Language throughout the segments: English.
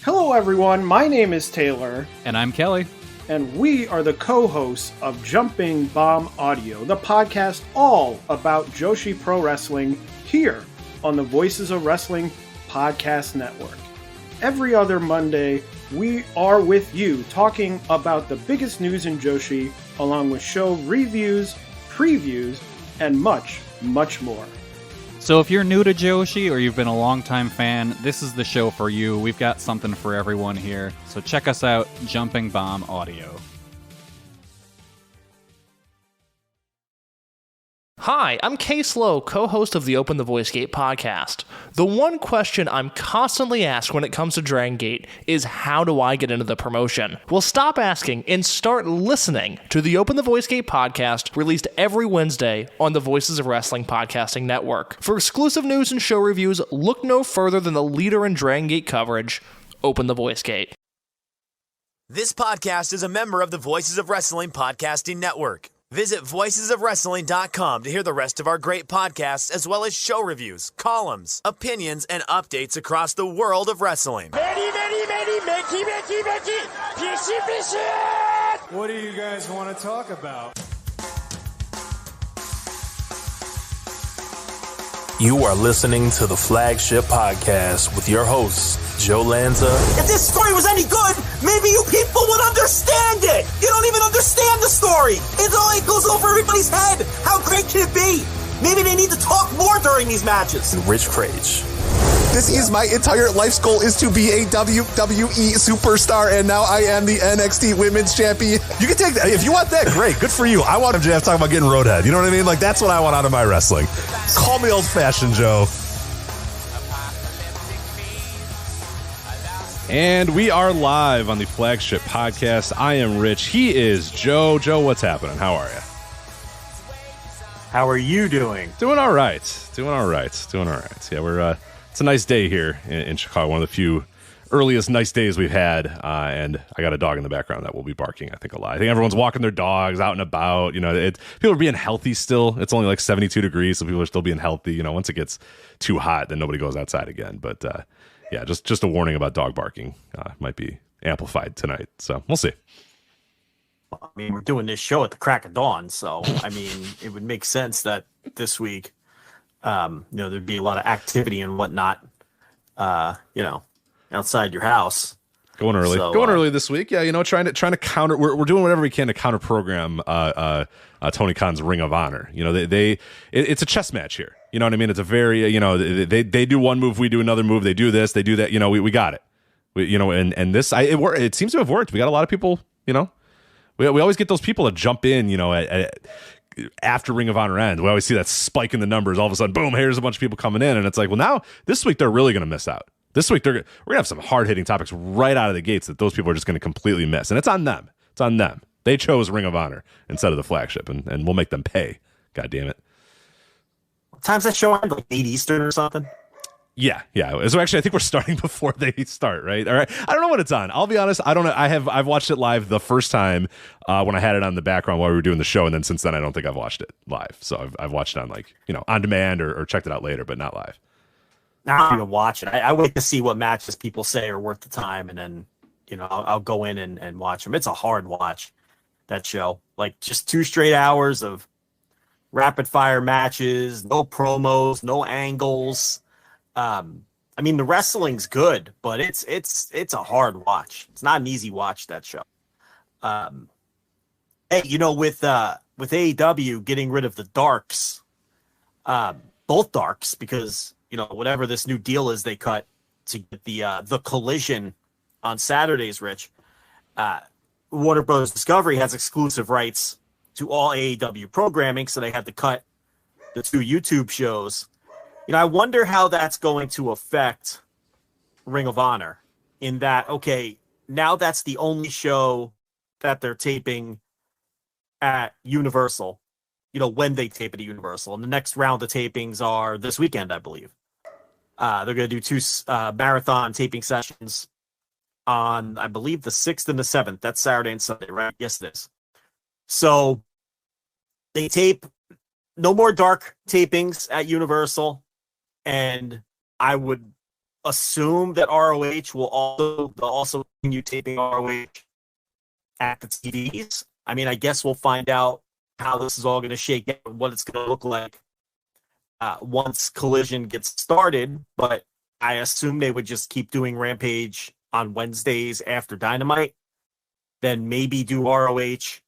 Hello everyone, my name is Taylor. And I'm Kelly. And we are the co-hosts of Jumping Bomb Audio, the podcast all about Joshi Pro Wrestling here on the Voices of Wrestling Podcast Network. Every other Monday, we are with you talking about the biggest news in Joshi, along with show reviews, previews, and much, much more. So if you're new to Joshi or you've been a longtime fan, this is the show for you. We've got something for everyone here. So check us out, Jumping Bomb Audio. Hi, I'm Case Lowe, co-host of the Open the Voice Gate podcast. The one question I'm constantly asked when it comes to Dragon Gate is how do I get into the promotion? Well, stop asking and start listening to the Open the Voice Gate podcast, released every Wednesday on the Voices of Wrestling Podcasting Network. For exclusive news and show reviews, look no further than the leader in Dragon Gate coverage, Open the Voice Gate. This podcast is a member of the Voices of Wrestling Podcasting Network. Visit voicesofwrestling.com to hear the rest of our great podcasts, as well as show reviews, columns, opinions, and updates across the world of wrestling. What do you guys want to talk about? You are listening to the Flagship Podcast with your hosts, Joe Lanza. If this story was any good, maybe you people would understand it. You don't even understand the story. It goes over everybody's head. How great can it be? Maybe they need to talk more during these matches. And Rich Crage. This is my entire life's goal, is to be a WWE superstar, and now I am the NXT Women's Champion. You can take that. If you want that, great. Good for you. I want MJF talking about getting roadhead. You know what I mean? Like, that's what I want out of my wrestling. Call me old-fashioned, Joe. And we are live on the Flagship Podcast. I am Rich. He is Joe. Joe, what's happening? How are you? How are you doing? Doing all right. Yeah, it's a nice day here in Chicago. One of the few earliest nice days we've had. And I got a dog in the background that will be barking, I think, a lot. I think everyone's walking their dogs out and about. You know, people are being healthy still. It's only like 72 degrees, so people are still being healthy. You know, once it gets too hot, then nobody goes outside again. But yeah, just a warning about dog barking. Might be amplified tonight. So we'll see. I mean, we're doing this show at the crack of dawn, so I mean, it would make sense that this week, there'd be a lot of activity and whatnot, outside your house. Going early this week. Yeah, trying to counter. We're doing whatever we can to counter program Tony Khan's Ring of Honor. You know, it's a chess match here. You know what I mean? It's a very, they do one move, we do another move. They do this, they do that. You know, we got it. And this, it seems to have worked. We got a lot of people. We always get those people that jump in. After Ring of Honor ends, we always see that spike in the numbers. All of a sudden, boom! Here's a bunch of people coming in, and it's like, well, now this week they're really going to miss out. This week we're gonna have some hard hitting topics right out of the gates that those people are just going to completely miss, and it's on them. It's on them. They chose Ring of Honor instead of the Flagship, and we'll make them pay. God damn it! What time's that show on? Like 8 Eastern or something? Yeah. So actually, I think we're starting before they start, right? All right. I don't know when it's on. I'll be honest. I don't know. I've watched it live the first time when I had it on the background while we were doing the show, and then since then I don't think I've watched it live. So I've watched it on on demand or checked it out later, but not live. I don't even watch it. I wait to see what matches people say are worth the time, and then I'll go in and watch them. It's a hard watch, that show. Like just 2 straight hours of rapid fire matches, no promos, no angles. I mean, the wrestling's good, but it's a hard watch. It's not an easy watch, that show. Hey, with AEW getting rid of the darks, both darks, because whatever this new deal is they cut to get the collision on Saturdays, Rich. Warner Bros. Discovery has exclusive rights to all AEW programming, so they had to cut the 2 YouTube shows. I wonder how that's going to affect Ring of Honor in that, okay, now that's the only show that they're taping at Universal, when they tape it at Universal. And the next round of tapings are this weekend, I believe. They're going to do 2 marathon taping sessions on, I believe, the 6th and the 7th. That's Saturday and Sunday, right? Yes, it is. So they tape no more dark tapings at Universal. And I would assume that ROH will also continue taping ROH at the TVs. I mean, I guess we'll find out how this is all going to shake out, what it's going to look like once Collision gets started. But I assume they would just keep doing Rampage on Wednesdays after Dynamite, then maybe do ROH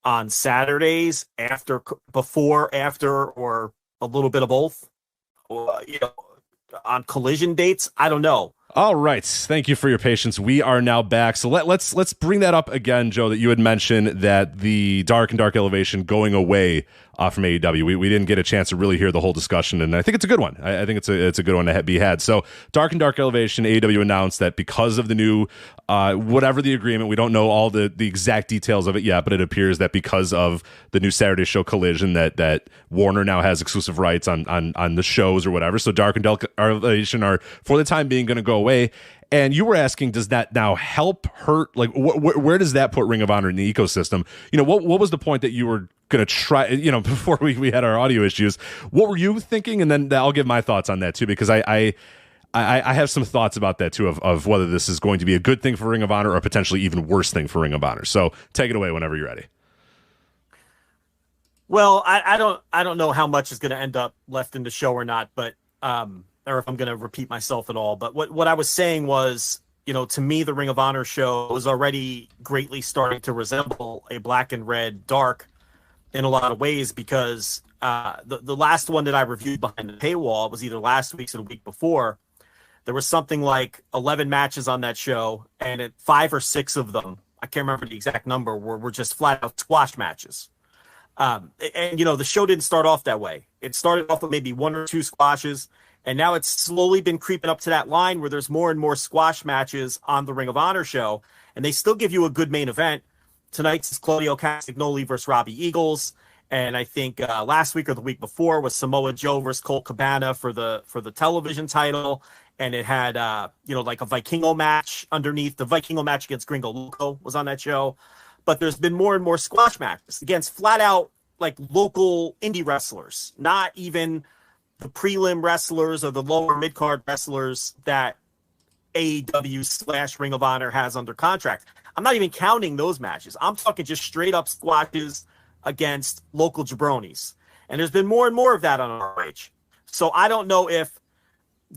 on Saturdays before, after, or a little bit of both, or, on Collision dates. I don't know. All right. Thank you for your patience. We are now back. So let's bring that up again, Joe, that you had mentioned that the Dark and Dark Elevation going away from AEW. We didn't get a chance to really hear the whole discussion, and I think it's a good one. I think it's a good one to be had. So Dark and Dark Elevation, AEW announced that because of the new whatever the agreement, we don't know all the exact details of it yet, but it appears that because of the new Saturday show Collision, that Warner now has exclusive rights on the shows or whatever. So Dark and Dark Elevation are, for the time being, going to go away. And you were asking, does that now help, hurt? Like, where does that put Ring of Honor in the ecosystem? What was the point that you were going to try, before we had our audio issues? What were you thinking? And then I'll give my thoughts on that too, because I have some thoughts about that too, of whether this is going to be a good thing for Ring of Honor or potentially even worse thing for Ring of Honor. So take it away whenever you're ready. Well, I don't know how much is going to end up left in the show or not, but or if I'm going to repeat myself at all. But what I was saying was, to me, the Ring of Honor show was already greatly starting to resemble a Black and Red Dark in a lot of ways, because the last one that I reviewed behind the paywall was either last week's or the week before. There was something like 11 matches on that show, and 5 or 6 of them, I can't remember the exact number, were just flat out squash matches. And the show didn't start off that way. It started off with maybe 1 or 2 squashes, and now it's slowly been creeping up to that line where there's more and more squash matches on the Ring of Honor show, and they still give you a good main event. Tonight's is Claudio Castagnoli versus Robbie Eagles, and I think last week or the week before was Samoa Joe versus Colt Cabana for the television title, and it had like a Vikingo match underneath. The Vikingo match against Gringo Loco was on that show, but there's been more and more squash matches against flat out like local indie wrestlers, not even the prelim wrestlers or the lower mid-card wrestlers that AEW / Ring of Honor has under contract. I'm not even counting those matches. I'm talking just straight up squashes against local jabronis. And there's been more and more of that on ROH. So I don't know if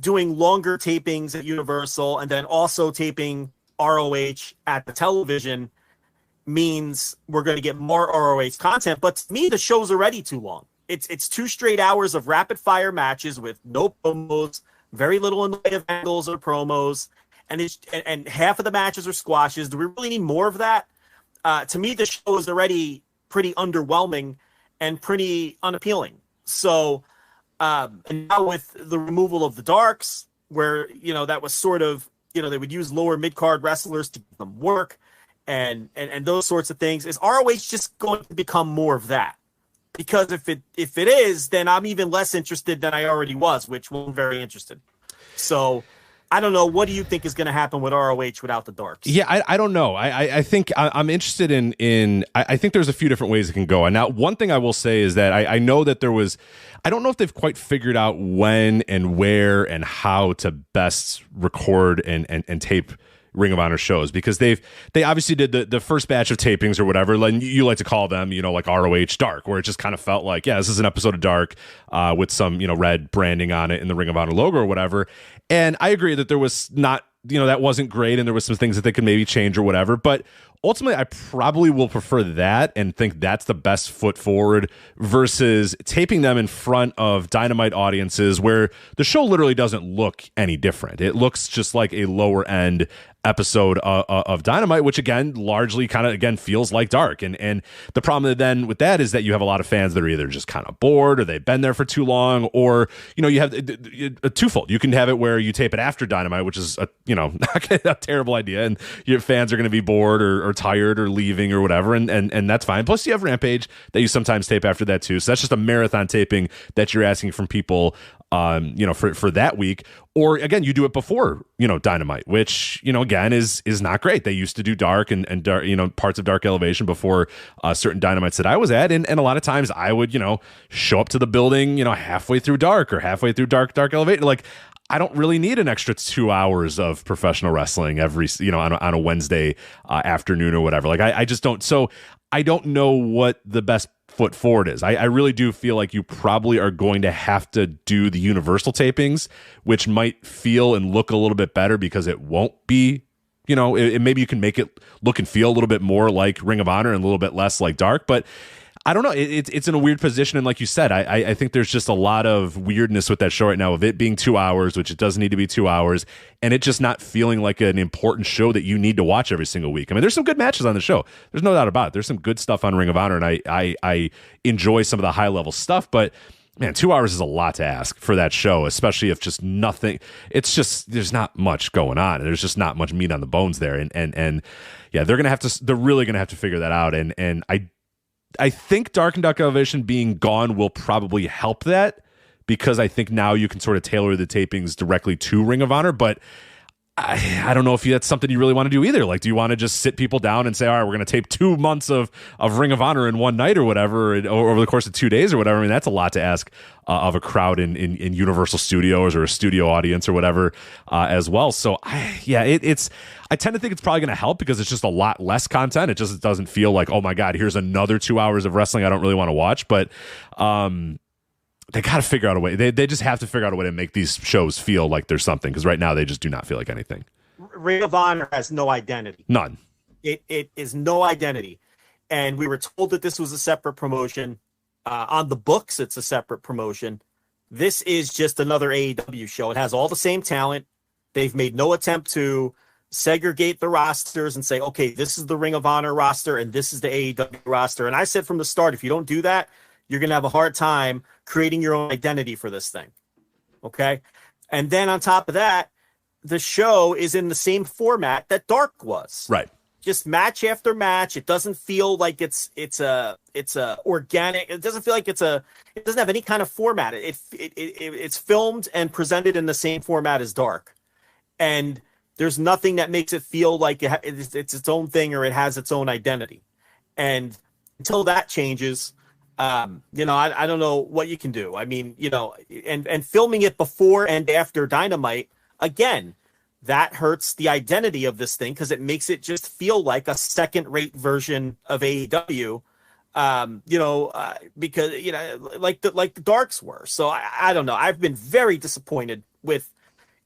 doing longer tapings at Universal and then also taping ROH at the television means we're going to get more ROH content. But to me, the show's already too long. It's 2 straight hours of rapid fire matches with no promos, very little in the way of angles or promos, and half of the matches are squashes. Do we really need more of that? To me, the show is already pretty underwhelming and pretty unappealing. So, and now with the removal of the Darks, where that was sort of they would use lower mid card wrestlers to give them work, and those sorts of things, is ROH just going to become more of that? Because if it is, then I'm even less interested than I already was, which wasn't very interested. So I don't know. What do you think is going to happen with ROH without the Darks? Yeah, I don't know. I think I'm interested in I think there's a few different ways it can go. And now one thing I will say is that I know that I don't know if they've quite figured out when and where and how to best record and tape Ring of Honor shows, because they obviously did the first batch of tapings or whatever, like you like to call them, like ROH Dark, where it just kind of felt like, yeah, this is an episode of Dark with some, red branding on it in the Ring of Honor logo or whatever. And I agree that there was not, that wasn't great, and there was some things that they could maybe change or whatever, but ultimately, I probably will prefer that and think that's the best foot forward versus taping them in front of Dynamite audiences where the show literally doesn't look any different. It looks just like a lower end episode of Dynamite, which again largely kind of feels like Dark. And the problem then with that is that you have a lot of fans that are either just kind of bored or they've been there for too long, or you have a twofold. You can have it where you tape it after Dynamite, which is a terrible idea, and your fans are going to be bored or tired or leaving or whatever, and that's fine. Plus you have Rampage that you sometimes tape after that too, so that's just a marathon taping that you're asking from people for that week. Or again, you do it before Dynamite, which again is not great. They used to do Dark and Dark, parts of Dark Elevation before certain Dynamites that I was at, and a lot of times I would show up to the building halfway through Dark or halfway through Dark Elevation. Like, I don't really need an extra 2 hours of professional wrestling every, on a Wednesday afternoon or whatever. Like I just don't. So I don't know what the best foot forward is. I really do feel like you probably are going to have to do the Universal tapings, which might feel and look a little bit better because it won't be, maybe you can make it look and feel a little bit more like Ring of Honor and a little bit less like Dark, but I don't know. It's in a weird position. And like you said, I think there's just a lot of weirdness with that show right now of it being 2 hours, which it doesn't need to be 2 hours, and it just not feeling like an important show that you need to watch every single week. I mean, there's some good matches on the show. There's no doubt about it. There's some good stuff on Ring of Honor, and I enjoy some of the high level stuff, but man, 2 hours is a lot to ask for that show, especially if just nothing. It's just there's not much going on. There's just not much meat on the bones there, and yeah, they're really gonna have to figure that out. And I think Dark and Dark Elevation being gone will probably help that, because I think now you can sort of tailor the tapings directly to Ring of Honor, but I don't know if that's something you really want to do either. Like, do you want to just sit people down and say, all right, we're going to tape 2 months of Ring of Honor in one night or whatever, or over the course of 2 days or whatever? I mean, that's a lot to ask of a crowd in Universal Studios or a studio audience or whatever as well. So, I tend to think it's probably going to help because it's just a lot less content. It just doesn't feel like, oh my God, here's another 2 hours of wrestling I don't really want to watch. But they got to figure out a way. They just have to figure out a way to make these shows feel like there's something, because right now they just do not feel like anything. Ring of Honor has no identity. None. It is no identity. And we were told that this was a separate promotion. On the books, it's a separate promotion. This is just another AEW show. It has all the same talent. They've made no attempt to segregate the rosters and say, okay, this is the Ring of Honor roster and this is the AEW roster. And I said from the start, if you don't do that, you're going to have a hard time creating your own identity for this thing. Okay. And then on top of that, the show is in the same format that Dark was. Right. Just match after match. It doesn't feel like it's a organic. It doesn't feel like it doesn't have any kind of format. It's filmed and presented in the same format as Dark. And there's nothing that makes it feel like it's its own thing or it has its own identity. And until that changes, I don't know what you can do. I mean, and filming it before and after Dynamite, again, that hurts the identity of this thing because it makes it just feel like a second-rate version of AEW, because like the Darks were. So I don't know. I've been very disappointed with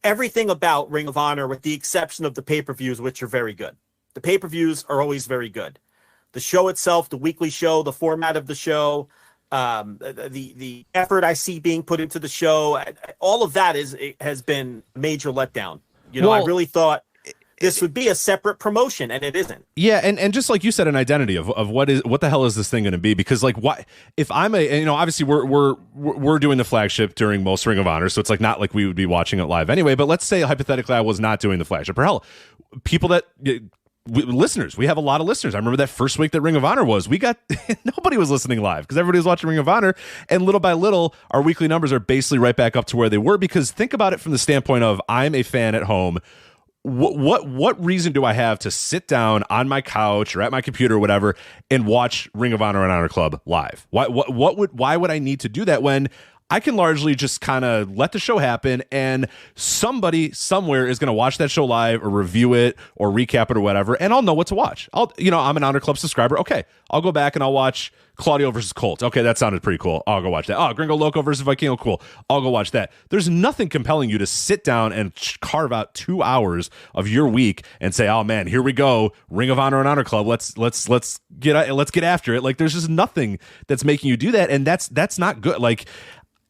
everything about Ring of Honor, with the exception of the pay-per-views, which are very good. The pay-per-views are always very good. The show itself, the weekly show, the format of the show, the effort I see being put into the show, all of that has been a major letdown. I really thought this would be a separate promotion, and it isn't. Yeah, and just like you said, an identity of what the hell is this thing going to be? Because like, why? If I'm obviously we're doing the flagship during most Ring of Honor, so it's like not like we would be watching it live anyway. But let's say hypothetically I was not doing the flagship, or hell, people that. Listeners, we have a lot of listeners. I remember that first week that Ring of Honor was, we got nobody was listening live because everybody was watching Ring of Honor, and little by little our weekly numbers are basically right back up to where they were. Because think about it from the standpoint of, I'm a fan at home. What reason do I have to sit down on my couch or at my computer or whatever and watch Ring of Honor and Honor Club live? Why would I need to do that when I can largely just kind of let the show happen, and somebody somewhere is going to watch that show live or review it or recap it or whatever, and I'll know what to watch. I'm an Honor Club subscriber. Okay, I'll go back and I'll watch Claudio versus Colt. Okay, that sounded pretty cool. I'll go watch that. Oh, Gringo Loco versus Vikingo. Cool. I'll go watch that. There's nothing compelling you to sit down and carve out 2 hours of your week and say, oh man, here we go, Ring of Honor and Honor Club. Let's get after it. Like, there's just nothing that's making you do that, and that's not good. Like,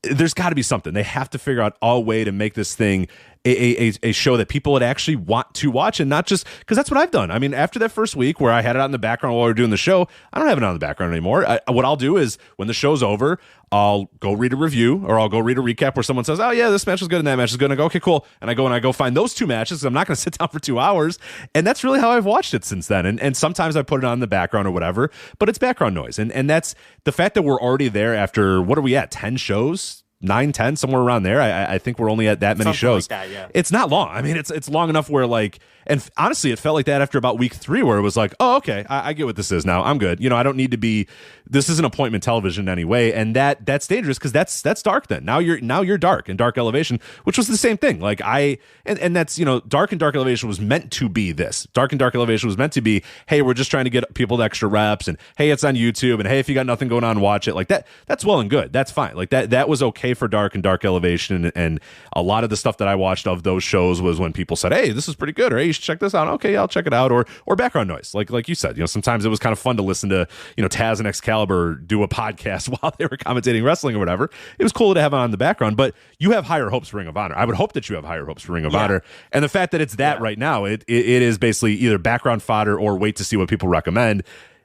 there's got to be something. They have to figure out a way to make this thing a show that people would actually want to watch, and not just because that's what I've done. I mean, after that first week where I had it out in the background while we were doing the show, I don't have it on in the background anymore. What I'll do is when the show's over, I'll go read a review or I'll go read a recap where someone says, oh yeah, this match is good and that match is good. And I go, okay, cool. And I go find those 2 matches. I'm not going to sit down for 2 hours. And that's really how I've watched it since then. And sometimes I put it on in the background or whatever, but it's background noise. And that's the fact that we're already there after, what are we at? 10 shows? 9, 10, somewhere around there. I think we're only at that many shows. Like that, yeah. It's not long. I mean, it's long enough where, like, And honestly, it felt like that after about week 3, where it was like, oh, okay, I get what this is now. I'm good. I don't need to be. This isn't appointment television anyway, and that's dangerous because that's dark. Then now you're dark and Dark Elevation, which was the same thing. Like and that's Dark and Dark Elevation was meant to be this. Dark and Dark Elevation was meant to be, hey, we're just trying to get people the extra reps, and hey, it's on YouTube, and hey, if you got nothing going on, watch it. Like that. That's well and good. That's fine. Like that was okay for Dark and Dark Elevation, and a lot of the stuff that I watched of those shows was when people said, hey, this is pretty good, or hey, you should check this out. Okay, I'll check it out. Or background noise, like you said. Sometimes it was kind of fun to listen to Taz and Excalibur do a podcast while they were commentating wrestling or whatever. It was cool to have it on the background. But you have higher hopes for Ring of Honor. I would hope that you have higher hopes for Ring of Honor. And the fact that it's that right now, it is basically either background fodder or wait to see what people recommend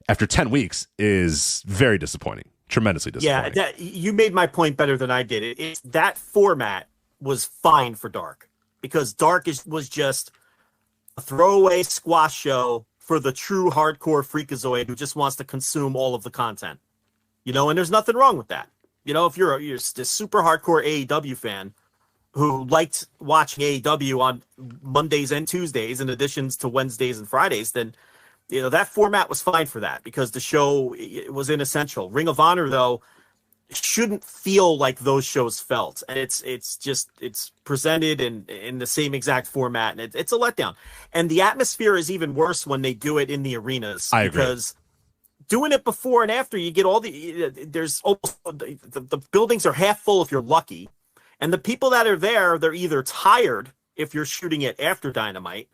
after 10 weeks is very disappointing. Tremendously disappointing. Yeah, you made my point better than I did. It's that format was fine for Dark, because Dark was just a throwaway squash show for the true hardcore freakazoid who just wants to consume all of the content. And there's nothing wrong with that. If you're a super hardcore AEW fan who liked watching AEW on Mondays and Tuesdays in additions to Wednesdays and Fridays, then that format was fine for that, because the show was inessential. Ring of Honor, though, shouldn't feel like those shows felt, and it's presented in the same exact format, and it's a letdown. And the atmosphere is even worse when they do it in the arenas. I agree. Because doing it before and after, you get all there's almost the buildings are half full if you're lucky, and the people that are there, they're either tired if you're shooting it after Dynamite,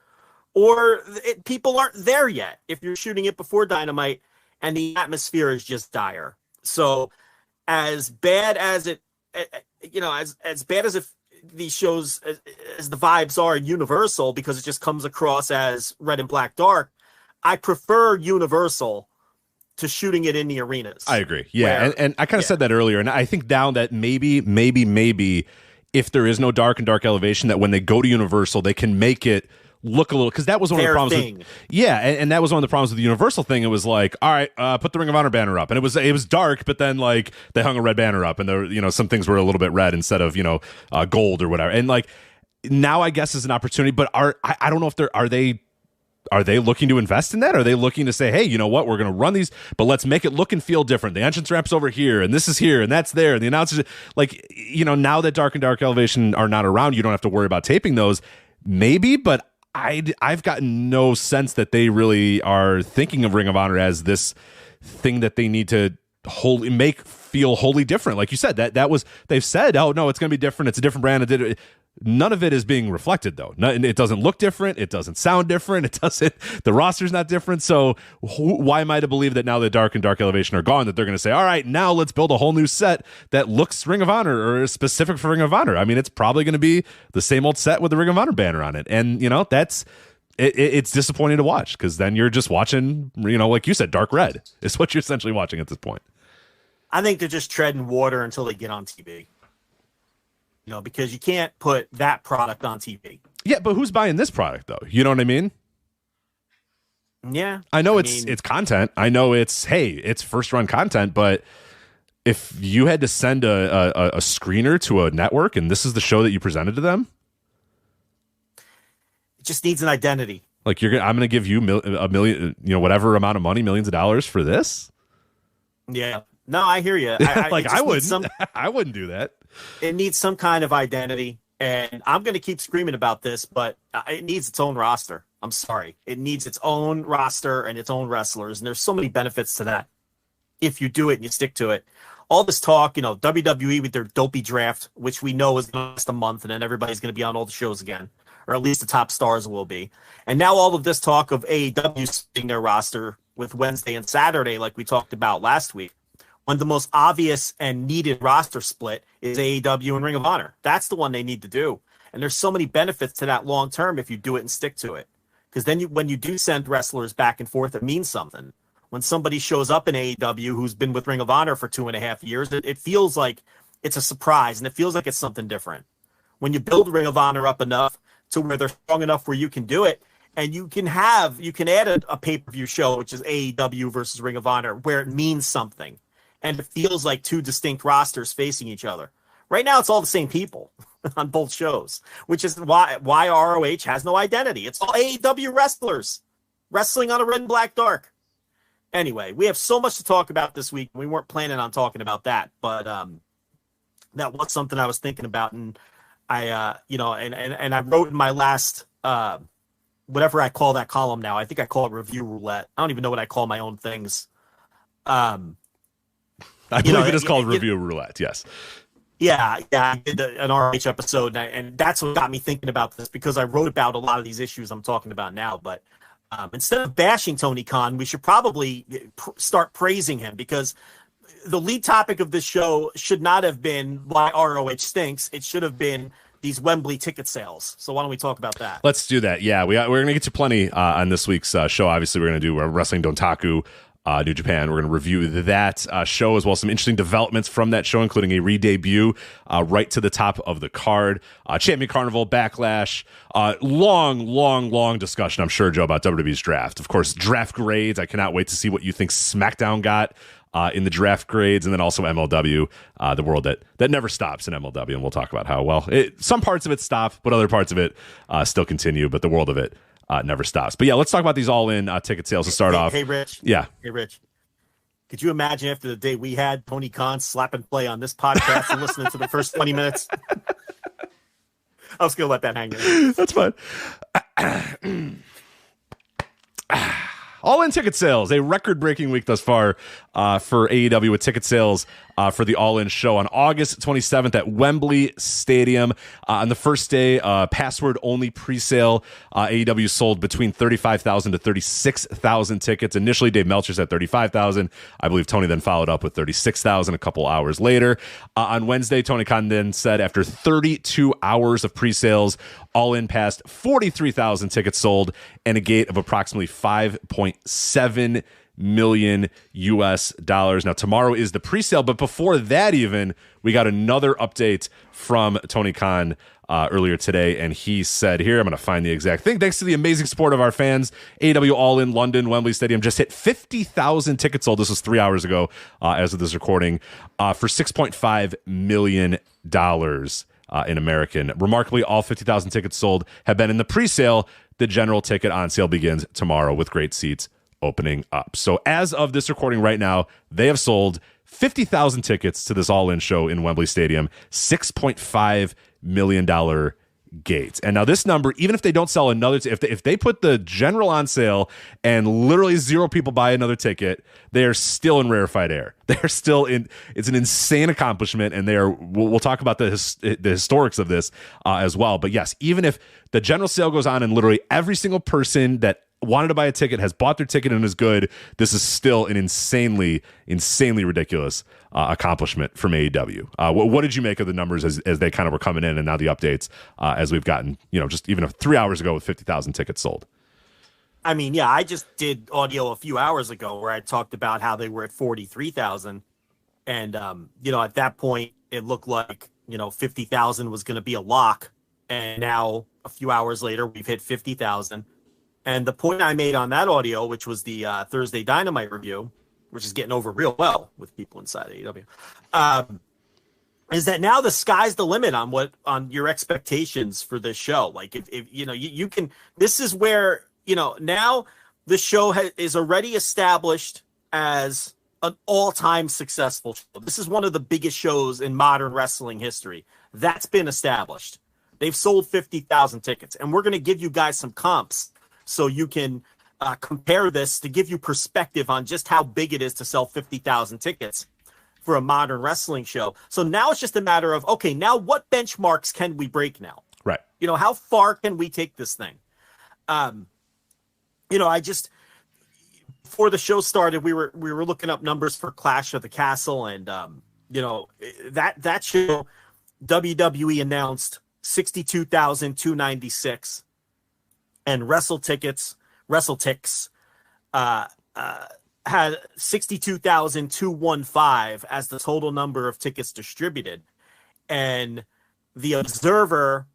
or people aren't there yet if you're shooting it before Dynamite, and the atmosphere is just dire. So as bad as it, as bad as if these shows, as the vibes are in Universal, because it just comes across as Red and Black Dark, I prefer Universal to shooting it in the arenas. I agree. Yeah, and I kind of said that earlier, and I think now that maybe if there is no Dark and Dark Elevation, that when they go to Universal, they can make it look a little, because that was one of the problems. And that was one of the problems with the Universal thing. It was like, all right, put the Ring of Honor banner up, and it was dark, but then like they hung a red banner up, and there some things were a little bit red instead of gold or whatever. And like now, I guess is an opportunity, but I don't know if are they looking to invest in that? Are they looking to say, hey, you know what, we're going to run these, but let's make it look and feel different. The entrance ramp's over here, and this is here, and that's there. And the announcers, now that Dark and Dark Elevation are not around, you don't have to worry about taping those. Maybe, but I've gotten no sense that they really are thinking of Ring of Honor as this thing that they need to make feel wholly different. Like you said, they've said, oh no, it's going to be different. It's a different brand. None of it is being reflected though. It doesn't look different. It doesn't sound different. The roster's not different. So why am I to believe that now that Dark and Dark Elevation are gone, that they're going to say, all right, now let's build a whole new set that looks Ring of Honor or is specific for Ring of Honor? I mean, it's probably going to be the same old set with the Ring of Honor banner on it. And it's disappointing to watch, because then you're just watching, like you said, dark red is what you're essentially watching at this point. I think they're just treading water until they get on TV. Because you can't put that product on TV. Yeah, but who's buying this product though? You know what I mean? Yeah. I know it's content. I know it's first run content, but if you had to send a screener to a network and this is the show that you presented to them, it just needs an identity. Like I'm going to give you a million, whatever amount of money, millions of dollars for this. Yeah. No, I hear you. I wouldn't. I wouldn't do that. It needs some kind of identity, and I'm going to keep screaming about this, but it needs its own roster. I'm sorry. It needs its own roster and its own wrestlers, and there's so many benefits to that if you do it and you stick to it. All this talk, WWE with their dopey draft, which we know is going to last a month, and then everybody's going to be on all the shows again, or at least the top stars will be. And now all of this talk of AEW splitting their roster with Wednesday and Saturday, like we talked about last week. One of the most obvious and needed roster split is AEW and Ring of Honor. That's the one they need to do. And there's so many benefits to that long term if you do it and stick to it. Because then when you do send wrestlers back and forth, it means something. When somebody shows up in AEW who's been with Ring of Honor for 2.5 years, it feels like it's a surprise, and it feels like it's something different. When you build Ring of Honor up enough to where they're strong enough where you can do it, and you can add a pay-per-view show, which is AEW versus Ring of Honor, where it means something. And it feels like two distinct rosters facing each other. Right now, it's all the same people. on both shows, which is why ROH has no identity. It's all AEW wrestlers wrestling on a red and black dark. Anyway, we have so much to talk about this week. We weren't planning on talking about that, but that was something I was thinking about, and I and I wrote in my last whatever I call that column now. I think I call it Review Roulette. I don't even know what I call my own things. I believe it is called Review Roulette. Yes. Yeah, I did an RH episode, and that's what got me thinking about this, because I wrote about a lot of these issues I'm talking about now. But instead of bashing Tony Khan, we should probably start praising him, because the lead topic of this show should not have been why ROH stinks. It should have been these Wembley ticket sales. So why don't we talk about that? Let's do that. Yeah, we're going to get to plenty on this week's show. Obviously, we're going to do Wrestling Dontaku, New Japan. We're going to review that show, as well as some interesting developments from that show, including a re-debut right to the top of the card. Champion Carnival, Backlash, long discussion, I'm sure, Joe, about WWE's draft. Of course, draft grades. I cannot wait to see what you think SmackDown got in the draft grades, and then also MLW, the world that never stops in MLW, and we'll talk about how, well, some parts of it stop, but other parts of it still continue, but the world of it never stops. But yeah, let's talk about these all-in ticket sales to start off. Hey, Rich. Yeah. Hey, Rich. Could you imagine after the day we had, Tony Khan slapping play on this podcast and listening to the first 20 minutes? I was going to let that hang there. That's fine. All-in ticket sales, a record-breaking week thus far for AEW, with ticket sales for the All-In show on August 27th at Wembley Stadium. On the first day, password-only pre-sale, AEW sold between 35,000 to 36,000 tickets. Initially, Dave Meltzer said 35,000. I believe Tony then followed up with 36,000 a couple hours later. On Wednesday, Tony Khan then said after 32 hours of pre-sales, All-In passed 43,000 tickets sold and a gate of approximately $5.7 million US. Now, tomorrow is the pre-sale, but before that even, we got another update from Tony Khan earlier today, and he said here, I'm going to find the exact thing. Thanks to the amazing support of our fans, AEW All In London, Wembley Stadium just hit 50,000 tickets sold. This was 3 hours ago as of this recording, for $6.5 million in American. Remarkably, all 50,000 tickets sold have been in the pre-sale. The general ticket on sale begins tomorrow with great seats opening up. So as of this recording right now, they have sold 50,000 tickets to this All-In show in Wembley Stadium, $6.5 million gates. And now this number, even if they don't sell another, if they put the general on sale and literally 0 people buy another ticket, they are still in rarefied air. They're still in. It's an insane accomplishment, and they are. We'll talk about the historics of this as well. But yes, even if the general sale goes on and literally every single person that wanted to buy a ticket has bought their ticket and is good, this is still an insanely ridiculous accomplishment from AEW. What did you make of the numbers as they kind of were coming in, and now the updates as we've gotten, just even 3 hours ago with 50,000 tickets sold? I mean, yeah, I just did audio a few hours ago where I talked about how they were at 43,000. And, at that point, it looked like, 50,000 was going to be a lock. And now, a few hours later, we've hit 50,000. And the point I made on that audio, which was the Thursday Dynamite review, which is getting over real well with people inside AEW, is that now the sky's the limit on your expectations for this show. Like if you can, this is where, now the show is already established as an all-time successful show. This is one of the biggest shows in modern wrestling history. That's been established. They've sold 50,000 tickets, and we're going to give you guys some comps so you can compare this to give you perspective on just how big it is to sell 50,000 tickets for a modern wrestling show. So now it's just a matter of, okay, now what benchmarks can we break now? Right. How far can we take this thing? I just, before the show started, we were looking up numbers for Clash of the Castle, and that show, WWE announced 62,296, and WrestleTix had 62,215 as the total number of tickets distributed. And the Observer,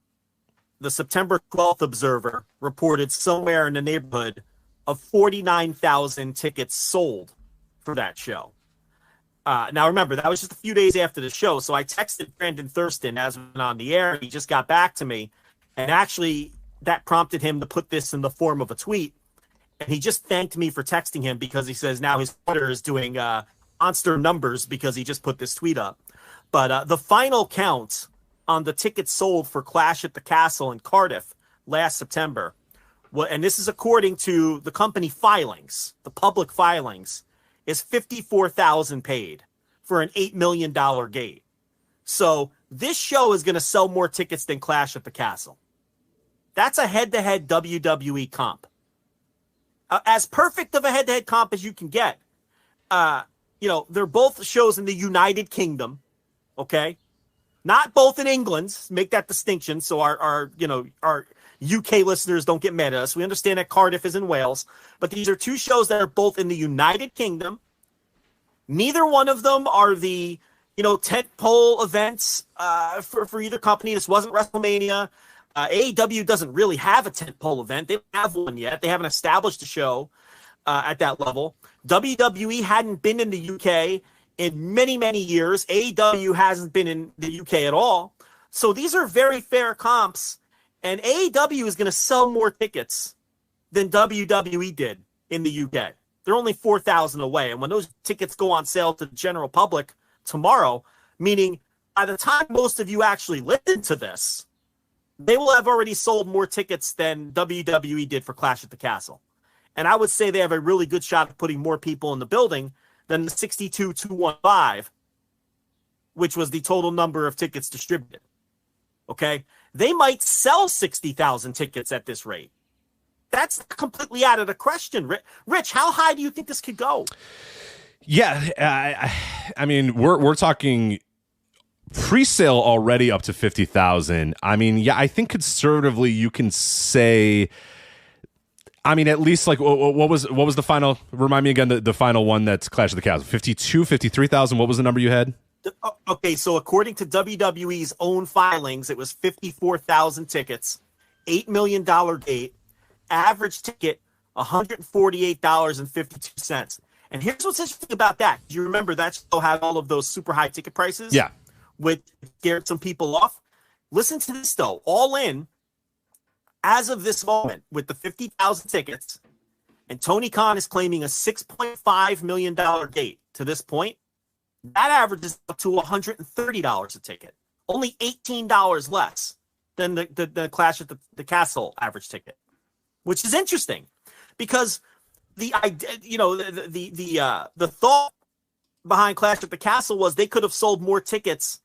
the September 12th Observer, reported somewhere in the neighborhood of 49,000 tickets sold for that show. Now, remember, that was just a few days after the show, so I texted Brandon Thurston as we went on the air, and he just got back to me, and actually that prompted him to put this in the form of a tweet, and he just thanked me for texting him because he says now his Twitter is doing monster numbers because he just put this tweet up. But the final count on the tickets sold for Clash at the Castle in Cardiff last September, and this is according to the company filings, the public filings, is 54,000 paid for an $8 million gate. So this show is going to sell more tickets than Clash at the Castle. That's a head-to-head WWE comp. As perfect of a head-to-head comp as you can get. They're both shows in the United Kingdom, okay? Not both in England. Make that distinction so our UK listeners don't get mad at us. We understand that Cardiff is in Wales, but these are two shows that are both in the United Kingdom. Neither one of them are the, tentpole events for either company. This wasn't WrestleMania. AEW doesn't really have a tentpole event. They don't have one yet. They haven't established a show at that level. WWE hadn't been in the UK in many, many years. AEW hasn't been in the UK at all. So these are very fair comps. And AEW is going to sell more tickets than WWE did in the UK. They're only 4,000 away. And when those tickets go on sale to the general public tomorrow, meaning by the time most of you actually listen to this, they will have already sold more tickets than WWE did for Clash at the Castle. And I would say they have a really good shot of putting more people in the building than the 62,215, which was the total number of tickets distributed. Okay? They might sell 60,000 tickets at this rate. That's completely out of the question. Rich, how high do you think this could go? Yeah, I mean, we're talking pre-sale already up to 50,000. I mean, yeah, I think conservatively you can say, I mean, at least like what was the final? Remind me again the final one that's Clash of the Castle. 52, 53,000. What was the number you had? Okay, so according to WWE's own filings, it was 54,000 tickets, $8 million gate, average ticket $148.52. And here's what's interesting about that. Do you remember that show had all of those super high ticket prices? Yeah. Which scared some people off. Listen to this though. All in, as of this moment, with the 50,000 tickets, and Tony Khan is claiming a $6.5 million gate to this point, that averages up to $130 a ticket. Only $18 less than the Clash at the Castle average ticket, which is interesting because the thought behind Clash at the Castle was they could have sold more tickets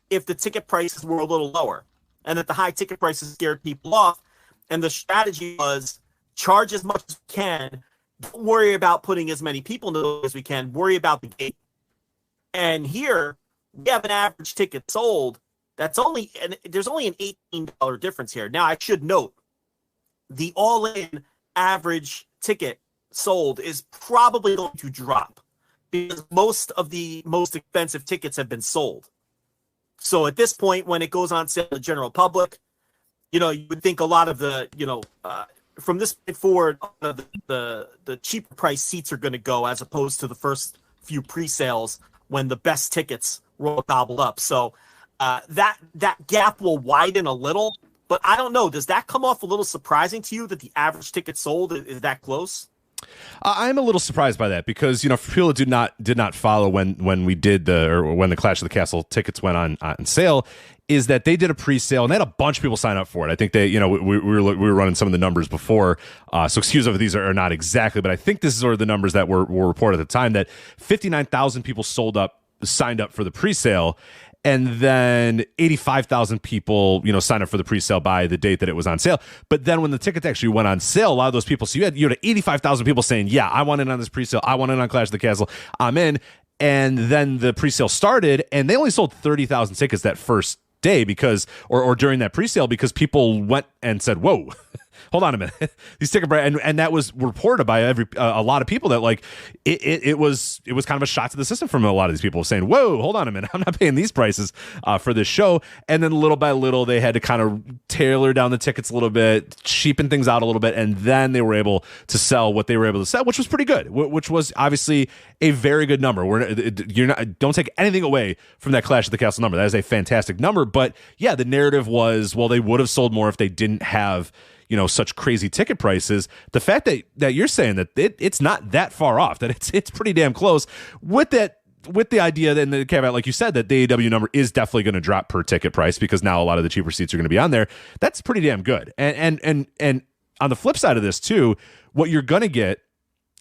if the ticket prices were a little lower, and that the high ticket prices scared people off. And the strategy was charge as much as we can. Don't worry about putting as many people in the as we can. Worry about the gate. And here we have an average ticket sold that's there's only an $18 difference here. Now I should note the all-in average ticket sold is probably going to drop because most of the most expensive tickets have been sold. So at this point, when it goes on sale to the general public, you would think a lot of the, from this point forward, the cheaper price seats are going to go as opposed to the first few pre-sales when the best tickets were all gobbled up. So that gap will widen a little, but I don't know. Does that come off a little surprising to you that the average ticket sold is that close? I'm a little surprised by that because for people who did not follow when we did when the Clash of the Castle tickets went on sale, is that they did a pre-sale and they had a bunch of people sign up for it. I think they, we were running some of the numbers before, so excuse if these are not exactly, but I think this is sort of the numbers that were reported at the time, that 59,000 people signed up for the pre-sale. And then 85,000 people, signed up for the pre-sale by the date that it was on sale. But then when the tickets actually went on sale, a lot of those people, so you had 85,000 people saying, yeah, I want in on this pre-sale. I want in on Clash of the Castle. I'm in. And then the pre-sale started and they only sold 30,000 tickets that first day or during that pre-sale because people went and said, whoa, hold on a minute. These ticket prices, and that was reported by a lot of people that like it was kind of a shot to the system from a lot of these people saying, whoa, hold on a minute, I'm not paying these prices for this show. And then little by little, they had to kind of tailor down the tickets a little bit, cheapen things out a little bit, and then they were able to sell what they were able to sell, which was pretty good, which was obviously a very good number. Don't take anything away from that Clash at the Castle number. That is a fantastic number. But yeah, the narrative was, well, they would have sold more if they didn't have, such crazy ticket prices. The fact that you're saying that it's not that far off, that it's pretty damn close with the idea that, and the caveat, like you said, that the AEW number is definitely going to drop per ticket price because now a lot of the cheaper seats are going to be on there. That's pretty damn good. And on the flip side of this too, what you're going to get,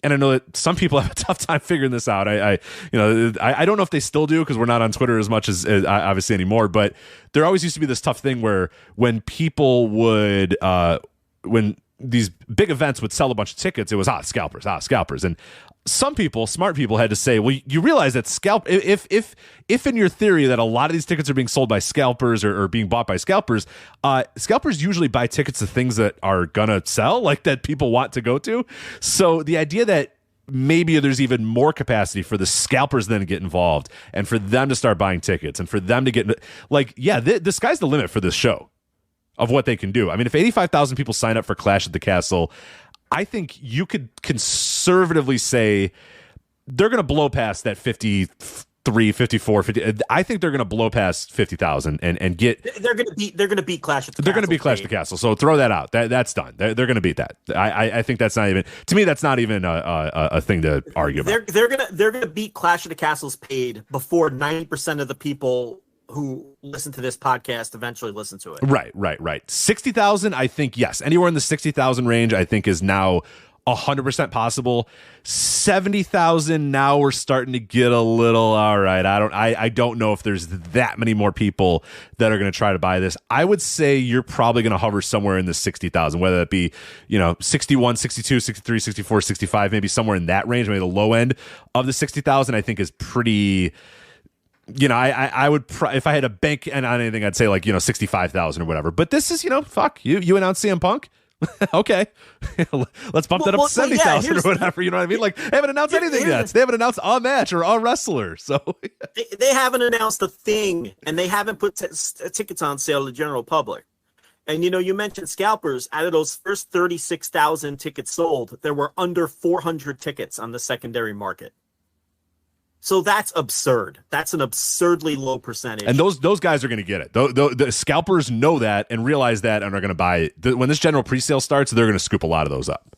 and I know that some people have a tough time figuring this out. I don't know if they still do because we're not on Twitter as much as obviously anymore. But there always used to be this tough thing where when people would when these big events would sell a bunch of tickets, it was scalpers. And some people, smart people, had to say, well, you realize that if in your theory that a lot of these tickets are being sold by scalpers or being bought by scalpers usually buy tickets to things that are gonna sell, like that people want to go to. So the idea that maybe there's even more capacity for the scalpers then to get involved and for them to start buying tickets and for them to get the sky's the limit for this show of what they can do. I mean, if 85,000 people sign up for Clash at the Castle, I think you could conservatively say they're going to blow past that 53, 54, 50. I think they're going to blow past 50,000 and get. They're going to beat Clash at the Castle. They're going to beat Clash at the Castle. So throw that out. That's done. They're going to beat that. I think that's not even, to me, that's not even a thing to argue about. They're going to beat Clash at the Castle's paid before 90% of the people who listen to this podcast eventually listen to it. Right. 60,000, I think, yes. Anywhere in the 60,000 range, I think is now 100% possible. 70,000, now we're starting to get a little, all right, I don't know if there's that many more people that are going to try to buy this. I would say you're probably going to hover somewhere in the 60,000, whether that be, 61, 62, 63, 64, 65, maybe somewhere in that range, maybe the low end of the 60,000, I think is pretty... I would if I had a bank and on anything, I'd say 65,000 or whatever. But this is, fuck you announced CM Punk. Okay, let's bump that up to 70,000 or whatever. You know what I mean? Like, they haven't announced anything yet. They haven't announced a match or a wrestler. So they haven't announced a thing, and they haven't put tickets on sale to the general public. And you mentioned scalpers. Out of those first 36,000 tickets sold, there were under 400 tickets on the secondary market. So that's absurd. That's an absurdly low percentage. And those guys are going to get it. The scalpers know that and realize that and are going to buy it. When this general presale starts, they're going to scoop a lot of those up.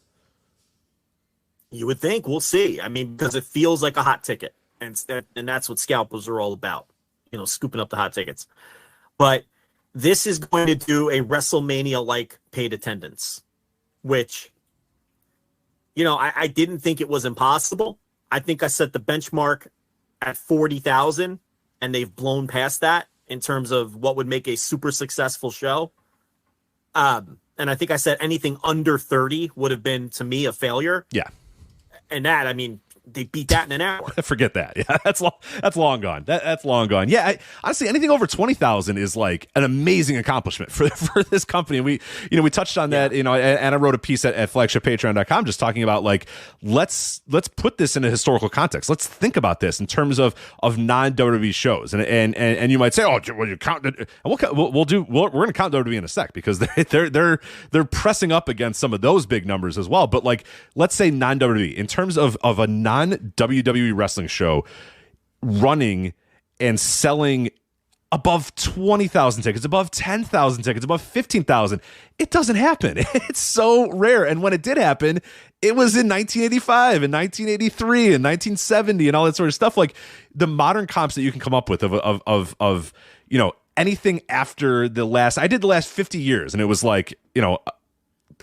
You would think. We'll see. I mean, because it feels like a hot ticket. And that's what scalpers are all about. Scooping up the hot tickets. But this is going to do a WrestleMania-like paid attendance, which, I didn't think it was impossible. I think I set the benchmark at 40,000, and they've blown past that in terms of what would make a super successful show. And I think I said anything under 30 would have been, to me, a failure. Yeah. And that, I mean, they beat that in an hour. Forget that. Yeah, that's long gone. That's long gone. Yeah, honestly, anything over 20,000 is like an amazing accomplishment for this company. And we touched on that. And I wrote a piece at flagshippatreon.com just talking about let's put this in a historical context. Let's think about this in terms of non-WWE shows. And you might say, oh, well, you count it. We're going to count WWE in a sec because they're pressing up against some of those big numbers as well. But let's say non-WWE in terms of a non-WWE wrestling show running and selling above 20,000 tickets, above 10,000 tickets, above 15,000. It doesn't happen. It's so rare. And when it did happen, it was in 1985 and 1983 and 1970 and all that sort of stuff. Like the modern comps that you can come up with of anything after I did the last 50 years, and it was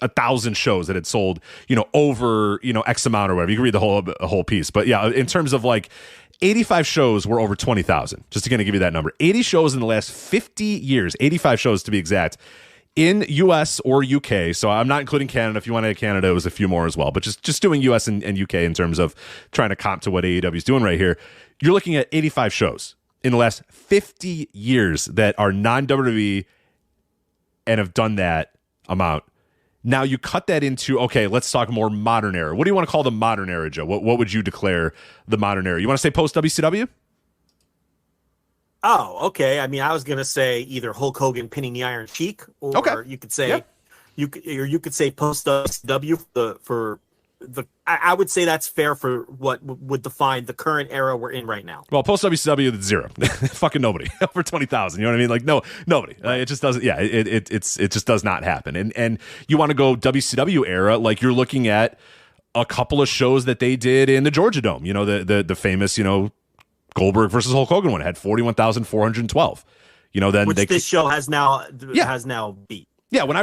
1,000 shows that had sold, over, X amount or whatever. You can read the whole piece. But yeah, in terms of 85 shows were over 20,000, just to kind of give you that number. 80 shows in the last 50 years, 85 shows to be exact, in US or UK. So I'm not including Canada. If you want to add Canada, it was a few more as well. But just doing US and UK in terms of trying to comp to what AEW is doing right here, you're looking at 85 shows in the last 50 years that are non-WWE and have done that amount. Now you cut that into, okay, let's talk more modern era. What do you want to call the modern era, Joe? What would you declare the modern era? You want to say post WCW? Oh, okay. I mean, I was gonna say either Hulk Hogan pinning the Iron Sheik, or you could say you could say post WCW I would say that's fair for what would define the current era we're in right now. Well, post WCW, it's zero. Fucking nobody. Over 20,000. You know what I mean? Like, no, nobody. It just doesn't. Yeah, it just does not happen. And you want to go WCW era? Like, you're looking at a couple of shows that they did in the Georgia Dome. You know, the famous, you know, Goldberg versus Hulk Hogan one had 41,412. You know, then this show has now beat. Yeah, when I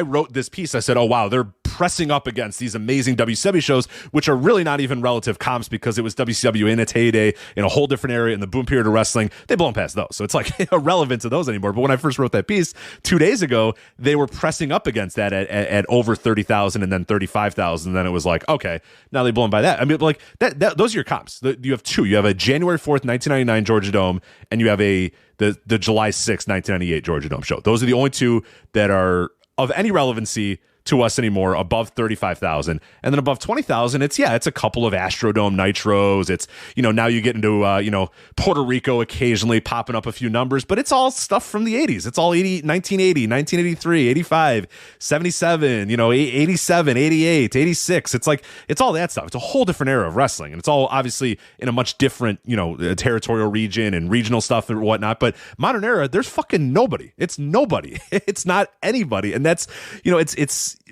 wrote this piece, I said, "Oh wow, they're pressing up against these amazing WCW shows, which are really not even relative comps because it was WCW in its heyday in a whole different area in the boom period of wrestling. They've blown past those, so it's like irrelevant to those anymore." But when I first wrote that piece 2 days ago, they were pressing up against that at over 30,000 and then 35,000. Then it was like, okay, now they've blown by that. I mean, like that those are your comps. You have two. You have a January 4th, 1999 Georgia Dome, and you have the July 6th, 1998 Georgia Dome show. Those are the only two that are of any relevancy to us anymore, above 35,000. And then above 20,000, it's a couple of Astrodome Nitros. It's, you know, now you get into, Puerto Rico occasionally popping up a few numbers, but it's all stuff from the 80s. It's all 1980, 1983, 85, 77, 87, 88, 86. It's like, it's all that stuff. It's a whole different era of wrestling. And it's all obviously in a much different, territorial region and regional stuff and whatnot. But modern era, there's fucking nobody. It's nobody. It's not anybody. And that's,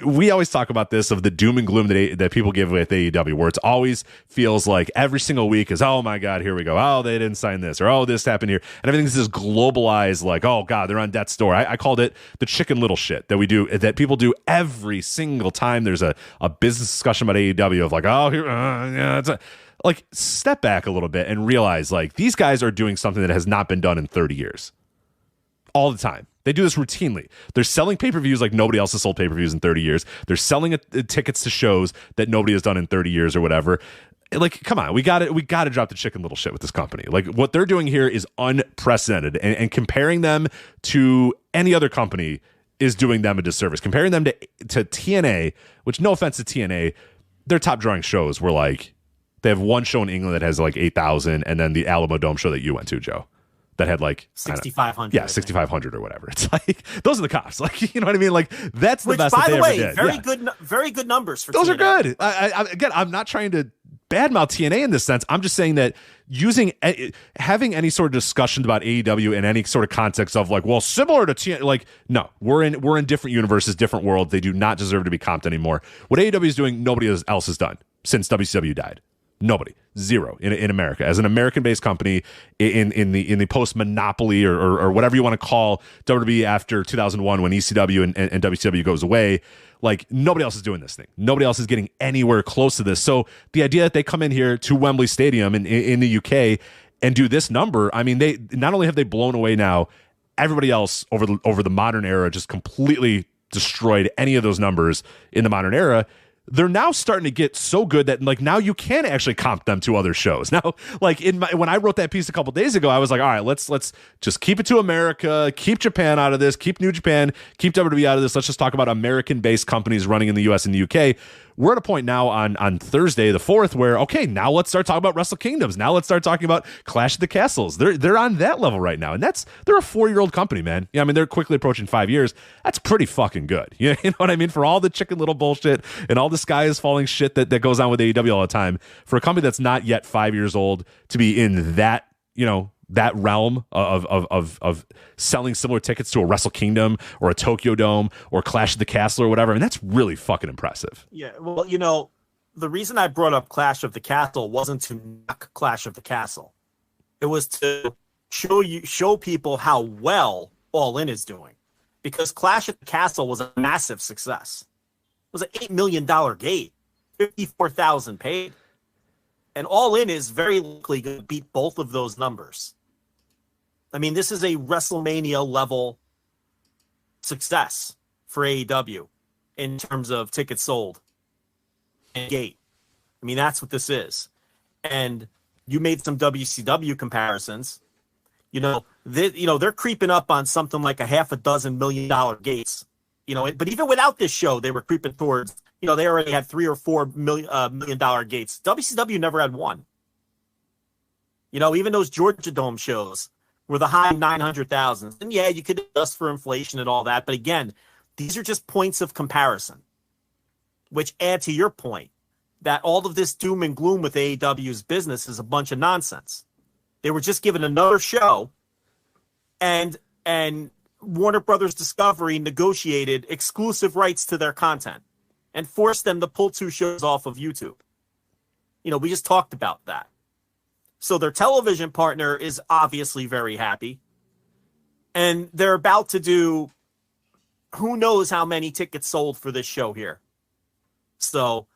we always talk about this of the doom and gloom that people give with AEW, where it always feels like every single week is, oh my God, here we go. Oh, they didn't sign this, or oh, this happened here. And everything's this globalized, like, oh God, they're on death's door. I called it the chicken little shit that people do every single time there's a business discussion about AEW of like, oh, here, it's like, step back a little bit and realize like these guys are doing something that has not been done in 30 years. All the time. They do this routinely. They're selling pay-per-views like nobody else has sold pay-per-views in 30 years. They're selling tickets to shows that nobody has done in 30 years or whatever. Like, come on, we got to drop the chicken little shit with this company. Like, what they're doing here is unprecedented, and comparing them to any other company is doing them a disservice. Comparing them to TNA, which, no offense to TNA, their top drawing shows were like, they have one show in England that has like 8,000, and then the Alamo Dome show that you went to, Joe, that had like 6,500. Yeah, 6,500 or whatever. It's like, those are the cops. Like, you know what I mean? Like, that's the best. Which, by the way, ever did. very good numbers for those TNA. are good. Again, I'm not trying to badmouth TNA in this sense. I'm just saying that having any sort of discussion about AEW in any sort of context of like, well, similar to TNA, like, no, we're in different universes, different worlds. They do not deserve to be comped anymore. What AEW is doing, nobody else has done since WCW died. Nobody, zero in America. As an American-based company in the post-monopoly or whatever you want to call WWE after 2001 when ECW and WCW goes away, like nobody else is doing this thing. Nobody else is getting anywhere close to this. So the idea that they come in here to Wembley Stadium in the UK and do this number, I mean, they not only have they blown away now, everybody else over the modern era just completely destroyed any of those numbers in the modern era. They're now starting to get so good that like now you can actually comp them to other shows. Now, like when I wrote that piece a couple days ago, I was like, all right, let's just keep it to America, keep Japan out of this, keep New Japan, keep WWE out of this. Let's just talk about American-based companies running in the US and the UK. We're at a point now on Thursday the 4th where, okay, now let's start talking about Wrestle Kingdoms. Now let's start talking about Clash of the Castles. They're on that level right now. And they're a 4-year-old company, man. Yeah, I mean, they're quickly approaching 5 years. That's pretty fucking good. You know what I mean? For all the chicken little bullshit and all the sky is falling shit that goes on with AEW all the time, for a company that's not yet 5 years old to be in that, that realm of selling similar tickets to a Wrestle Kingdom or a Tokyo Dome or Clash of the Castle or whatever. I mean, that's really fucking impressive. Yeah, well, the reason I brought up Clash of the Castle wasn't to knock Clash of the Castle. It was to show people how well All In is doing. Because Clash of the Castle was a massive success. It was an $8 million gate, 54,000 paid. And All In is very likely going to beat both of those numbers. I mean, this is a WrestleMania level success for AEW in terms of tickets sold and gate. I mean, that's what this is. And you made some WCW comparisons. They're creeping up on something like a $6 million gates But even without this show, they were creeping towards, they already had $3 or $4 million gates. WCW never had one. Even those Georgia Dome shows were the high 900,000. And yeah, you could adjust for inflation and all that. But again, these are just points of comparison, which add to your point that all of this doom and gloom with AEW's business is a bunch of nonsense. They were just given another show, and Warner Brothers Discovery negotiated exclusive rights to their content and forced them to pull 2 shows off of YouTube. We just talked about that. So their television partner is obviously very happy. And they're about to do who knows how many tickets sold for this show here. So,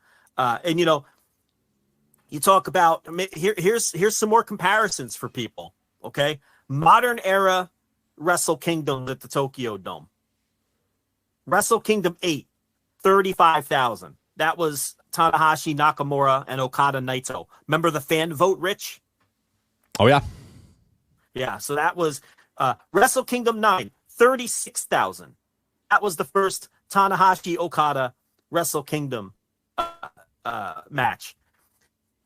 you talk about, here's some more comparisons for people, okay? Modern era Wrestle Kingdom at the Tokyo Dome. Wrestle Kingdom 8, 35,000. That was Tanahashi, Nakamura, and Okada Naito. Remember the fan vote, Rich? Oh, yeah. Yeah, so that was Wrestle Kingdom 9, 36,000. That was the first Tanahashi Okada Wrestle Kingdom match.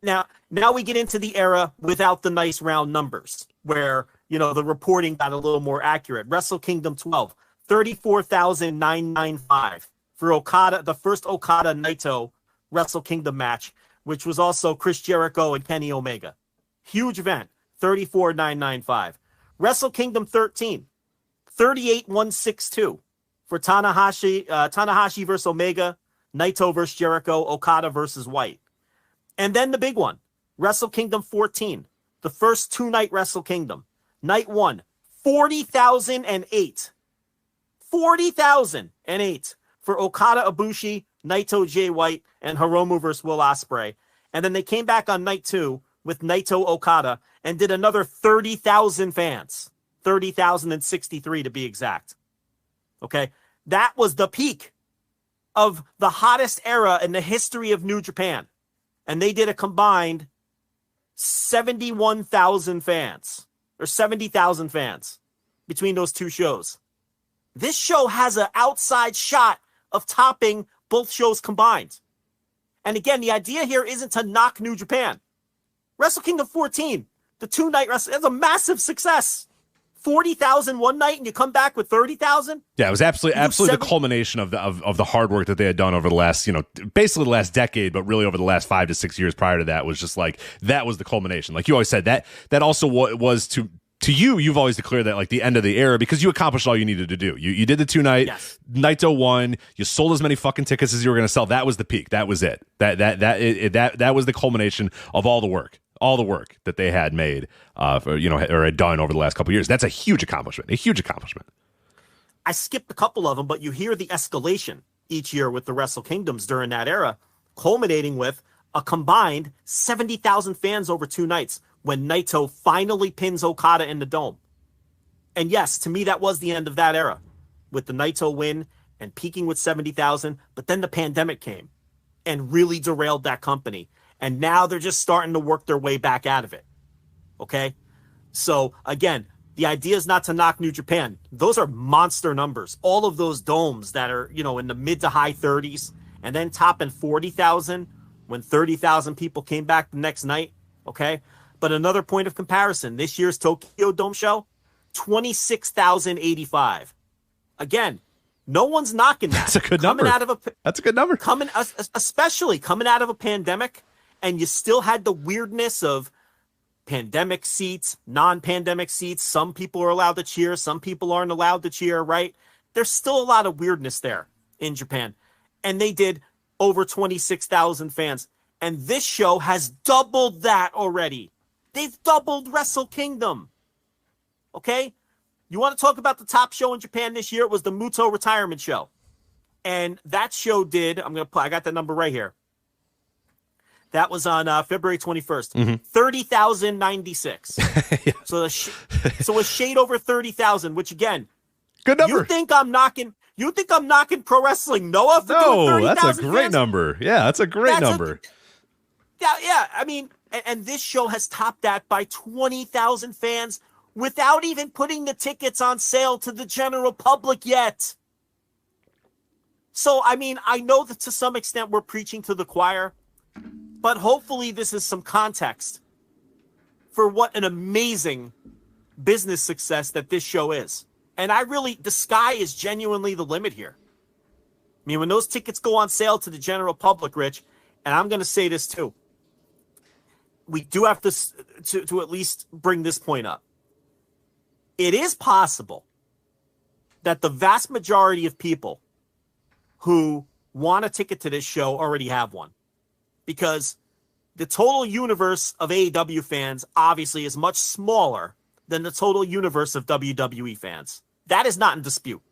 Now we get into the era without the nice round numbers, where the reporting got a little more accurate. Wrestle Kingdom 12, 34,995 for Okada, the first Okada Naito Wrestle Kingdom match, which was also Chris Jericho and Kenny Omega. Huge event, 34,995. Wrestle Kingdom 13, 38,162 for Tanahashi versus Omega, Naito versus Jericho, Okada versus White. And then the big one, Wrestle Kingdom 14, the first 2-night Wrestle Kingdom. Night 1, 40,008. 40,008 for Okada Ibushi, Naito Jay White, and Hiromu versus Will Ospreay. And then they came back on night 2 with Naito Okada and did another 30,000 fans. 30,063 to be exact. Okay? That was the peak of the hottest era in the history of New Japan. And they did a combined 71,000 fans, or 70,000 fans between those 2 shows. This show has an outside shot of topping both shows combined. And again, the idea here isn't to knock New Japan. Wrestle Kingdom 14, the 2-night wrestle, that's a massive success. 40,000 one night and you come back with 30,000? Yeah, it was absolutely the culmination of the hard work that they had done over the last, basically the last decade, but really over the last 5 to 6 years prior to that was just like, that was the culmination. Like you always said, that also was to you've always declared that like the end of the era because you accomplished all you needed to do. You did the 2-night, yes. Naito won, you sold as many fucking tickets as you were going to sell. That was the peak. That was it. That was the culmination of all the work that they had made, or had done over the last couple of years. That's a huge accomplishment. I skipped a couple of them, but you hear the escalation each year with the Wrestle Kingdoms during that era, culminating with a combined 70,000 fans over 2 nights when Naito finally pins Okada in the Dome. And yes, to me, that was the end of that era with the Naito win and peaking with 70,000. But then the pandemic came and really derailed that company. And now they're just starting to work their way back out of it. Okay? So, again, the idea is not to knock New Japan. Those are monster numbers. All of those domes that are, in the mid to high 30s and then topping 40,000 when 30,000 people came back the next night. Okay? But another point of comparison, this year's Tokyo Dome show, 26,085. Again, no one's knocking that. That's a good number. That's a good number. Especially coming out of a pandemic, and you still had the weirdness of pandemic seats, non-pandemic seats. Some people are allowed to cheer. Some people aren't allowed to cheer, right? There's still a lot of weirdness there in Japan. And they did over 26,000 fans. And this show has doubled that already. They've doubled Wrestle Kingdom. Okay? You want to talk about the top show in Japan this year? It was the Muto Retirement Show. And that show did, I got that number right here. That was on February 21st. 30,096. Yeah. So a shade over 30,000, which again, good number. You think I'm knocking pro wrestling Noah for doing 30,000 that's a great fans? Number. Yeah, that's a great number. Yeah. I mean, and this show has topped that by 20,000 fans without even putting the tickets on sale to the general public yet. So, I mean, I know that to some extent we're preaching to the choir, but hopefully this is some context for what an amazing business success that this show is. And the sky is genuinely the limit here. I mean, when those tickets go on sale to the general public, Rich, and I'm going to say this too, we do have to at least bring this point up. It is possible that the vast majority of people who want a ticket to this show already have one, because the total universe of AEW fans obviously is much smaller than the total universe of WWE fans. That is not in dispute.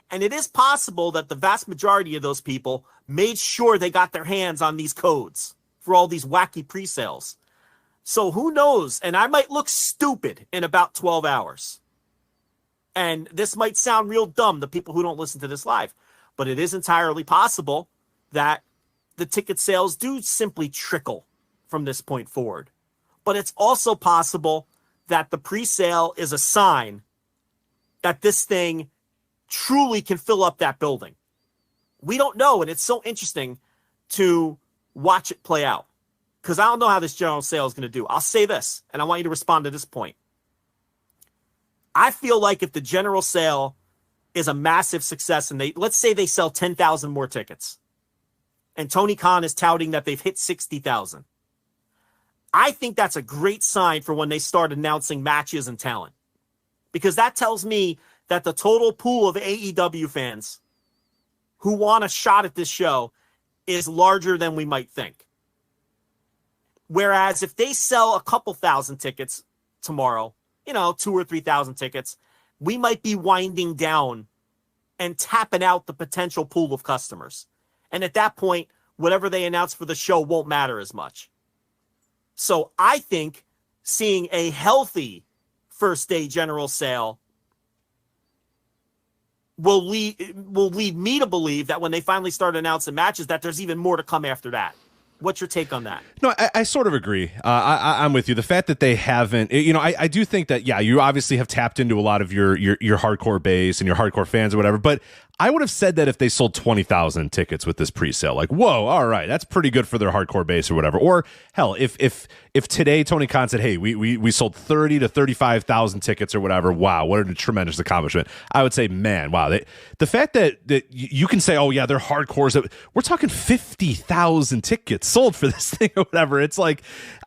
And it is possible that the vast majority of those people made sure they got their hands on these codes for all these wacky pre-sales. So who knows? And I might look stupid in about 12 hours. And this might sound real dumb to people who don't listen to this live, but it is entirely possible that the ticket sales do simply trickle from this point forward. But it's also possible that the pre-sale is a sign that this thing truly can fill up that building. We don't know, and it's so interesting to watch it play out, because I don't know how this general sale is going to do. I'll say this, and I want you to respond to this point. I feel like if the general sale is a massive success, and let's say they sell 10,000 more tickets, and Tony Khan is touting that they've hit 60,000, I think that's a great sign for when they start announcing matches and talent, because that tells me that the total pool of AEW fans who want a shot at this show is larger than we might think. Whereas if they sell a couple thousand tickets tomorrow, 2,000 or 3,000 tickets, we might be winding down and tapping out the potential pool of customers. And at that point, whatever they announce for the show won't matter as much. So I think seeing a healthy first day general sale will lead me to believe that when they finally start announcing matches, that there's even more to come after that. What's your take on that? No, I sort of agree. I'm with you. The fact that they haven't, I do think that, yeah, you obviously have tapped into a lot of your hardcore base and your hardcore fans or whatever, but I would have said that if they sold 20,000 tickets with this pre-sale, like, whoa, all right, that's pretty good for their hardcore base or whatever. Or hell, if today Tony Khan said, hey, we sold 30 to 35,000 tickets or whatever, wow, what a tremendous accomplishment. I would say, man, wow, the fact that you can say, oh yeah, they're hardcores. We're talking 50,000 tickets sold for this thing or whatever. It's like,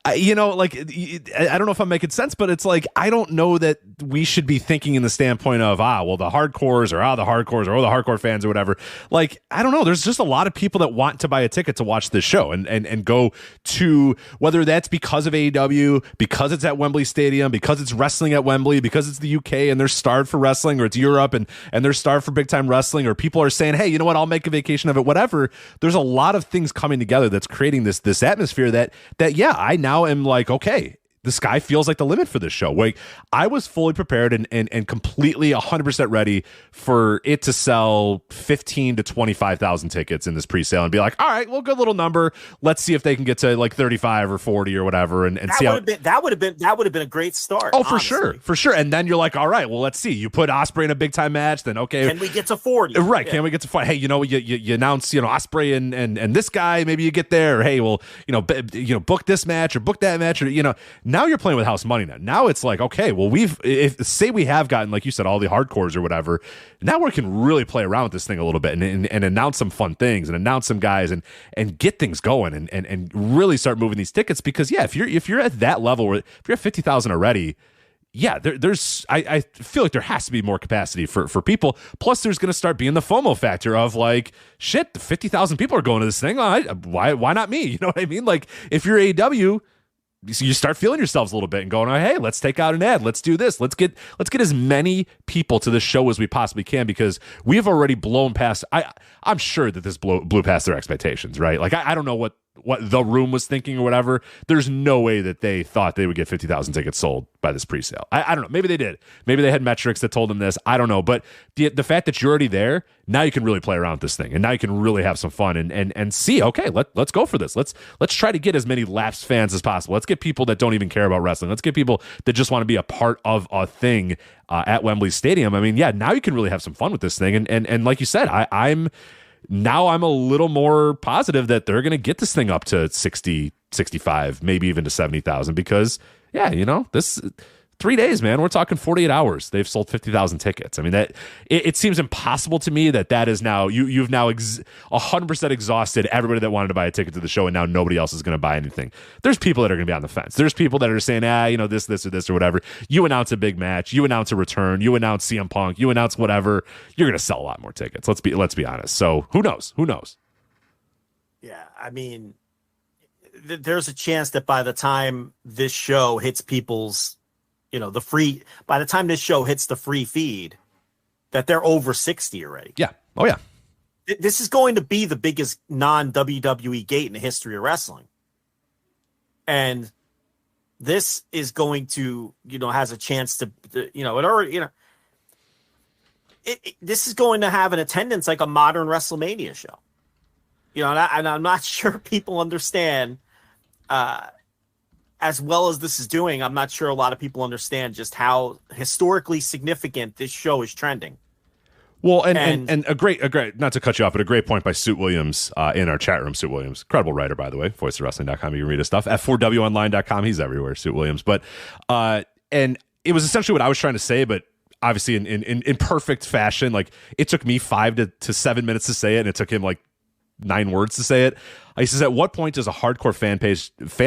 I don't know if I'm making sense, but it's like, I don't know that we should be thinking in the standpoint of, well, the hardcores or the hardcores or the hardcore fans or whatever. Like, I don't know. There's just a lot of people that want to buy a ticket to watch this show and go to, whether that's because of AEW, because it's at Wembley Stadium, because it's wrestling at Wembley, because it's the UK and they're starved for wrestling, or it's Europe and they're starved for big time wrestling, or people are saying, hey, you know what, I'll make a vacation of it, whatever. There's a lot of things coming together that's creating this atmosphere that yeah, I now am like, okay, the sky feels like the limit for this show. Like, I was fully prepared and completely 100% ready for it to sell 15 to 25,000 tickets in this pre-sale and be like, all right, well, good little number. Let's see if they can get to like 35 or 40 or whatever, and see how that would have been a great start. Oh, honestly. for sure. And then you're like, all right, well, let's see. You put Ospreay in a big time match, then okay, can we get to 40? Right? Yeah. Can we get to 40? Hey, you announce Ospreay and this guy, maybe you get there. Or, hey, well, book this match or book that match, or now you're playing with house money. Now it's like, okay, well, say we have gotten, like you said, all the hardcores or whatever. Now we can really play around with this thing a little bit and announce some fun things and announce some guys and get things going and really start moving these tickets, because yeah, if you're at that level where if you're at 50,000 already, yeah, there's I feel like there has to be more capacity for people. Plus, there's going to start being the FOMO factor of like, shit, 50,000 people are going to this thing. Why not me? You know what I mean? Like, if you're AEW, you start feeling yourselves a little bit and going, oh, hey, let's take out an ad. Let's do this. Let's get as many people to the show as we possibly can, because we've already blown past. I'm sure that this blew past their expectations, right? Like, I don't know what what the room was thinking or whatever. There's no way that they thought they would get 50,000 tickets sold by this presale. I don't know. Maybe they did. Maybe they had metrics that told them this. I don't know. But the fact that you're already there, now you can really play around with this thing, and now you can really have some fun and see. Okay, let's go for this. Let's try to get as many lapsed fans as possible. Let's get people that don't even care about wrestling. Let's get people that just want to be a part of a thing at Wembley Stadium. I mean, yeah, now you can really have some fun with this thing. And like you said, I'm a little more positive that they're going to get this thing up to 60, 65, maybe even to 70,000 because, yeah, this 3 days, man, we're talking 48 hours. They've sold 50,000 tickets. I mean, that it seems impossible to me that is now, you've now 100% exhausted everybody that wanted to buy a ticket to the show, and now nobody else is going to buy anything. There's people that are going to be on the fence. There's people that are saying, this or this or whatever. You announce a big match, you announce a return, you announce CM Punk, you announce whatever, you're going to sell a lot more tickets. Let's be honest. So who knows? Yeah, I mean, there's a chance that by the time this show hits people's, by the time this show hits the free feed, that they're over 60 already. Yeah. Oh, yeah. This is going to be the biggest non-WWE gate in the history of wrestling. And this is going to, has a chance to, this is going to have an attendance like a modern WrestleMania show. And I'm not sure people understand, as well as this is doing, I'm not sure a lot of people understand just how historically significant this show is trending. Well, and a great, not to cut you off, but a great point by Suit Williams in our chat room. Suit Williams, incredible writer, by the way, voiceofwrestling.com. You can read his stuff. F4WOnline.com. He's everywhere, Suit Williams. But, and it was essentially what I was trying to say, but obviously in perfect fashion. Like, it took me 5 to 7 minutes to say it, and it took him like 9 words to say it. He says, at what point does a hardcore fan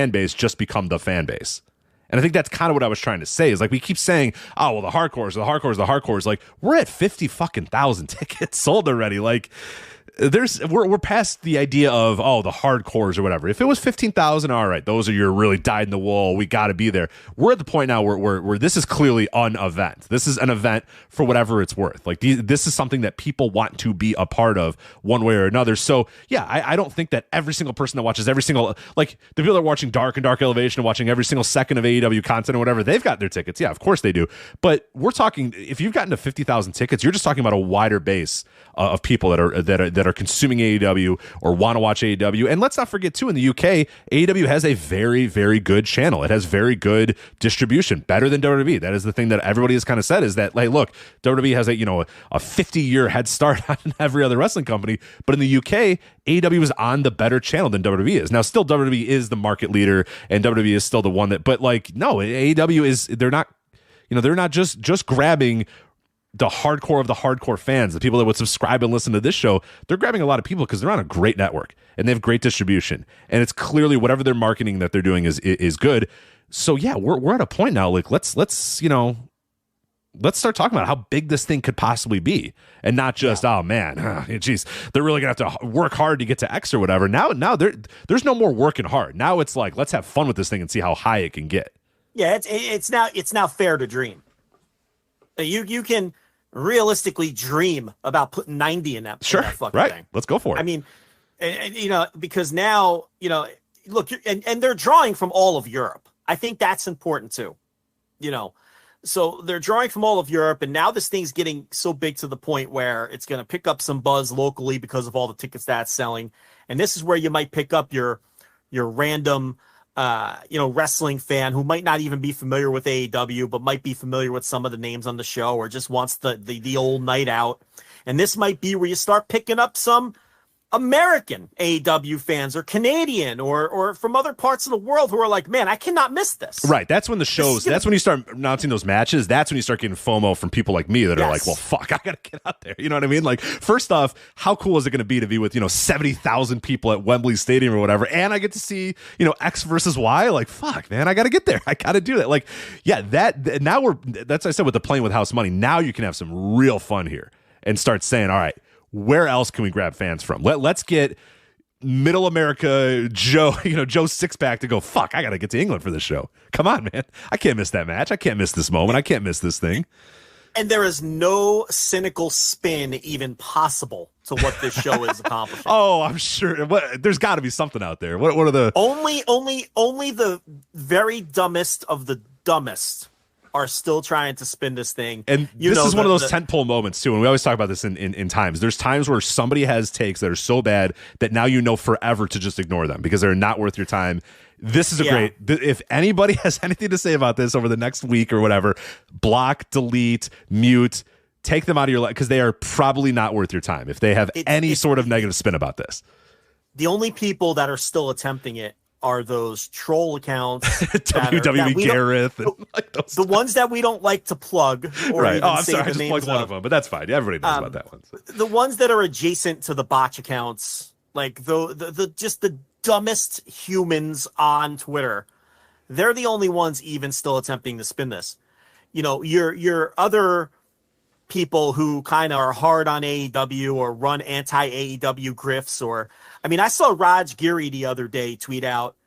base just become the fan base? And I think that's kind of what I was trying to say, is like, we keep saying, oh, well, the hardcores. Like, we're at 50,000 tickets sold already. Like, we're past the idea of, the hardcores or whatever. If it was 15,000, all right, those are your really dyed in the wool, we got to be there. We're at the point now where this is clearly an event. This is an event for whatever it's worth. Like, this is something that people want to be a part of one way or another. So yeah, I don't think that every single person that watches every single, like, the people that are watching Dark and Dark Elevation and watching every single second of AEW content or whatever, they've got their tickets. Yeah, of course they do. But we're talking, if you've gotten to 50,000 tickets, you're just talking about a wider base of people that are consuming AEW or want to watch AEW. And let's not forget too, in the UK, AEW has a very, very good channel. It has very good distribution, better than WWE. That is the thing that everybody has kind of said, is that, like, look, WWE has a 50-year head start on every other wrestling company, but in the UK, AEW is on the better channel than WWE is. Now, still, WWE is the market leader, and WWE is still the one that, but like, no, AEW is, they're not just grabbing the hardcore of the hardcore fans, the people that would subscribe and listen to this show. They're grabbing a lot of people because they're on a great network and they have great distribution, and it's clearly whatever they're marketing that they're doing is good. So yeah, we're at a point now, like, let's start talking about how big this thing could possibly be, and not just, oh man, geez, they're really gonna have to work hard to get to X or whatever. Now there's no more working hard. Now it's like, let's have fun with this thing and see how high it can get. Yeah, it's now fair to dream. You can realistically dream about putting 90 in that, sure, in that fucking right thing. Let's go for it. I mean, because now, look, and they're drawing from all of Europe. I think that's important too. So they're drawing from all of Europe, and now this thing's getting so big to the point where it's going to pick up some buzz locally because of all the tickets that's selling. And this is where you might pick up your random wrestling fan who might not even be familiar with AEW, but might be familiar with some of the names on the show, or just wants the old night out. And this might be where you start picking up some American AEW fans, or Canadian, or from other parts of the world, who are like, man, I cannot miss this. Right. That's when the shows, that's when you start announcing those matches. That's when you start getting FOMO from people like me that are like, well, fuck, I got to get out there. You know what I mean? Like, first off, how cool is it going to be with, 70,000 people at Wembley Stadium or whatever, and I get to see, X versus Y? Like, fuck, man, I got to get there. I got to do that. Like, yeah, that's what I said with the Playing with House money. Now you can have some real fun here and start saying, all right, where else can we grab fans from? Let's get middle America Joe Sixpack to go, fuck, I got to get to England for this show. Come on, man. I can't miss that match. I can't miss this moment. I can't miss this thing. And there is no cynical spin even possible to what this show is accomplishing. Oh, I'm sure. There's got to be something out there. What are the only the very dumbest of the dumbest are still trying to spin this thing. And this is one of those tentpole moments too. And we always talk about this in times. There's times where somebody has takes that are so bad that now you know forever to just ignore them because they're not worth your time. This is a great. If anybody has anything to say about this over the next week or whatever, block, delete, mute, take them out of your life because they are probably not worth your time if they have any sort of negative spin about this. The only people that are still attempting it are those troll accounts, WWE Gareth, and like those the ones that we don't like to plug. Or right. even I'm say sorry, I the just plugged one of them, but that's fine. Everybody knows about that one. So. The ones that are adjacent to the botch accounts, like the just the dumbest humans on Twitter, they're the only ones even still attempting to spin this. You know, your other people who kind of are hard on AEW or run anti-AEW grifts, or I mean, I saw Raj Giri the other day tweet out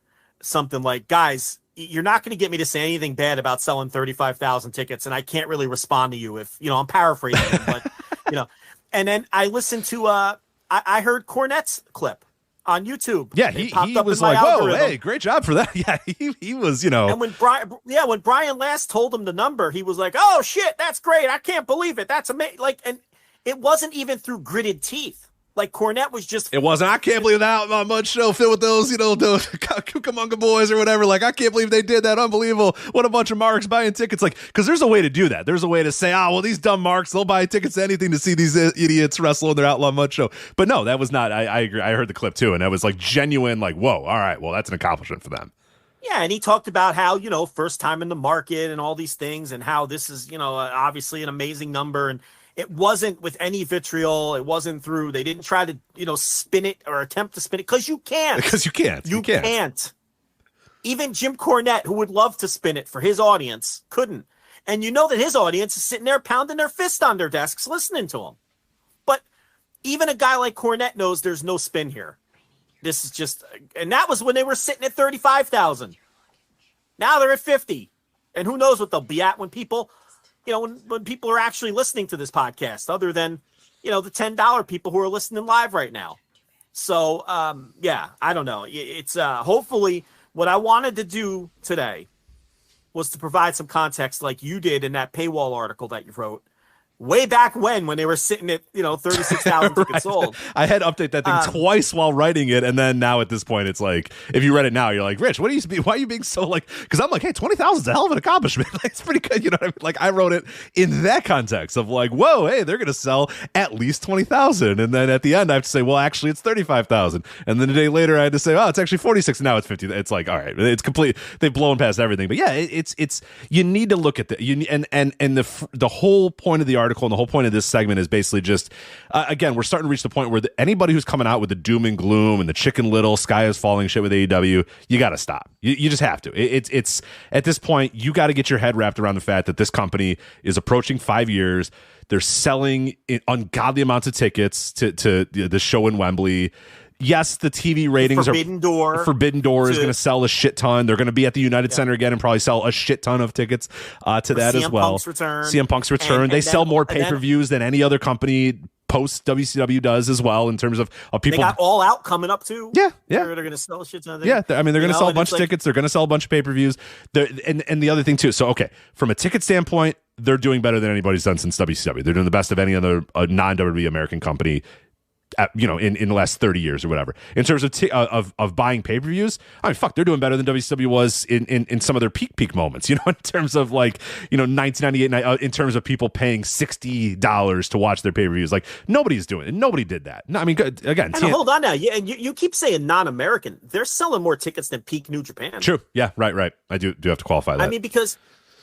something like, guys, you're not going to get me to say anything bad about selling 35,000 tickets, and I can't really respond to you if, you know, I'm paraphrasing, but, you know. And then I listened to, I heard Cornette's clip on YouTube. Yeah, he was like, whoa, hey, great job for that. Yeah, he was, you know. And when Brian last told him the number, he was like, oh, shit, that's great. I can't believe it. That's amazing. Like, and it wasn't even through gritted teeth. Like, Cornette was just... It wasn't. I can't believe that on Mud Show filled with those, you know, the Cucamonga boys or whatever. Like, I can't believe they did that. Unbelievable. What a bunch of marks buying tickets. Like, because there's a way to do that. There's a way to say, well, these dumb marks, they'll buy tickets to anything to see these idiots wrestle in their Outlaw Mud Show. But no, that was not... I agree. I heard the clip, too, and that was, like, genuine, like, whoa, all right, well, that's an accomplishment for them. Yeah, and he talked about how, you know, first time in the market and all these things and how this is, you know, obviously an amazing number. And it wasn't with any vitriol. It wasn't through. They didn't try to, you know, spin it or attempt to spin it because you can't. Because you can't. You can't. Even Jim Cornette, who would love to spin it for his audience, couldn't. And you know that his audience is sitting there pounding their fist on their desks listening to him. But even a guy like Cornette knows there's no spin here. This is just, and that was when they were sitting at 35,000. Now they're at 50. And who knows what they'll be at when people, you know, when people are actually listening to this podcast, other than, you know, the $10 people who are listening live right now. So, yeah, I don't know. It's hopefully what I wanted to do today was to provide some context like you did in that paywall article that you wrote way back when they were sitting at, you know, 36,000 tickets right. sold. I had to update that thing twice while writing it, and then now at this point, it's like, if you read it now, you're like, Rich, why are you being so like? Because I'm like, hey, 20,000 is a hell of an accomplishment. Like, it's pretty good, you know what I mean? Like, I wrote it in that context of like, whoa, hey, they're gonna sell at least 20,000, and then at the end, I have to say, well, actually, it's 35,000, and then a day later, I had to say, oh, it's actually 46, and now it's 50. It's like, all right, it's complete. They've blown past everything, but yeah, it's you need to look at the whole point of the article and the whole point of this segment is basically just again, we're starting to reach the point where anybody who's coming out with the doom and gloom and the Chicken Little sky is falling shit with AEW, you got to stop. You just have to. It's at this point, you got to get your head wrapped around the fact that this company is approaching 5 years. They're selling ungodly amounts of tickets to the show in Wembley. Yes, the TV ratings Forbidden Door is going to sell a shit ton. They're going to be at the United Center again and probably sell a shit ton of tickets to that as well. CM Punk's return. And they sell more pay-per-views than any other company post WCW does as well in terms of people. They got All Out coming up too. Yeah. They're going to sell a shit ton of things. Yeah, I mean, they're going to sell a bunch of tickets. They're going to sell a bunch of pay-per-views. And the other thing too. So, okay, from a ticket standpoint, they're doing better than anybody's done since WCW. They're doing the best of any other non-WWE American company, you know, in the last 30 years or whatever. In terms of buying pay-per-views, I mean, fuck, they're doing better than WCW was in some of their peak moments, you know, in terms of like, you know, 1998, in terms of people paying $60 to watch their pay-per-views. Like, nobody's doing it. Nobody did that. No, I mean, again. And hold on now. Yeah, and you keep saying non-American. They're selling more tickets than peak New Japan. True. Yeah, right. I do have to qualify that. I mean, because,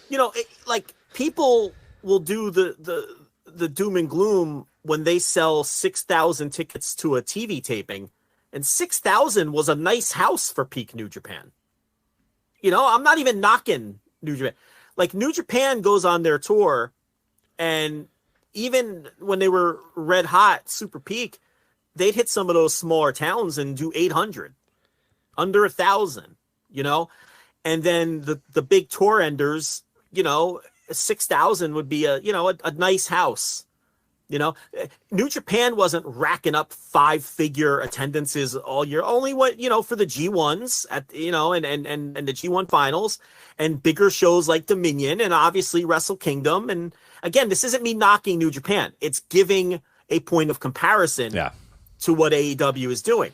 you know, like, people will do the doom and gloom when they sell 6,000 tickets to a TV taping, and 6,000 was a nice house for peak New Japan. You know, I'm not even knocking New Japan. Like, New Japan goes on their tour, and even when they were red hot, super peak, they'd hit some of those smaller towns and do 800, under 1,000, you know? And then the big tour enders, you know, 6,000 would be a nice house. New Japan wasn't racking up 5-figure attendances all year. Only for the G1s and the G1 finals and bigger shows like Dominion and obviously Wrestle Kingdom. And again, this isn't me knocking New Japan. It's giving a point of comparison to what AEW is doing.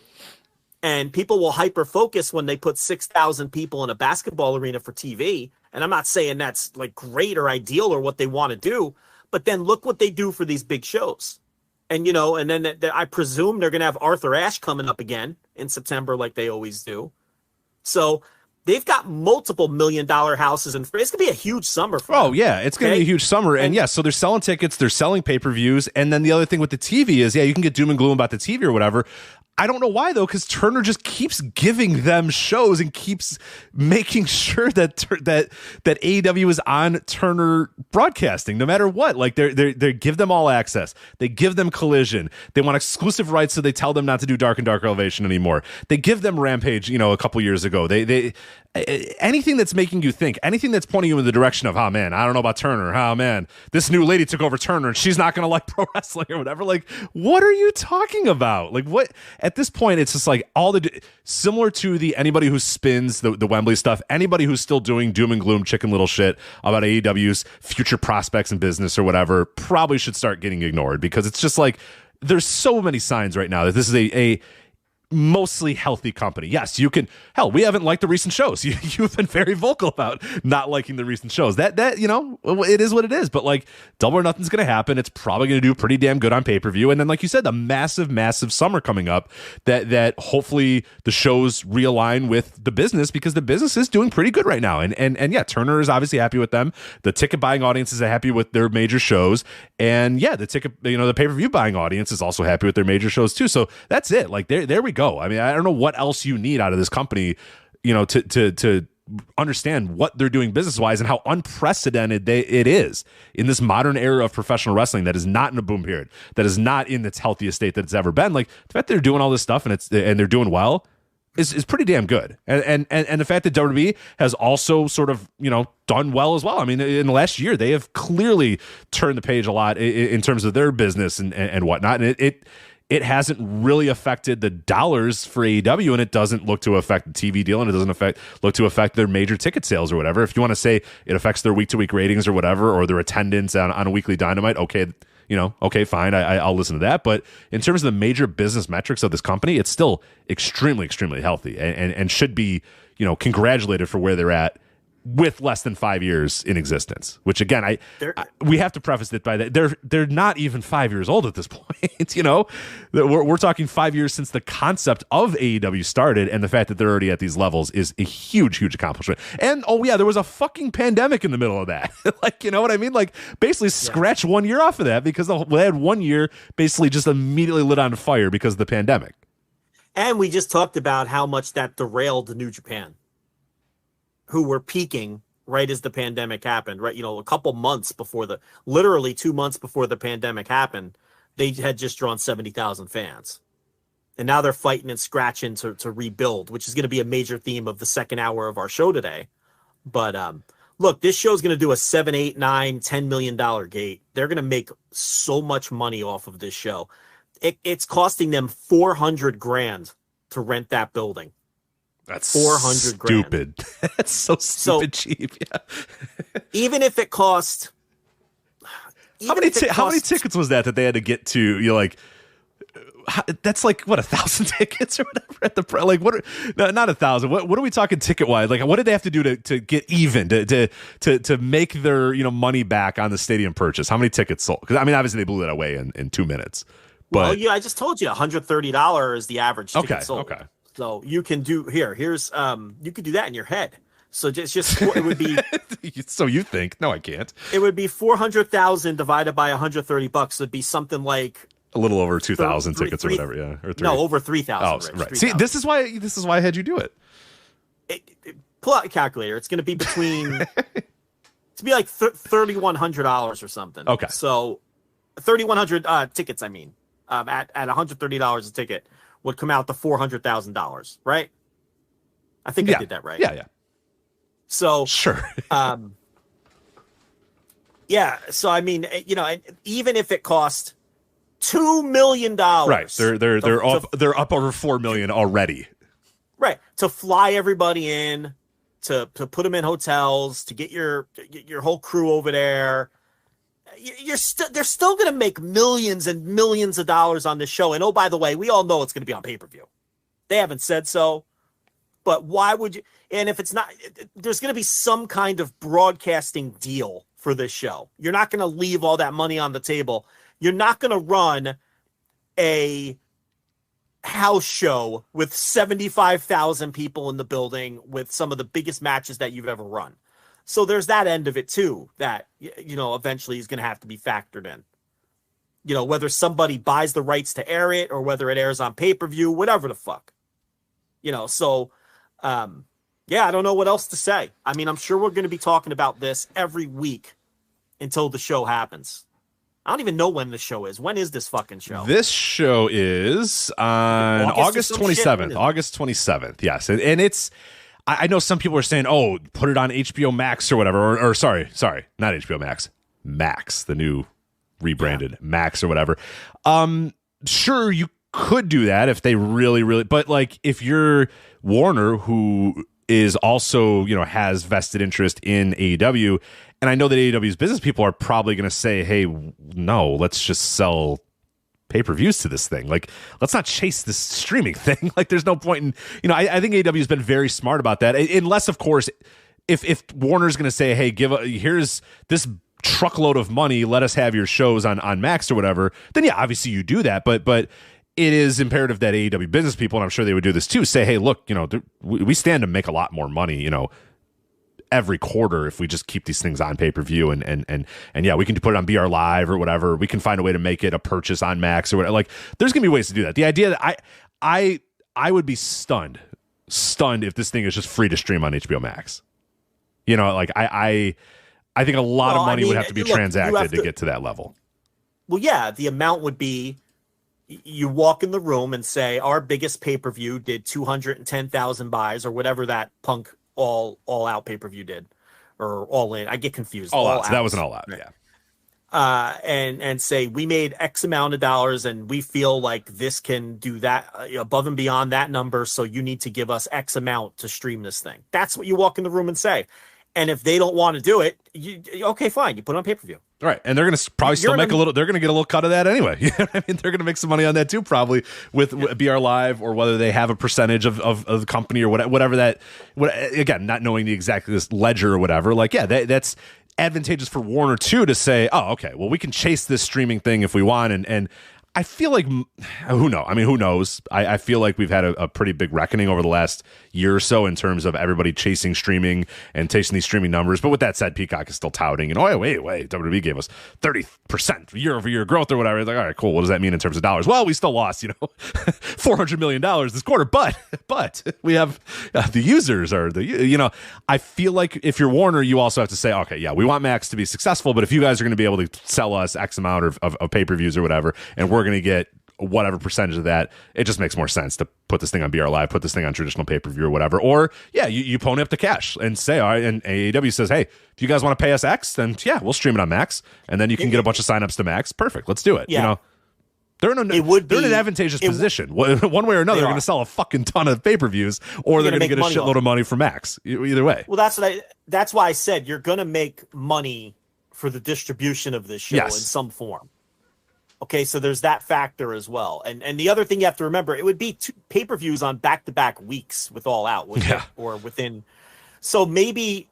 And people will hyper focus when they put 6,000 people in a basketball arena for TV. And I'm not saying that's like great or ideal or what they want to do, but then look what they do for these big shows. And, and then I presume they're going to have Arthur Ashe coming up again in September like they always do. So they've got multiple $1 million houses, and it's going to be a huge summer for them. Yeah, it's going to be a huge summer. And yes, so they're selling tickets, they're selling pay-per-views. And then the other thing with the TV is, you can get doom and gloom about the TV or whatever. I don't know why, though, because Turner just keeps giving them shows and keeps making sure that AEW is on Turner Broadcasting, no matter what. Like they give them All Access, they give them Collision, they want exclusive rights, so they tell them not to do Dark and Dark Elevation anymore. They give them Rampage, a couple years ago. They anything that's making you think, anything that's pointing you in the direction of, oh man, I don't know about Turner. Oh man, this new lady took over Turner and she's not going to like pro wrestling or whatever. Like, what are you talking about? Like, what? At this point, it's just like similar to anybody who spins the Wembley stuff, anybody who's still doing doom and gloom, chicken little shit about AEW's future prospects in business or whatever, probably should start getting ignored, because it's just like, there's so many signs right now that this is a mostly healthy company. Yes, you can. Hell, we haven't liked the recent shows. You've been very vocal about not liking the recent shows. That it is what it is. But like, Double or Nothing's going to happen. It's probably going to do pretty damn good on pay-per-view. And then, like you said, the massive summer coming up. That hopefully the shows realign with the business, because the business is doing pretty good right now. And yeah, Turner is obviously happy with them. The ticket buying audience is happy with their major shows. And yeah, the pay-per-view buying audience is also happy with their major shows too. So that's it. Like there we go. I mean, I don't know what else you need out of this company, to understand what they're doing business-wise and how unprecedented it is in this modern era of professional wrestling that is not in a boom period, that is not in its healthiest state that it's ever been. Like, the fact that they're doing all this stuff and they're doing well is pretty damn good. And the fact that WWE has also sort of, done well as well. I mean, in the last year, they have clearly turned the page a lot in terms of their business and whatnot. And it hasn't really affected the dollars for AEW, and it doesn't look to affect the TV deal, and it doesn't look to affect their major ticket sales or whatever. If you want to say it affects their week-to-week ratings or whatever, or their attendance on a weekly Dynamite, okay, fine, I'll listen to that. But in terms of the major business metrics of this company, it's still extremely, extremely healthy and should be, congratulated for where they're at with less than 5 years in existence, which again, we have to preface it by that they're not even 5 years old at this point. We're talking 5 years since the concept of AEW started, and the fact that they're already at these levels is a huge accomplishment. And there was a fucking pandemic in the middle of that. Like, you know what I mean? Like, basically scratch 1 year off of that, because they had 1 year basically just immediately lit on fire because of the pandemic. And we just talked about how much that derailed New Japan, who were peaking right as the pandemic happened, right? A couple months before literally 2 months before the pandemic happened, they had just drawn 70,000 fans. And now they're fighting and scratching to rebuild, which is going to be a major theme of the second hour of our show today. But look, this show's going to do a $7, $8, $9, $10 million gate. They're going to make so much money off of this show. It's costing them $400,000 to rent that building. That's $400,000. Stupid. That's so cheap. Yeah. Even if it cost, how many tickets was that they had to get to? That's like what, 1,000 tickets or whatever at the like what? Not 1,000. What are we talking ticket wise? Like, what did they have to do to get even to make their money back on the stadium purchase? How many tickets sold? Because I mean, obviously they blew that away in 2 minutes. But I just told you $130 is the average ticket sold. Okay. So you can do here's you could do that in your head. So just it would be. So you think? No, I can't. It would be 400,000 divided by $130. It'd be something like a little over 2,000 tickets or whatever. Yeah, or 3. No, over 3,000. Oh, right. 3, see, this is why I had you do it. Pull out a calculator. It's going to be between. To be like $3,100 or something. Okay. So 3,100 tickets. I mean, at $130 a ticket would come out to $400,000, right? I think I did that right. Yeah. So sure. Yeah. So I mean, even if it cost $2 million, right? They're up over $4 million already. Right, to fly everybody in, to put them in hotels, to get your whole crew over there. They're still going to make millions and millions of dollars on this show. And oh, by the way, we all know it's going to be on pay-per-view. They haven't said so, but why would you? And if it's not, there's going to be some kind of broadcasting deal for this show. You're not going to leave all that money on the table. You're not going to run a house show with 75,000 people in the building with some of the biggest matches that you've ever run. So there's that end of it too, that, eventually is going to have to be factored in. Whether somebody buys the rights to air it or whether it airs on pay-per-view, whatever the fuck. So, I don't know what else to say. I mean, I'm sure we're going to be talking about this every week until the show happens. I don't even know when the show is. When is this fucking show? This show is on August 27th. August 27th, yes. And it's, I know some people are saying, oh, put it on HBO Max or whatever. Or sorry, not HBO Max. Max, the new rebranded Max or whatever. Sure, you could do that if they really, but like if you're Warner, who is also, has vested interest in AEW, and I know that AEW's business people are probably going to say, hey, no, let's just sell pay-per-views to this thing. Like, let's not chase this streaming thing. Like, there's no point in, I think AEW has been very smart about that. Unless, of course, if Warner's going to say, hey, here's this truckload of money, let us have your shows on Max or whatever, then yeah, obviously you do that. But it is imperative that AEW business people, and I'm sure they would do this too, say, hey, look, we stand to make a lot more money, every quarter if we just keep these things on pay-per-view and yeah, we can put it on BR Live or whatever. We can find a way to make it a purchase on Max or whatever. Like, there's gonna be ways to do that. The idea that I would be stunned if this thing is just free to stream on HBO Max. I think a lot of money would have to be transacted to get to that level. Well, yeah, the amount would be, you walk in the room and say, our biggest pay-per-view did 210,000 buys or whatever that Punk all out pay-per-view did, or All In. I get confused. All out. So that was an All Out, yeah. And say, we made X amount of dollars and we feel like this can do that above and beyond that number. So you need to give us X amount to stream this thing. That's what you walk in the room and say. And if they don't want to do it, okay, fine. You put it on pay-per-view. Right. And they're going to probably still make they're going to get a little cut of that anyway. I mean, they're going to make some money on that too, probably with BR Live, or whether they have a percentage of the company or whatever that, again, not knowing the exact this ledger or whatever. Like, yeah, that's advantageous for Warner too, to say, oh, okay, well, we can chase this streaming thing if we want. And I feel like, who knows? I feel like we've had a pretty big reckoning over the last year or so in terms of everybody chasing streaming and chasing these streaming numbers. But with that said, Peacock is still touting, and wait, WWE gave us 30% year-over-year growth or whatever. It's like, all right, cool. What does that mean in terms of dollars? Well, we still lost, $400 million this quarter, but we have the users are I feel like if you're Warner, you also have to say, okay, yeah, we want Max to be successful, but if you guys are going to be able to sell us X amount of pay-per-views or whatever, and we're going to get whatever percentage of that, it just makes more sense to put this thing on BR Live, put this thing on traditional pay-per-view or whatever. Or yeah, you pony up the cash and say, all right, and AEW says, hey, if you guys want to pay us X, then yeah, we'll stream it on Max, and then you can get a bunch of signups to Max. Perfect, let's do it. Yeah. They're in an advantageous position. One way or another, they're going to sell a fucking ton of pay-per-views, or they're going to get a shitload of money from Max. Either way. Well, that's why I said you're going to make money for the distribution of this show in some form. Okay, so there's that factor as well. And the other thing you have to remember, it would be 2 pay-per-views on back-to-back weeks with All Out, or within. So maybe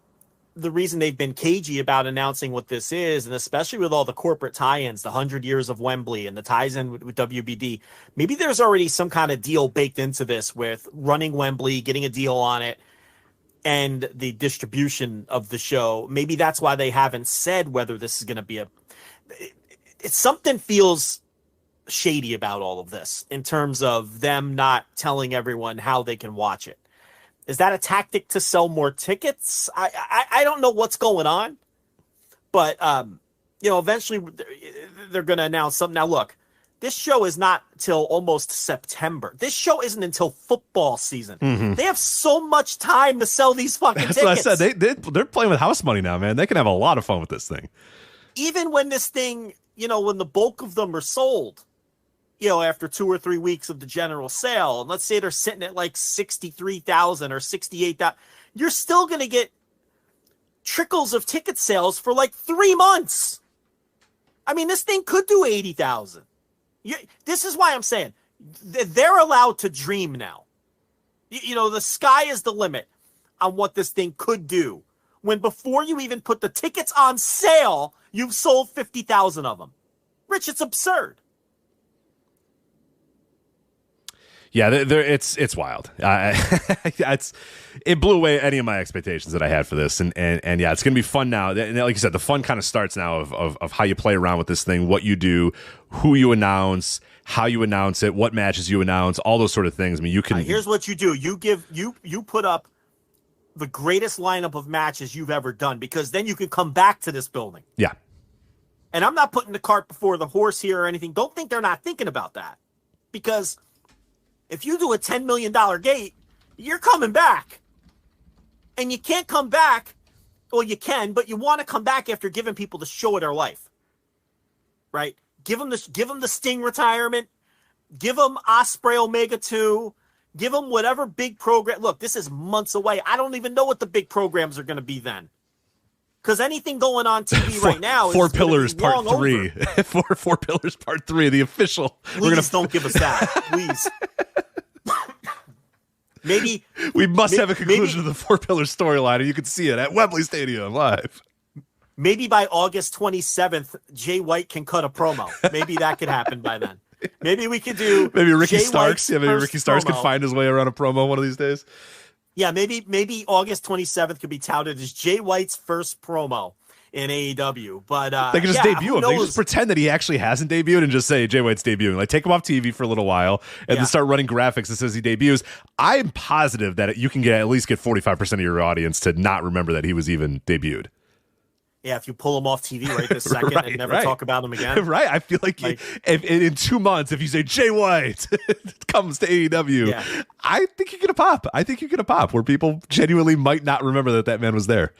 the reason they've been cagey about announcing what this is, and especially with all the corporate tie-ins, the 100 years of Wembley and the ties in with WBD, maybe there's already some kind of deal baked into this with running Wembley, getting a deal on it, and the distribution of the show. Maybe that's why they haven't said whether this is going to be something feels shady about all of this in terms of them not telling everyone how they can watch it. Is that a tactic to sell more tickets? I don't know what's going on, but eventually they're going to announce something. Now look, this show is not till almost September. This show isn't until football season. Mm-hmm. They have so much time to sell these fucking tickets. That's what I said. They're playing with house money now, man. They can have a lot of fun with this thing. even when this thing, when the bulk of them are sold, after 2 or 3 weeks of the general sale, and let's say they're sitting at like 63,000 or 68,000, you're still going to get trickles of ticket sales for like 3 months. I mean, this thing could do 80,000. This is why I'm saying they're allowed to dream now. The sky is the limit on what this thing could do. When before you even put the tickets on sale, you've sold 50,000 of them. Rich, it's absurd. Yeah, it's wild. It blew away any of my expectations that I had for this, and yeah, it's gonna be fun now. And like you said, the fun kind of starts now of how you play around with this thing, what you do, who you announce, how you announce it, what matches you announce, all those sort of things. I mean, you can. Here's what you do: you put up the greatest lineup of matches you've ever done, because then you can come back to this building. Yeah. And I'm not putting the cart before the horse here or anything. Don't think they're not thinking about that, because if you do a $10 million gate, you're coming back. And you can't come back. Well, you can, but you want to come back after giving people the show of their life. Right? Give them the Sting retirement. Give them Ospreay Omega 2. Give them whatever big program. Look, this is months away. I don't even know what the big programs are going to be then. Because anything going on TV right now is Four Pillars Part 3. Four Pillars Part 3, the official. Please don't give us that. Please. Maybe we must have a conclusion to the Four Pillars storyline, and you can see it at Wembley Stadium live. Maybe by August 27th, Jay White can cut a promo. Maybe that could happen by then. Maybe we could do Ricky Jay Starks. White's Yeah, maybe Ricky Starks promo. could find his way around a promo one of these days. Yeah, maybe August 27th could be touted as Jay White's first promo in AEW. But they can just debut him. They can just pretend that he actually hasn't debuted and just say Jay White's debuting. Like, take him off TV for a little while and then start running graphics that says he debuts. I'm positive that you can at least get 45% of your audience to not remember that he was even debuted. Yeah, if you pull him off TV right this second and never talk about him again. Right. I feel like if in 2 months, if you say Jay White comes to AEW, I think you get a pop. I think you get a pop where people genuinely might not remember that man was there.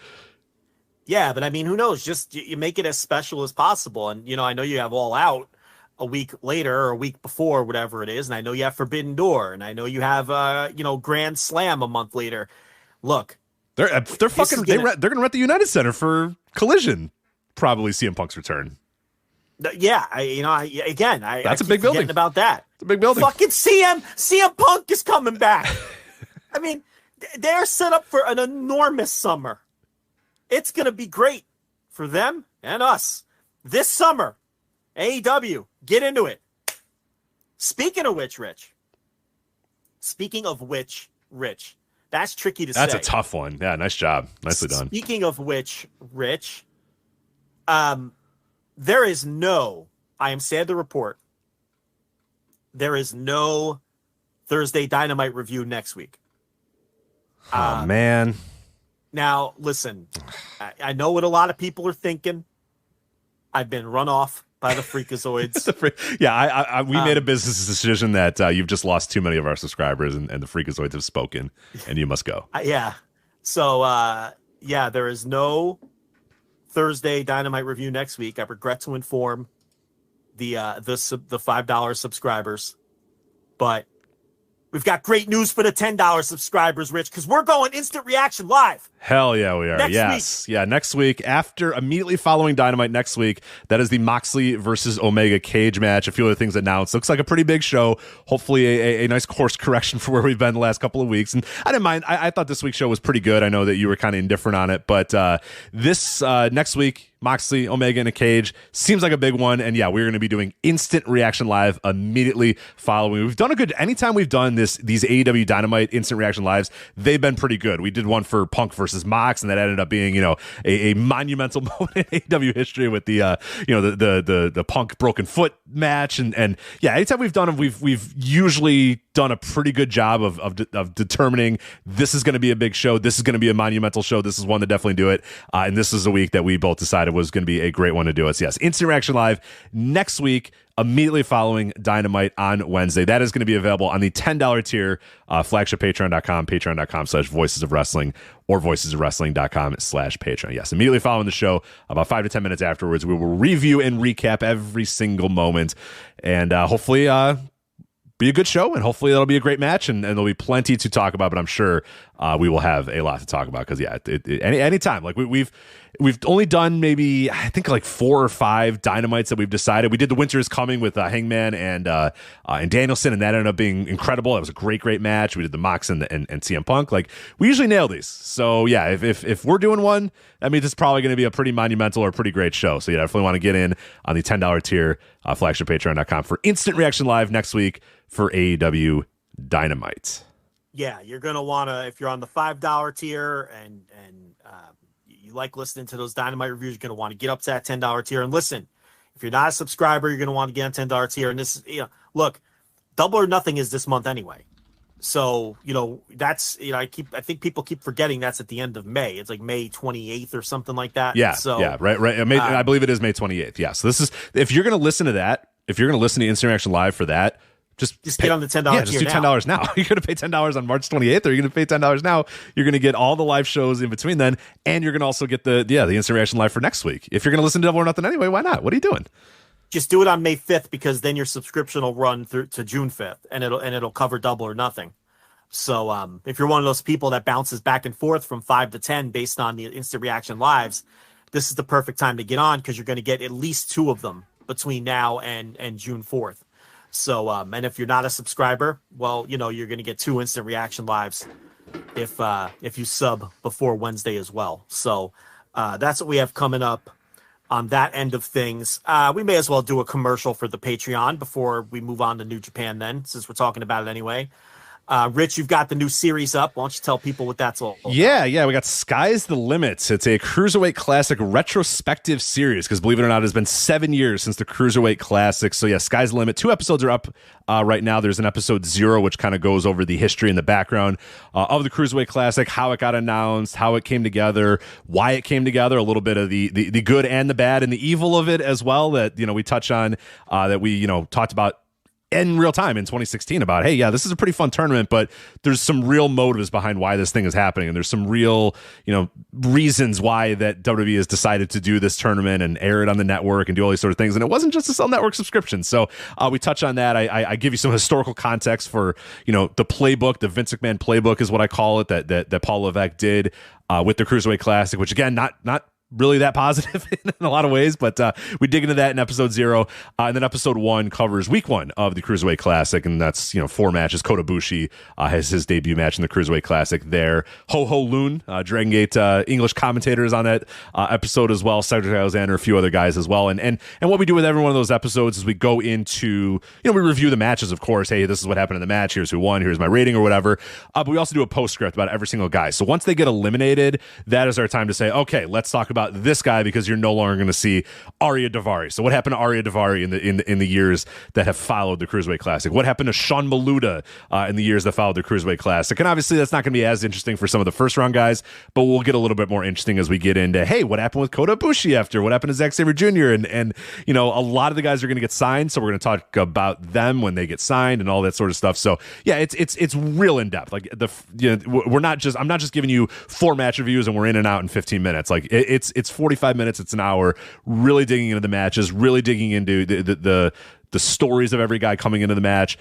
Yeah, but I mean, who knows? Just you make it as special as possible. And, I know you have All Out a week later or a week before, whatever it is. And I know you have Forbidden Door. And I know you have, Grand Slam a month later. Look. They're fucking, they're going to rent the United Center for Collision. Probably CM Punk's return. Yeah, that's a big building. About that, it's a big building. Fucking CM Punk is coming back. I mean, they're set up for an enormous summer. It's gonna be great for them and us this summer. AEW, get into it. Speaking of which, Rich. That's tricky to say. That's a tough one. Yeah, nice job. Nicely done. Speaking of which, Rich, there is no, I am sad to report, there is no Thursday Dynamite review next week. Oh, man. Now, listen, I know what a lot of people are thinking. I've been run off by the Freakazoids. We made a business decision that you've just lost too many of our subscribers, and the Freakazoids have spoken, and you must go. So, there is no Thursday Dynamite review next week. I regret to inform the $5 subscribers, but we've got great news for the $10 subscribers, Rich, because we're going instant reaction live. Hell yeah, we are. Next week. Yeah, next week, immediately following Dynamite next week, that is the Moxley versus Omega cage match. A few other things announced. Looks like a pretty big show. Hopefully a nice course correction for where we've been the last couple of weeks. And I didn't mind. I thought this week's show was pretty good. I know that you were kind of indifferent on it, but this next week, Moxley, Omega in a cage seems like a big one. And yeah, we're going to be doing instant reaction live immediately following. We've done anytime we've done these AEW Dynamite instant reaction lives, they've been pretty good. We did one for Punk versus Mox, and that ended up being, a monumental moment in AEW history with the Punk broken foot match. And yeah, anytime we've done them, we've usually done a pretty good job of determining this is going to be a big show. This is going to be a monumental show. This is one to definitely do it. And this is a week that we both decided was going to be a great one to do it. So yes, instant reaction live next week. immediately following Dynamite on Wednesday. That is going to be available on the $10 tier, patreon.com/voices of wrestling, or voicesofwrestling.com/Patreon. Yes, immediately following the show, about 5 to 10 minutes afterwards, we will review and recap every single moment, and hopefully be a good show, and hopefully that'll be a great match, and there'll be plenty to talk about, but I'm sure we will have a lot to talk about, because anytime, like we've only done maybe, I think, like 4 or 5 Dynamites that we've decided. We did the Winter is Coming with Hangman and Danielson, and that ended up being incredible. It was a great match. We did the Mox and CM Punk. Like, we usually nail these. So yeah, if we're doing one, that means it's probably going to be a pretty monumental or pretty great show. So yeah, definitely want to get in on the $10 tier, flagshippatreon.com for instant reaction live next week for AEW Dynamite. Yeah, you're going to want to, if you're on the $5 tier and you like listening to those Dynamite reviews, you're going to want to get up to that $10 tier and listen. If you're not a subscriber, you're going to want to get on $10 tier. And this, look, Double or Nothing is this month anyway. So, that's, I think people keep forgetting that's at the end of May. It's like May 28th or something like that. Yeah. So, yeah. Right. I believe it is May 28th. Yeah. So this is, if you're going to listen to that, if you're going to listen to Instant Reaction Live for that, just get on the $10 tier. Yeah, just do $10 now. You're going to pay $10 on March 28th, or you're going to pay $10 now. You're going to get all the live shows in between then, and you're going to also get the Instant Reaction Live for next week. If you're going to listen to Double or Nothing anyway, why not? What are you doing? Just do it on May 5th, because then your subscription will run through to June 5th, and it'll cover Double or Nothing. So if you're one of those people that bounces back and forth from 5 to 10 based on the Instant Reaction Lives, this is the perfect time to get on, because you're going to get at least 2 of them between now and June 4th. So, and if you're not a subscriber, well, you're going to get 2 Instant Reaction Lives if you sub before Wednesday as well. So that's what we have coming up on that end of things. We may as well do a commercial for the Patreon before we move on to New Japan then, since we're talking about it anyway. Rich, you've got the new series up. Why don't you tell people what that's all about? Yeah. We got Sky's the Limits. It's a Cruiserweight Classic retrospective series, because believe it or not, it has been 7 years since the Cruiserweight Classic. So yeah, Sky's the Limit. 2 episodes are up right now. There's an episode 0, which kind of goes over the history and the background of the Cruiserweight Classic, how it got announced, how it came together, why it came together, a little bit of the good and the bad and the evil of it as well, that we touch on, that we talked about in real time in 2016 about, hey, yeah, this is a pretty fun tournament, but there's some real motives behind why this thing is happening, and there's some real reasons why that WWE has decided to do this tournament and air it on the network and do all these sort of things, and it wasn't just to sell network subscriptions. So we touch on that. I give you some historical context for the playbook, the Vince McMahon playbook is what I call it, that Paul Levesque did with the Cruiserweight Classic, which again, not really that positive in a lot of ways, but we dig into that in episode 0, and then episode 1 covers week 1 of the Cruiserweight Classic, and that's 4 matches. Kota Ibushi has his debut match in the Cruiserweight Classic there. Ho Ho Loon, Dragon Gate English commentators on that episode as well, Cedric Alexander, a few other guys as well, and what we do with every one of those episodes is we go into we review the matches, of course. Hey, this is what happened in the match, here's who won, here's my rating or whatever, but we also do a postscript about every single guy. So once they get eliminated, that is our time to say, okay, let's talk about this guy, because you're no longer going to see Arya Daivari. So what happened to Arya Daivari in the years that have followed the Cruiserweight Classic? What happened to Sean Maluda in the years that followed the Cruiserweight Classic? And obviously that's not going to be as interesting for some of the first round guys, but we'll get a little bit more interesting as we get into, hey, what happened with Kota Ibushi after? What happened to Zack Sabre Jr.? And a lot of the guys are going to get signed, so we're going to talk about them when they get signed and all that sort of stuff. So yeah, it's real in depth. Like I'm not just giving you 4 match reviews and we're in and out in 15 minutes. Like it's 45 minutes, it's an hour, really digging into the matches, really digging into the stories of every guy coming into the match,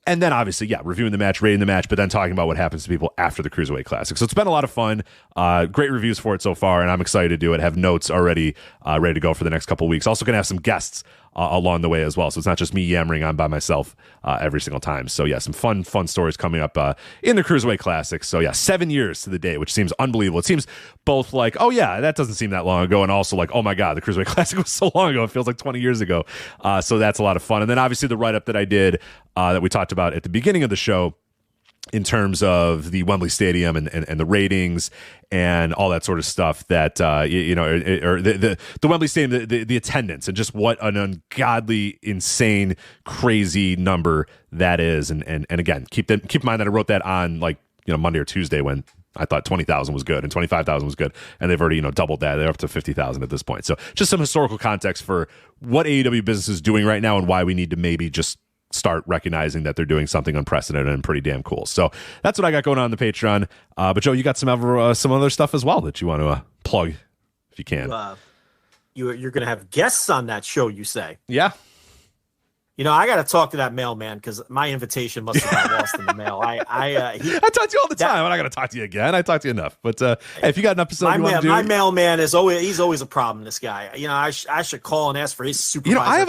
and then obviously, yeah, reviewing the match, rating the match, but then talking about what happens to people after the Cruiserweight Classic. So it's been a lot of fun. Great reviews for it so far, and I'm excited to do it. Have notes already ready to go for the next couple of weeks. Also going to have some guests along the way as well. So it's not just me yammering on by myself every single time. So yeah, some fun stories coming up in the Cruiserweight Classic. So yeah, 7 years to the day, which seems unbelievable. It seems both like, oh yeah, that doesn't seem that long ago, and also like, oh my God, the Cruiserweight Classic was so long ago. It feels like 20 years ago. So that's a lot of fun. And then obviously the write-up that I did that we talked about at the beginning of the show, in terms of the Wembley Stadium and the ratings and all that sort of stuff, that or the Wembley Stadium, the attendance, and just what an ungodly, insane, crazy number that is. And again, keep in mind that I wrote that on Monday or Tuesday when I thought 20,000 was good and 25,000 was good, and they've already doubled that. They're up to 50,000 at this point. So just some historical context for what AEW business is doing right now and why we need to maybe just start recognizing that they're doing something unprecedented and pretty damn cool. So that's what I got going on the Patreon. But Joe, you got some other stuff as well that you want to plug if you can. You're going to have guests on that show, you say? Yeah. I got to talk to that mailman because my invitation must have got lost in the mail. I talk to you all the time. I'm not going to talk to you again. I talk to you enough. But hey, if you got an episode you want to do, my mailman he's always a problem. This guy, I should call and ask for his supervisor. I have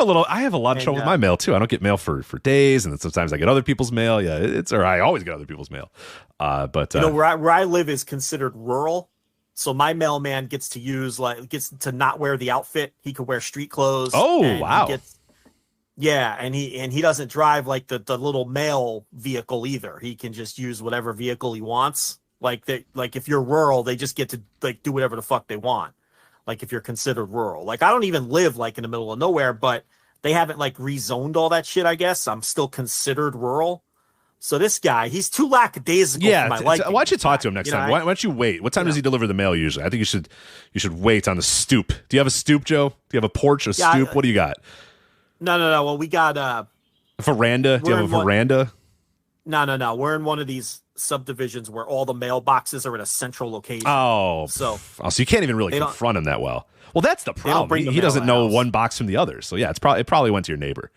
a lot of trouble with my mail too. I don't get mail for days, and then sometimes I get other people's mail. Yeah, I always get other people's mail. But where I live is considered rural. So my mailman gets to not wear the outfit. He could wear street clothes. Oh, wow. And he doesn't drive like the little mail vehicle either. He can just use whatever vehicle he wants. Like if you're rural, they just get to do whatever the fuck they want. Like if you're considered rural. Like I don't even live like in the middle of nowhere, but they haven't rezoned all that shit, I guess. I'm still considered rural. So this guy, he's too lackadaisical for my liking. Why don't you talk to him next time? Why don't you wait? What time does he deliver the mail usually? I think you should wait on the stoop. Do you have a stoop, Joe? Do you have a porch, stoop? What do you got? No. Well, we got a veranda. Do you have a veranda? No. We're in one of these subdivisions where all the mailboxes are at a central location. Oh, so you can't even really confront him that well. Well, that's the problem. He doesn't know one box from the other. So yeah, it probably went to your neighbor.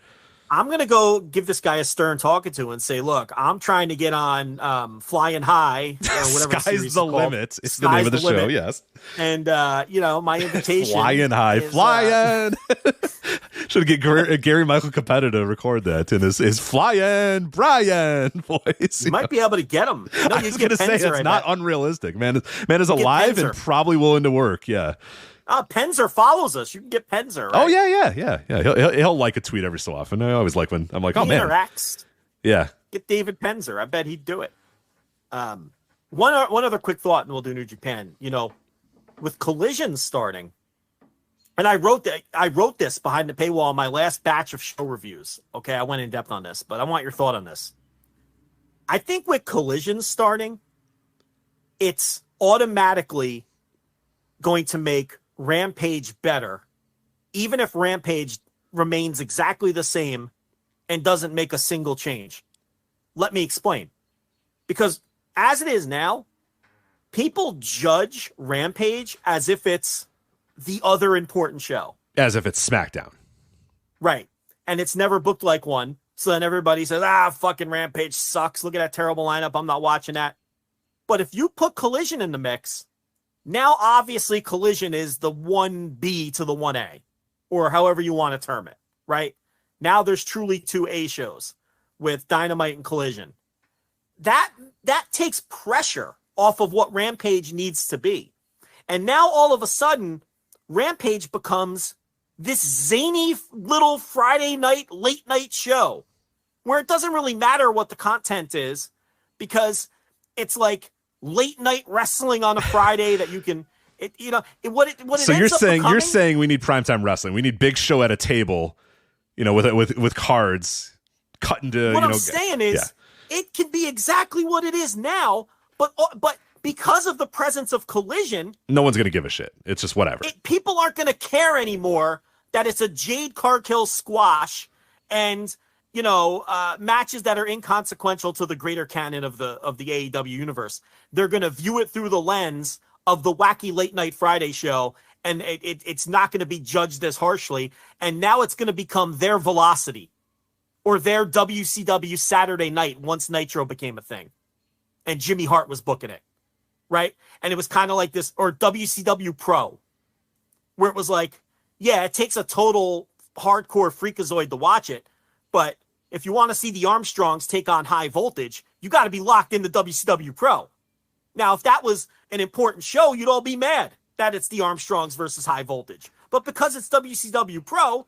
I'm going to go give this guy a stern talking to and say, look, I'm trying to get on Flying High or whatever. Sky's the limit. It's the name of the show, yes. And, my invitation. Flying High. Flying. Should get Gary Michael Capetta to record that in his Flying Brian voice. You might be able to get him. I was going to say, it's not unrealistic. Man is alive and probably willing to work, yeah. Penzer follows us. You can get Penzer, right? Oh, yeah. He'll like a tweet every so often. I always like when I'm like, oh, man. Interacts. Yeah. Get David Penzer. I bet he'd do it. One other quick thought, and we'll do New Japan. With Collision starting, and I wrote this behind the paywall in my last batch of show reviews. Okay, I went in depth on this, but I want your thought on this. I think with Collision starting, it's automatically going to make Rampage better, even if Rampage remains exactly the same and doesn't make a single change. Let me explain. Because as it is now, people judge Rampage as if it's the other important show. As if it's SmackDown. Right. And it's never booked like one. So then everybody says, fucking Rampage sucks. Look at that terrible lineup. I'm not watching that. But if you put Collision in the mix, now, obviously, Collision is the 1B to the 1A, or however you want to term it, right? Now there's truly 2 A shows with Dynamite and Collision. That takes pressure off of what Rampage needs to be. And now, all of a sudden, Rampage becomes this zany little Friday night, late night show where it doesn't really matter what the content is because it's like late night wrestling on a Friday that you can, So you're saying we need primetime wrestling. We need Big Show at a table, with cards cut into. What I'm saying is, it can be exactly what it is now, but because of the presence of Collision, no one's gonna give a shit. It's just whatever. People aren't gonna care anymore that it's a Jade Cargill squash and matches that are inconsequential to the greater canon of the AEW universe. They're going to view it through the lens of the wacky late night Friday show, and it's not going to be judged as harshly. And now it's going to become their Velocity or their WCW Saturday night once Nitro became a thing and Jimmy Hart was booking it, right? And it was kind of like this, or WCW Pro, where it was like, yeah, it takes a total hardcore freakazoid to watch it, but if you want to see the Armstrongs take on High Voltage, you got to be locked into WCW Pro. Now, if that was an important show, you'd all be mad that it's the Armstrongs versus High Voltage. But because it's WCW Pro,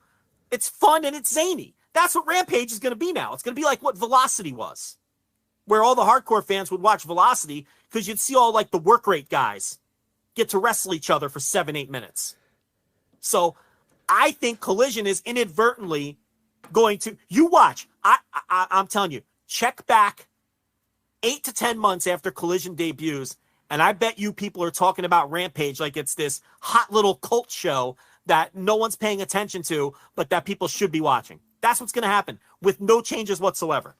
it's fun and it's zany. That's what Rampage is going to be now. It's going to be like what Velocity was, where all the hardcore fans would watch Velocity because you'd see all the work rate guys get to wrestle each other for 7-8 minutes. So I think Collision is inadvertently going to, you watch, I'm telling you, check back 8 to 10 months after Collision debuts And I bet you people are talking about Rampage like it's this hot little cult show that no one's paying attention to, but that people should be watching. That's what's going to happen with no changes whatsoever.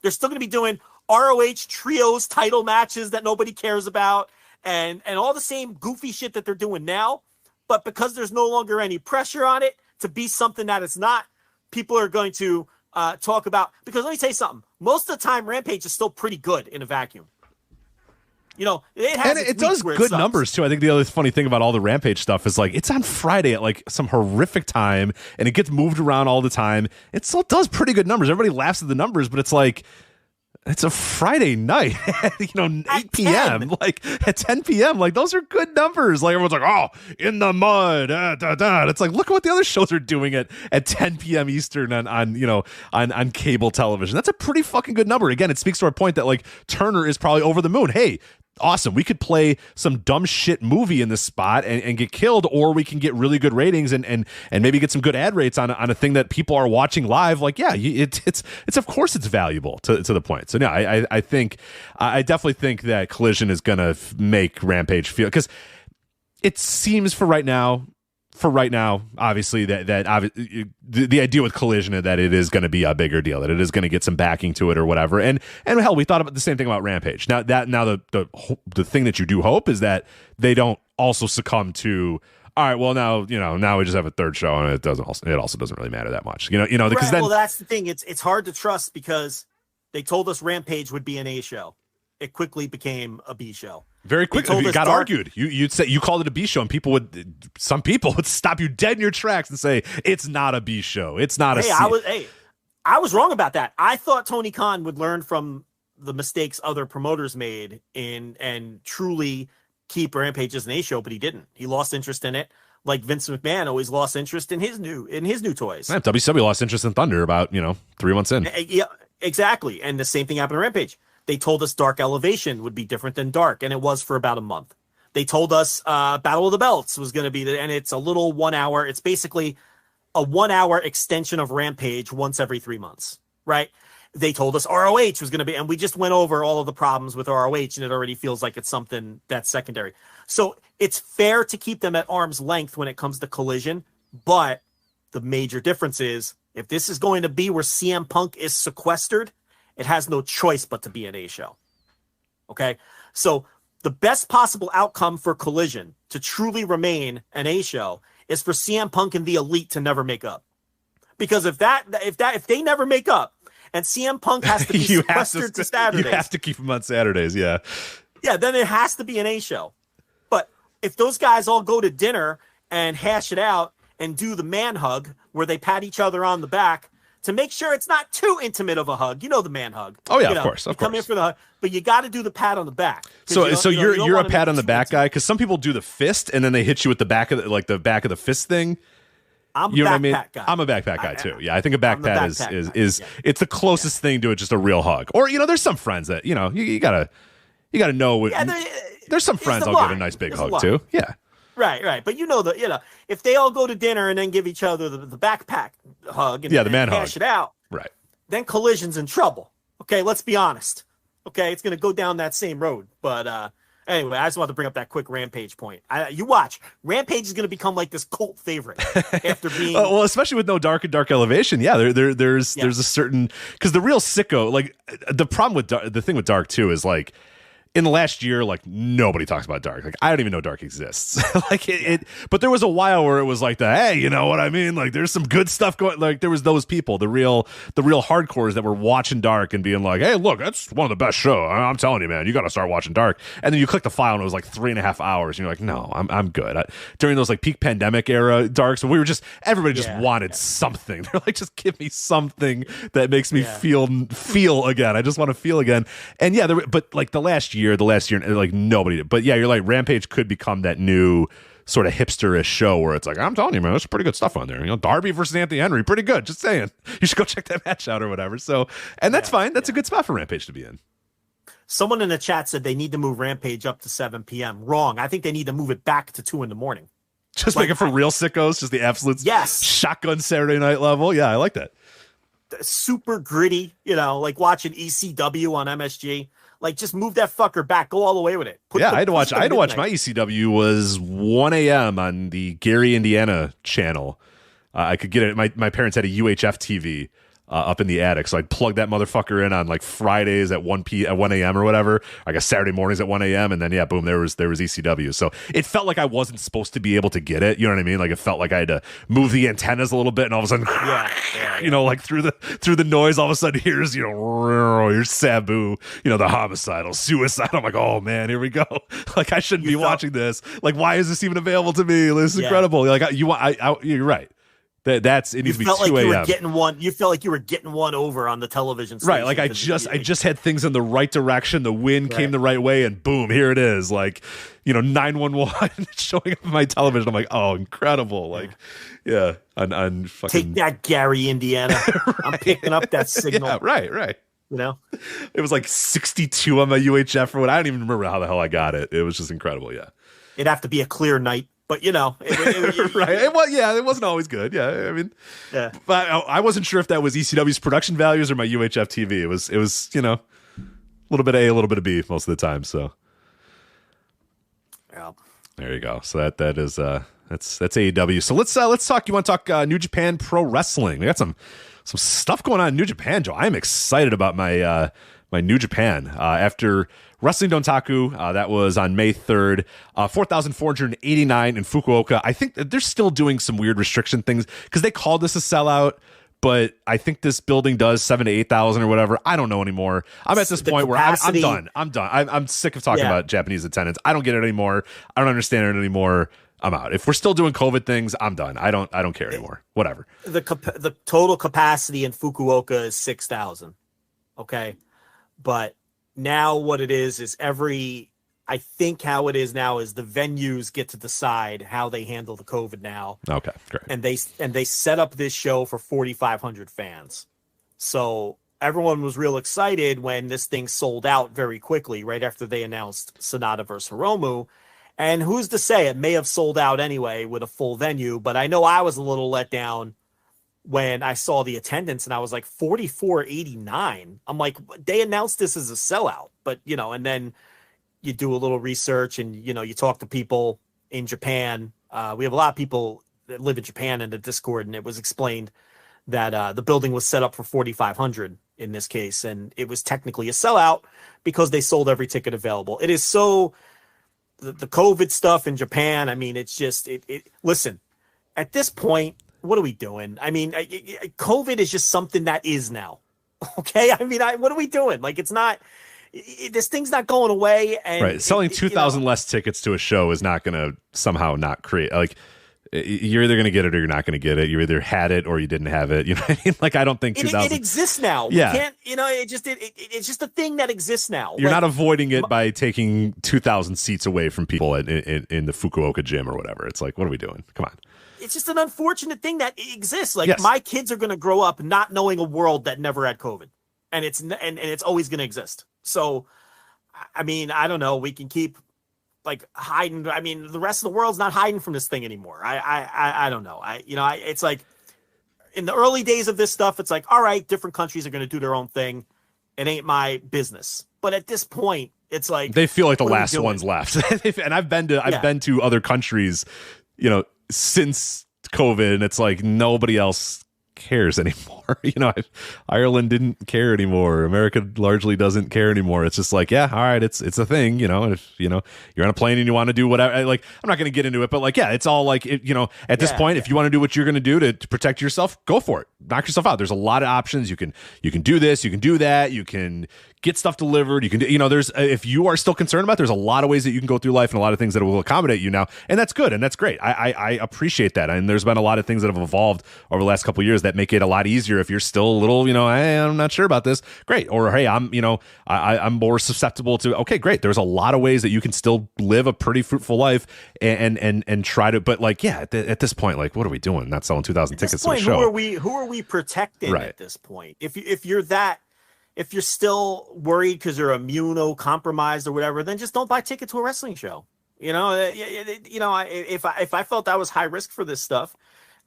They're still going to be doing ROH trios title matches that nobody cares about and all the same goofy shit that they're doing now. But because there's no longer any pressure on it to be something that it's not, people are going to talk about. Because let me tell you something. Most of the time, Rampage is still pretty good in a vacuum. It does good numbers too. I think the other funny thing about all the Rampage stuff is like it's on Friday at like some horrific time, and it gets moved around all the time. It still does pretty good numbers. Everybody laughs at the numbers, but it's like it's a Friday night, 8 p.m. Like at 10 p.m. Like those are good numbers. Like everyone's like, oh, in the mud. It's like look at what the other shows are doing at 10 p.m. Eastern on cable television. That's a pretty fucking good number. Again, it speaks to our point that like Turner is probably over the moon. Hey, awesome. We could play some dumb shit movie in this spot and get killed, or we can get really good ratings and maybe get some good ad rates on a thing that people are watching live. Like, yeah, it's of course it's valuable to the point. So yeah, I definitely think that Collision is going to make Rampage feel, because it seems for right now, obviously that the idea with Collision is that it is going to be a bigger deal, that it is going to get some backing to it or whatever. And hell, we thought about the same thing about Rampage. Now the thing that you do hope is that they don't also succumb to, all right, well now we just have a third show and it also doesn't really matter that much. Because right, then, well, that's the thing. It's hard to trust because they told us Rampage would be an A show. It quickly became a B show. Very quickly, it got argued. You'd say you called it a B show, and some people would stop you dead in your tracks and say it's not a B show. It's not a C. I was wrong about that. I thought Tony Khan would learn from the mistakes other promoters made and truly keep Rampage as an A show, but he didn't. He lost interest in it, like Vince McMahon always lost interest in his new toys. Yeah, WCW lost interest in Thunder about 3 months in. Yeah, exactly. And the same thing happened to Rampage. They told us Dark Elevation would be different than Dark, and it was for about a month. They told us Battle of the Belts was going to be, and it's a little 1 hour. It's basically a 1 hour extension of Rampage once every 3 months, right? They told us ROH was going to be, and we just went over all of the problems with ROH, and it already feels like it's something that's secondary. So it's fair to keep them at arm's length when it comes to Collision, but the major difference is if this is going to be where CM Punk is sequestered, it has no choice but to be an A show. Okay? So the best possible outcome for Collision to truly remain an A show is for CM Punk and the Elite to never make up. Because if they never make up and CM Punk has to be sequestered to Saturdays. You have to keep them on Saturdays, yeah. Yeah, then it has to be an A show. But if those guys all go to dinner and hash it out and do the man hug where they pat each other on the back, to make sure it's not too intimate of a hug. You know the man hug. Oh, yeah, of course. Come in for the hug, but you got to do the pat on the back. So you're a pat on the back guy? Because some people do the fist, and then they hit you with the back of the fist thing. I'm a backpack guy. I'm a backpack guy, too. Yeah, I think a back pat is it's the closest thing to just a real hug. Or, there's some friends that, you got to know. There's some friends I'll give a nice big hug, too. Yeah. Right. But if they all go to dinner and then give each other the backpack hug and the man hash hug. it out, right? Then Collision's in trouble. Okay, let's be honest. Okay, it's going to go down that same road. But anyway, I just wanted to bring up that quick Rampage point. You watch. Rampage is going to become like this cult favorite after being... well, especially with no Dark and Dark Elevation. Yeah, there's a certain... Because the real sicko... Like, the problem with the thing with Dark, too, is like... In the last year, like nobody talks about Dark. Like I don't even know Dark exists. But there was a while where it was like hey, you know what I mean? Like there's some good stuff going. Like there was those people, the real hardcores that were watching Dark and being like, hey, look, that's one of the best shows. I'm telling you, man, you got to start watching Dark. And then you click the file and it was like 3.5 hours. And you're like, no, I'm good. During those like peak pandemic era Darks, so everybody just wanted something. They're like, just give me something that makes me feel again. I just want to feel again. And but like the last year, like nobody did. But yeah, you're like Rampage could become that new sort of hipsterish show where it's like, I'm telling you, man, there's some pretty good stuff on there. Darby versus Anthony Henry, pretty good. Just saying, you should go check that match out or whatever. So, and that's fine. That's a good spot for Rampage to be in. Someone in the chat said they need to move Rampage up to 7 p.m. Wrong. I think they need to move it back to 2 a.m. Just make it for real sickos, just the absolute shotgun Saturday night level. Yeah, I like that. Super gritty, like watching ECW on MSG. Like, just move that fucker back. Go all the way with it. I had to watch my ECW was 1 a.m. on the Gary, Indiana channel. I could get it. My parents had a UHF TV up in the attic, so I'd plug that motherfucker in on like Fridays at 1 a.m. or whatever. I guess Saturday mornings at 1 a.m. and then boom, there was ECW. So it felt like I wasn't supposed to be able to get it. You know what I mean? Like it felt like I had to move the antennas a little bit, and all of a sudden, you know, like through the noise, all of a sudden here's here's Sabu, you know, the homicidal suicide. I'm like, oh man, here we go. Like I shouldn't be watching this. Like why is this even available to me? This is incredible. Like you're right. It needs to be 2 a.m. You felt like you were getting one over on the television station. Right, like I just had things in the right direction. The wind came the right way, and boom, here it is. Like, you know, 911 showing up on my television. I'm like, oh, incredible. Like, on fucking take that, Gary, Indiana. I'm picking up that signal. Yeah, right. You know, it was like 62 on my UHF or what. I don't even remember how the hell I got it. It was just incredible. Yeah, it'd have to be a clear night. But, you know, right. It wasn't always good. Yeah. I mean, but I wasn't sure if that was ECW's production values or my UHF TV. It was, you know, a little bit A, a little bit of B most of the time. So there you go. So that is, that's AEW. So let's talk. You want to talk New Japan Pro Wrestling? We got some stuff going on in New Japan, Joe. I'm excited about my New Japan after Wrestling Dontaku. That was on May 3rd, 4,489 in Fukuoka. I think that they're still doing some weird restriction things because they called this a sellout, but I think this building does 7,000 to 8,000 or whatever. I don't know anymore. I'm at this point where I'm done. I'm sick of talking about Japanese attendance. I don't get it anymore. I don't understand it anymore. I'm out. If we're still doing COVID things, I'm done. I don't care anymore. Whatever. The total capacity in Fukuoka is 6,000. Okay. But now what it is I think how it is now is the venues get to decide how they handle the COVID now. Okay, great. And they set up this show for 4,500 fans. So everyone was real excited when this thing sold out very quickly, right after they announced Sanada versus Hiromu. And who's to say it may have sold out anyway with a full venue, but I know I was a little let down when I saw the attendance and I was like 4,489. I'm like, they announced this as a sellout, but you know, and then you do a little research and, you know, you talk to people in Japan. We have a lot of people that live in Japan in the Discord, and it was explained that the building was set up for 4,500 in this case. And it was technically a sellout because they sold every ticket available. It is so the COVID stuff in Japan. I mean, it's just, listen, at this point, what are we doing? I mean, COVID is just something that is now. Okay. I mean, what are we doing? Like, it's not, this thing's not going away. And right. Selling 2,000 less tickets to a show is not going to somehow not create, like, you're either going to get it or you're not going to get it. You either had it or you didn't have it. You know what I mean? Like, I don't think 2,000. It exists now. Yeah. We can't, you know, it's just a thing that exists now. You're not avoiding it by taking 2,000 seats away from people in the Fukuoka gym or whatever. It's like, what are we doing? Come on. It's just an unfortunate thing that exists. Like, my kids are going to grow up not knowing a world that never had COVID, and it's always going to exist. So, I mean, I don't know. We can keep like hiding. I mean, the rest of the world's not hiding from this thing anymore. I don't know. It's like in the early days of this stuff, it's like, all right, different countries are going to do their own thing. It ain't my business. But at this point, it's like they feel like the last ones left. And I've been to other countries, you know, since COVID, and it's like nobody else cares anymore. You know, Ireland didn't care anymore. America largely doesn't care anymore. It's just like, yeah, all right, it's a thing. You know, and if you know you're on a plane and you want to do whatever, like, I'm not going to get into it, but like, yeah, it's all like, you know, at this point, if you want to do what you're going to do to protect yourself, go for it. Knock yourself out. There's a lot of options. You can do this. You can do that. You can get stuff delivered. You can do, you know, there's, if you are still concerned about, there's a lot of ways that you can go through life and a lot of things that will accommodate you now. And that's good. And that's great. I appreciate that. And there's been a lot of things that have evolved over the last couple of years that make it a lot easier if you're still a little, you know, hey, I'm not sure about this. Great. Or, hey, I'm more susceptible to, okay, great. There's a lot of ways that you can still live a pretty fruitful life and try to, but like, yeah, at this point, like, what are we doing? Not selling 2,000 tickets to a show. Who are we protecting at this point? If you're still worried because you're immunocompromised or whatever, then just don't buy tickets to a wrestling show. You know, if I felt I was high risk for this stuff,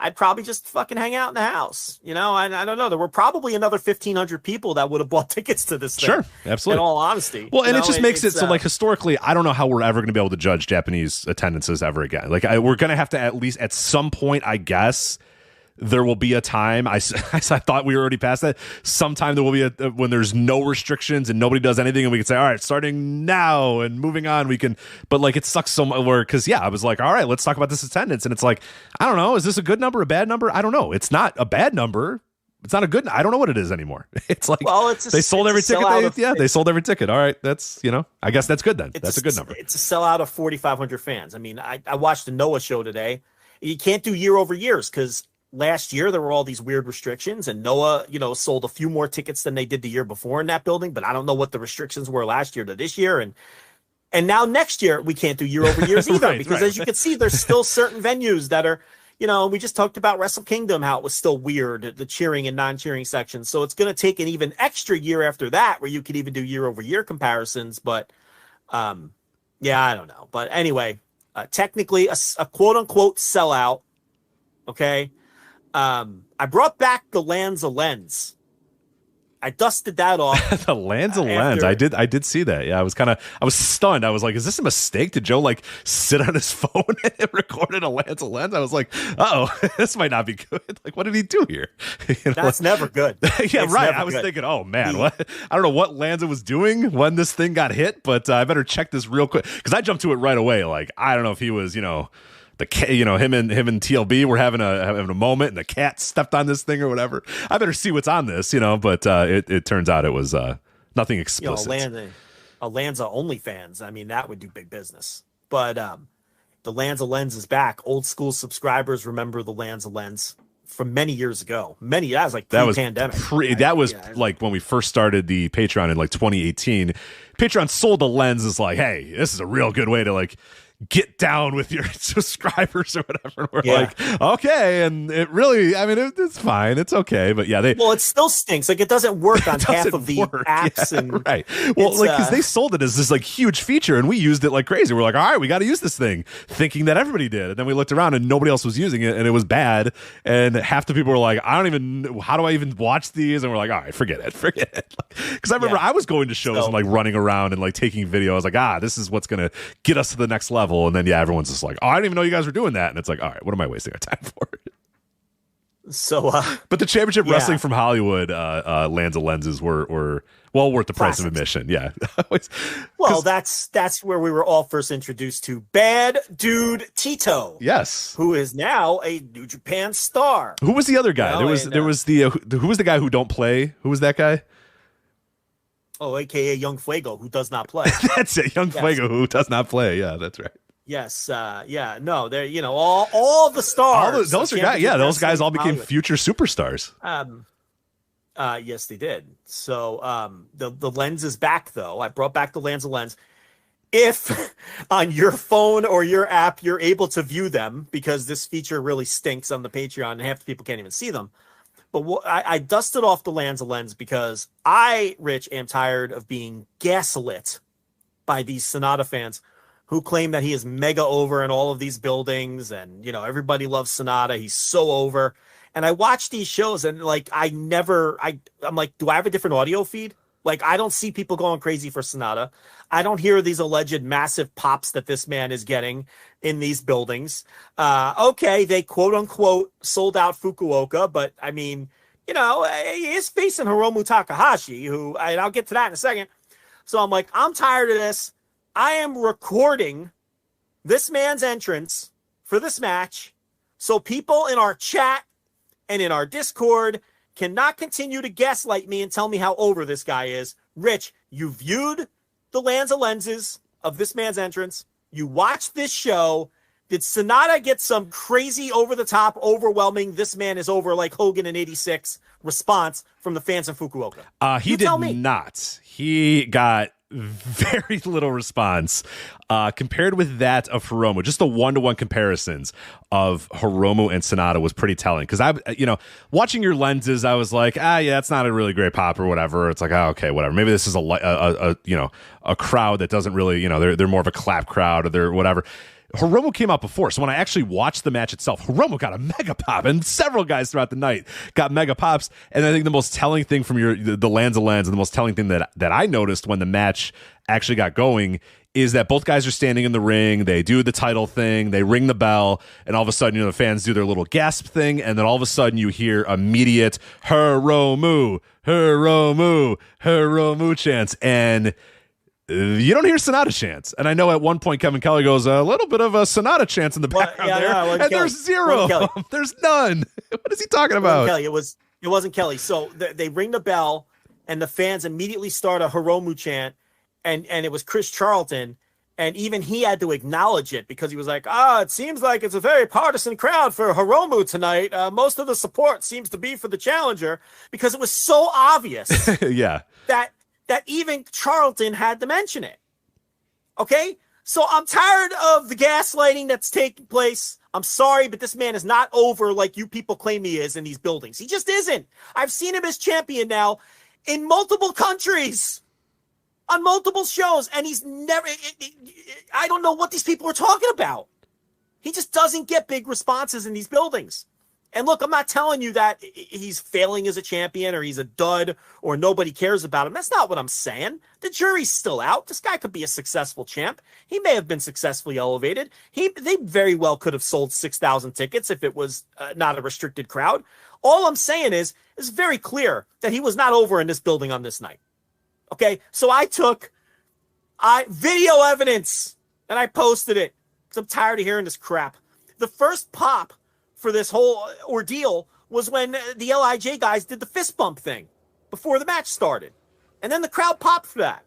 I'd probably just fucking hang out in the house. You know, I don't know. There were probably another 1,500 people that would have bought tickets to this thing. Sure, absolutely. In all honesty. Well, and it just makes it so, like, historically, I don't know how we're ever going to be able to judge Japanese attendances ever again. Like, we're going to have to, at least at some point, I guess, there will be a time. I thought we were already past that. Sometime there will be when there's no restrictions and nobody does anything, and we can say, all right, starting now and moving on, we can. But like, it sucks so much. Because I was like, all right, let's talk about this attendance, and it's like, I don't know, is this a good number, a bad number? I don't know. It's not a bad number. It's not a good. I don't know what it is anymore. It's like, well, they sold every ticket. They sold every ticket. All right, that's I guess that's good then. That's a good number. It's a sellout of 4,500 fans. I mean, I watched the Noah show today. You can't do year over years because last year there were all these weird restrictions, and Noah, sold a few more tickets than they did the year before in that building. But I don't know what the restrictions were last year to this year, and now next year we can't do year over years either because as you can see, there's still certain venues that are, we just talked about Wrestle Kingdom, how it was still weird, the cheering and non-cheering sections. So it's going to take an even extra year after that where you could even do year over year comparisons. But I don't know. But anyway, technically a quote unquote sellout. Okay. I brought back the Lanza lens. I dusted that off. The Lanza lens. I did see that. Yeah, I was stunned. I was like, is this a mistake? Did Joe like sit on his phone and recorded a Lanza lens? I was like, oh, this might not be good. Like, what did he do here? That's never good. Yeah, right. I was thinking, oh man, what? I don't know what Lanza was doing when this thing got hit, but I better check this real quick because I jumped to it right away. Like, I don't know if he was, him and TLB were having a moment, and the cat stepped on this thing or whatever. I better see what's on this, but it turns out it was nothing explicit. A Lanza OnlyFans. I mean, that would do big business. But the Lanza lens is back. Old school subscribers remember the Lanza lens from many years ago. That was like pre-pandemic. That was like when we first started the Patreon in like 2018. Patreon sold the lens as like, hey, this is a real good way to like get down with your subscribers or whatever. We're like, okay, and it really, I mean, it's fine, it's okay, but yeah, it still stinks. Like, it doesn't work on half of the apps, and right. Well, like, because they sold it as this like huge feature, and we used it like crazy. We're like, all right, we got to use this thing, thinking that everybody did, and then we looked around and nobody else was using it, and it was bad. And half the people were like, how do I even watch these? And we're like, all right, forget it. Because I remember I was going to shows and like running around and like taking video. I was like, this is what's gonna get us to the next level. And then everyone's just like, oh, I didn't even know you guys were doing that. And it's like, all right, what am I wasting our time for? So but the Championship Wrestling from Hollywood Lanza lenses were well worth the price of admission. Yeah. Well, that's where we were all first introduced to Bad Dude Tito. Yes. Who is now a New Japan star. Who was the other guy? Who was the guy who don't play? Who was that guy? Oh, aka Young Fuego, who does not play. That's it, Young Fuego, who does not play. Yeah, that's right. Yes, no, they're all the stars. Those guys all became future superstars. Yes, they did. So the lens is back though. I brought back the Lanza lens. If on your phone or your app you're able to view them, because this feature really stinks on the Patreon and half the people can't even see them. But I dusted off the Lanza lens because I, Rich, am tired of being gaslit by these Sanada fans who claim that he is mega over in all of these buildings, and everybody loves Sanada. He's so over. And I watch these shows and like I'm like, do I have a different audio feed? Like, I don't see people going crazy for Sanada. I don't hear these alleged massive pops that this man is getting in these buildings. Okay, they quote unquote sold out Fukuoka, but I mean, he is facing Hiromu Takahashi, and I'll get to that in a second. So I'm like, I'm tired of this. I am recording this man's entrance for this match so people in our chat and in our Discord cannot continue to gaslight me and tell me how over this guy is. Rich, you viewed the Lanza lenses of this man's entrance. You watched this show. Did Sanada get some crazy over-the-top, overwhelming, this man is over like Hogan in '86 response from the fans in Fukuoka? He did not. He got very little response compared with that of Hiromu. Just the one-to-one comparisons of Hiromu and Sanada was pretty telling, because watching your lenses, I was like, it's not a really great pop or whatever. It's like, okay, whatever. Maybe this is a crowd that doesn't really, they're more of a clap crowd, or they're whatever. Hiromu came out before, so when I actually watched the match itself, Hiromu got a mega pop, and several guys throughout the night got mega pops. And I think the most telling thing from the Lands of Lands, and the most telling thing that I noticed when the match actually got going, is that both guys are standing in the ring, they do the title thing, they ring the bell, and all of a sudden, the fans do their little gasp thing, and then all of a sudden you hear immediate Hiromu, Hiromu, Hiromu chants, and you don't hear Sanada chants. And I know at one point Kevin Kelly goes, a little bit of a Sanada chants in the background and Kelly. there's zero. There's none. What is he talking about? Kelly. It wasn't Kelly. So they ring the bell, and the fans immediately start a Hiromu chant, and it was Chris Charlton, and even he had to acknowledge it because he was like, it seems like it's a very partisan crowd for Hiromu tonight. Most of the support seems to be for the challenger, because it was so obvious. Yeah. That even Charlton had to mention it. Okay? So I'm tired of the gaslighting that's taking place. I'm sorry, but this man is not over like you people claim he is in these buildings. He just isn't. I've seen him as champion now in multiple countries, on multiple shows, and he's never... I don't know what these people are talking about. He just doesn't get big responses in these buildings. And look, I'm not telling you that he's failing as a champion or he's a dud or nobody cares about him. That's not what I'm saying. The jury's still out. This guy could be a successful champ. He may have been successfully elevated. They very well could have sold 6,000 tickets if it was not a restricted crowd. All I'm saying is, it's very clear that he was not over in this building on this night. Okay, so I took video evidence and I posted it because I'm tired of hearing this crap. The first pop for this whole ordeal was when the LIJ guys did the fist bump thing before the match started. And then the crowd popped for that.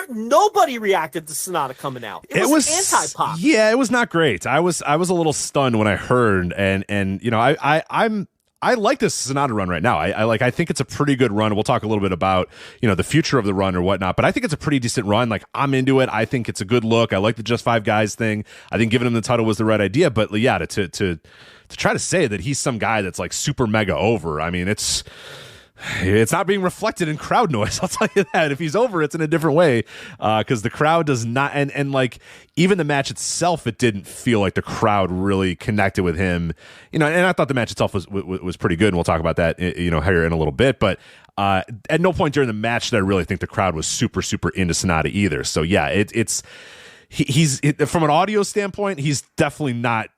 Nobody reacted to Sanada coming out. It was anti-pop. Yeah, it was not great. I was a little stunned when I heard, and I like this Sanada run right now. I think it's a pretty good run. We'll talk a little bit about, the future of the run or whatnot, but I think it's a pretty decent run. Like, I'm into it. I think it's a good look. I like the Just 5 Guys thing. I think giving him the title was the right idea, but yeah, to try to say that he's some guy that's like super mega over, I mean, it's not being reflected in crowd noise. I'll tell you that. If he's over, it's in a different way, because the crowd does not, and like even the match itself, it didn't feel like the crowd really connected with him. And I thought the match itself was pretty good, and we'll talk about that here in a little bit. But at no point during the match did I really think the crowd was super super into Sanada either. So yeah, it's. He's from an audio standpoint, he's definitely not,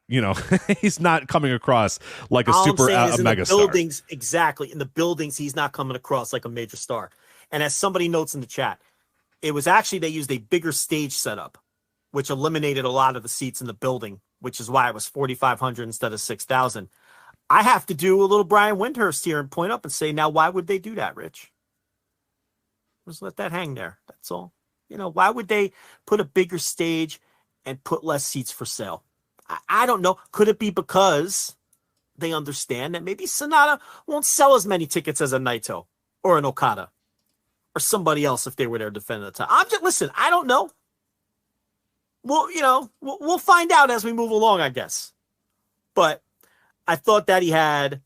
he's not coming across like a super mega star. Exactly. In the buildings, he's not coming across like a major star. And as somebody notes in the chat, it was actually, they used a bigger stage setup, which eliminated a lot of the seats in the building, which is why it was 4,500 instead of 6,000. I have to do a little Brian Windhurst here and point up and say, now, why would they do that, Rich? Just let that hang there. That's all. Why would they put a bigger stage and put less seats for sale? I don't know. Could it be because they understand that maybe Sanada won't sell as many tickets as a Naito or an Okada or somebody else if they were there defending the title? Listen, I don't know. Well, we'll find out as we move along, I guess. But I thought that he had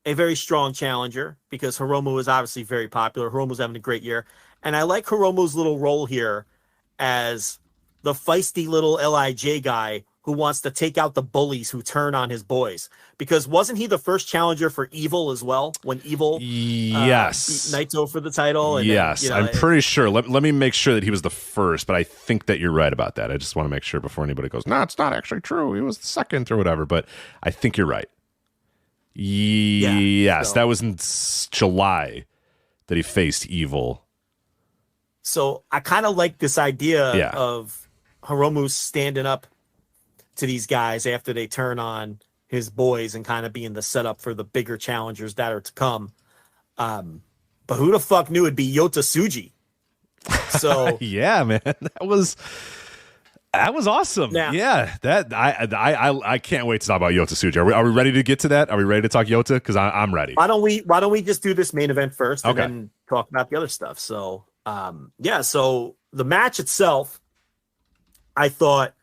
a very strong challenger because Hiromu is obviously very popular. Hiromu's having a great year. And I like Hiromu's little role here as the feisty little LIJ guy who wants to take out the bullies who turn on his boys. Because wasn't he the first challenger for Evil as well? When Evil beat Naito for the title? And yes, then, I'm pretty sure. Let me make sure that he was the first, but I think that you're right about that. I just want to make sure before anybody goes, no, it's not actually true. He was the second or whatever, but I think you're right. Yes, that was in July that he faced Evil. So I kind of like this idea of Hiromu standing up to these guys after they turn on his boys and kind of being the setup for the bigger challengers that are to come. But who the fuck knew it'd be Yota Tsuji? So yeah, man, that was awesome. Yeah, that I can't wait to talk about Yota Tsuji. Are we ready to get to that? Are we ready to talk Yota? Because I'm ready. Why don't we just do this main event first and then talk about the other stuff? So so the match itself, I thought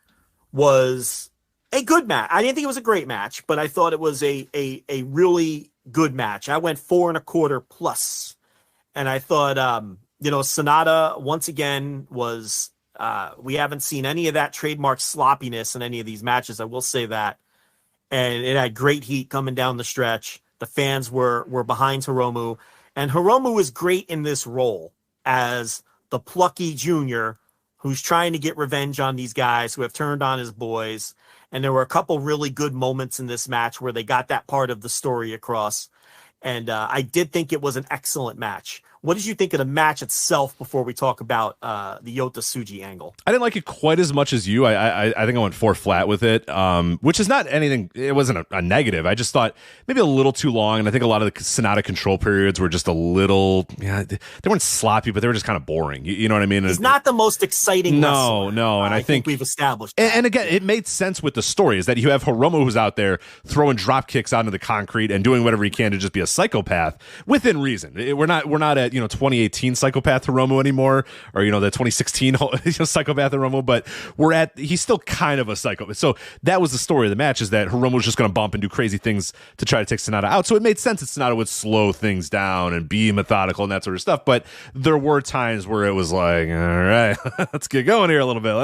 was a good match. I didn't think it was a great match, but I thought it was a really good match. I went 4.25+, and I thought Sanada once again was We haven't seen any of that trademark sloppiness in any of these matches. I will say that. And it had great heat coming down the stretch. The fans were behind Hiromu. And Hiromu is great in this role as the plucky junior who's trying to get revenge on these guys who have turned on his boys. And there were a couple really good moments in this match where they got that part of the story across. And I did think it was an excellent match. What did you think of the match itself before we talk about the Yota Tsuji angle? I didn't like it quite as much as you. I think I went 4 flat with it, which is not anything. It wasn't a negative. I just thought maybe a little too long, and I think a lot of the Sanada control periods were just a little. Yeah, they weren't sloppy, but they were just kind of boring. You know what I mean? He's not the most exciting wrestler. No, and I think we've established. And again, it made sense with the story is that you have Hiromu who's out there throwing drop kicks onto the concrete and doing whatever he can to just be a psychopath within reason. We're not at 2018 psychopath Hiromu anymore, or the 2016 psychopath Hiromu, but he's still kind of a psychopath. So that was the story of the match, is that Hiromu was just going to bump and do crazy things to try to take Sanada out. So it made sense that Sanada would slow things down and be methodical and that sort of stuff. But there were times where it was like, all right, let's get going here a little bit.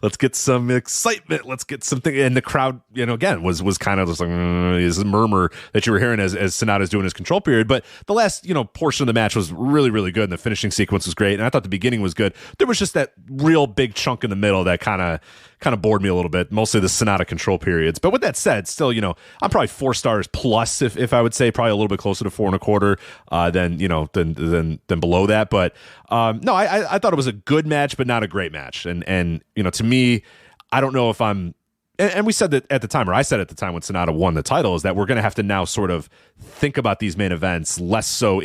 Let's get some excitement. Let's get something. And the crowd, again, was kind of just like this murmur that you were hearing as Sanada's doing his control period. But the last portion of the match was really, really good, and the finishing sequence was great, and I thought the beginning was good. There was just that real big chunk in the middle that kind of bored me a little bit, mostly the Sanada control periods. But with that said, still, I'm probably 4 stars plus, if I would say, probably a little bit closer to 4.25 than below that. But no, I thought it was a good match, but not a great match. And to me, I don't know if I'm. And we said that at the time, or I said at the time when Sanada won the title, is that we're going to have to now sort of think about these main events less so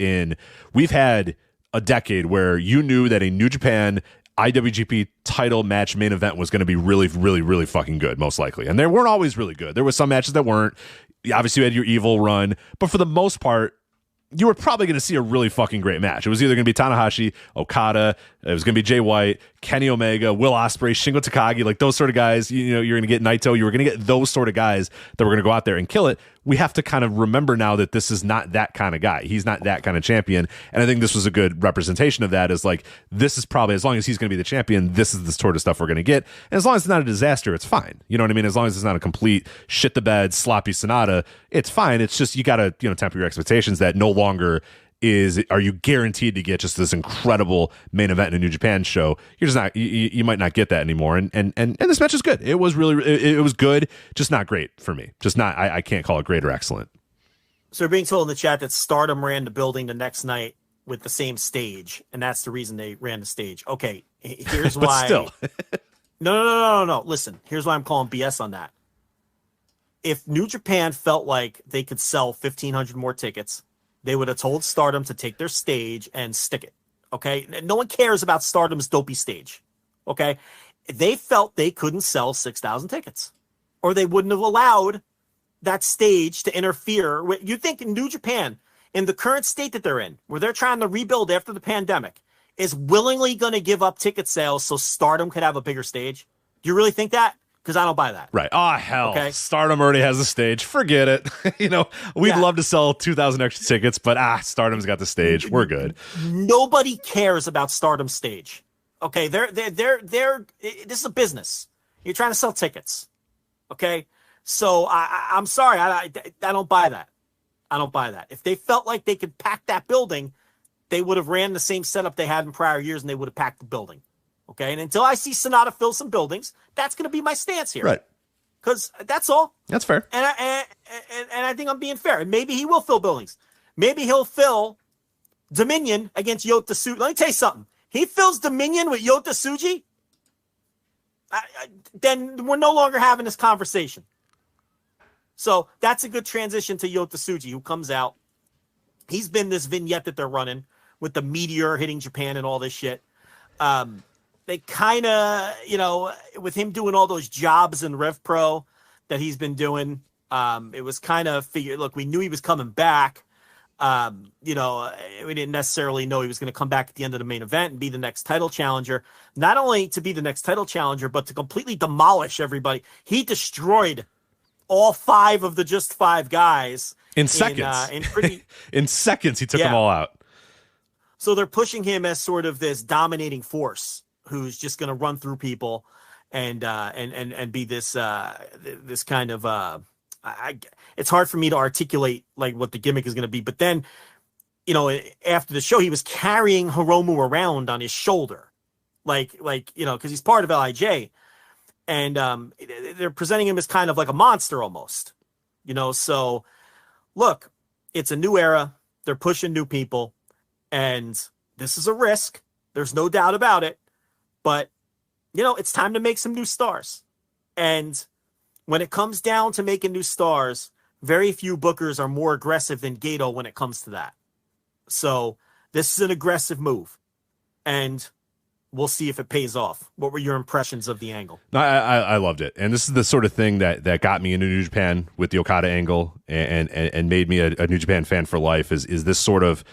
we've had a decade where you knew that a New Japan IWGP title match main event was going to be really, really, really fucking good, most likely. And they weren't always really good. There were some matches that weren't. Obviously, you had your Evil run. But for the most part, you were probably going to see a really fucking great match. It was either going to be Tanahashi, Okada, it was going to be Jay White, Kenny Omega, Will Ospreay, Shingo Takagi, like those sort of guys. You're going to get Naito. You were going to get those sort of guys that were going to go out there and kill it. We have to kind of remember now that this is not that kind of guy. He's not that kind of champion. And I think this was a good representation of that, is like, this is probably, as long as he's going to be the champion, this is the sort of stuff we're going to get. And as long as it's not a disaster, it's fine. You know what I mean? As long as it's not a complete shit the bed, sloppy Sanada, it's fine. It's just, you got to, temper your expectations that no longer are you guaranteed to get just this incredible main event in a New Japan show. You're just not, you might not get that anymore. And this match is good. It was really, it was good, just not great for me. Just not, I can't call it great or excellent. So we're being told in the chat that Stardom ran the building the next night with the same stage, and that's the reason they ran the stage. Okay, here's why. Still. No. Listen, here's why I'm calling BS on that. If New Japan felt like they could sell 1,500 more tickets, they would have told Stardom to take their stage and stick it. Okay? No one cares about Stardom's dopey stage. Okay? They felt they couldn't sell 6,000 tickets, or they wouldn't have allowed that stage to interfere with. You think New Japan, in the current state that they're in, where they're trying to rebuild after the pandemic, is willingly going to give up ticket sales so Stardom could have a bigger stage? Do you really think that? Because I don't buy that. Right. Oh, hell. Okay. Stardom already has a stage. Forget it. We'd love to sell 2,000 extra tickets, but Stardom's got the stage. We're good. Nobody cares about Stardom's stage. Okay. This is a business. You're trying to sell tickets. Okay. So I'm sorry. I don't buy that. I don't buy that. If they felt like they could pack that building, they would have ran the same setup they had in prior years, and they would have packed the building. Okay, and until I see Sanada fill some buildings, that's going to be my stance here. Right. Because that's all. That's fair. And I think I'm being fair. And maybe he will fill buildings. Maybe he'll fill Dominion against Yota Tsuji. Let me tell you something. He fills Dominion with Yota Tsuji, then we're no longer having this conversation. So that's a good transition to Yota Tsuji, who comes out. He's been this vignette that they're running with the meteor hitting Japan and all this shit. They kind of, with him doing all those jobs in Rev Pro that he's been doing, it was kind of figured, look, we knew he was coming back. We didn't necessarily know he was going to come back at the end of the main event and be the next title challenger. Not only to be the next title challenger, but to completely demolish everybody. He destroyed all 5 of the just 5 guys. In seconds. In seconds, he took them all out. So they're pushing him as sort of this dominating force who's just going to run through people and be this this kind of it's hard for me to articulate like what the gimmick is going to be. But then, you know, after the show, he was carrying Hiromu around on his shoulder, like you know, because he's part of LIJ, and they're presenting him as kind of like a monster almost, you know. So look, it's a new era. They're pushing new people, and this is a risk. There's no doubt about it. But, you know, it's time to make some new stars. And when it comes down to making new stars, very few bookers are more aggressive than Gato when it comes to that. So this is an aggressive move. And we'll see if it pays off. What were your impressions of the angle? No, I loved it. And this is the sort of thing that got me into New Japan with the Okada angle and made me a New Japan fan for life is this sort of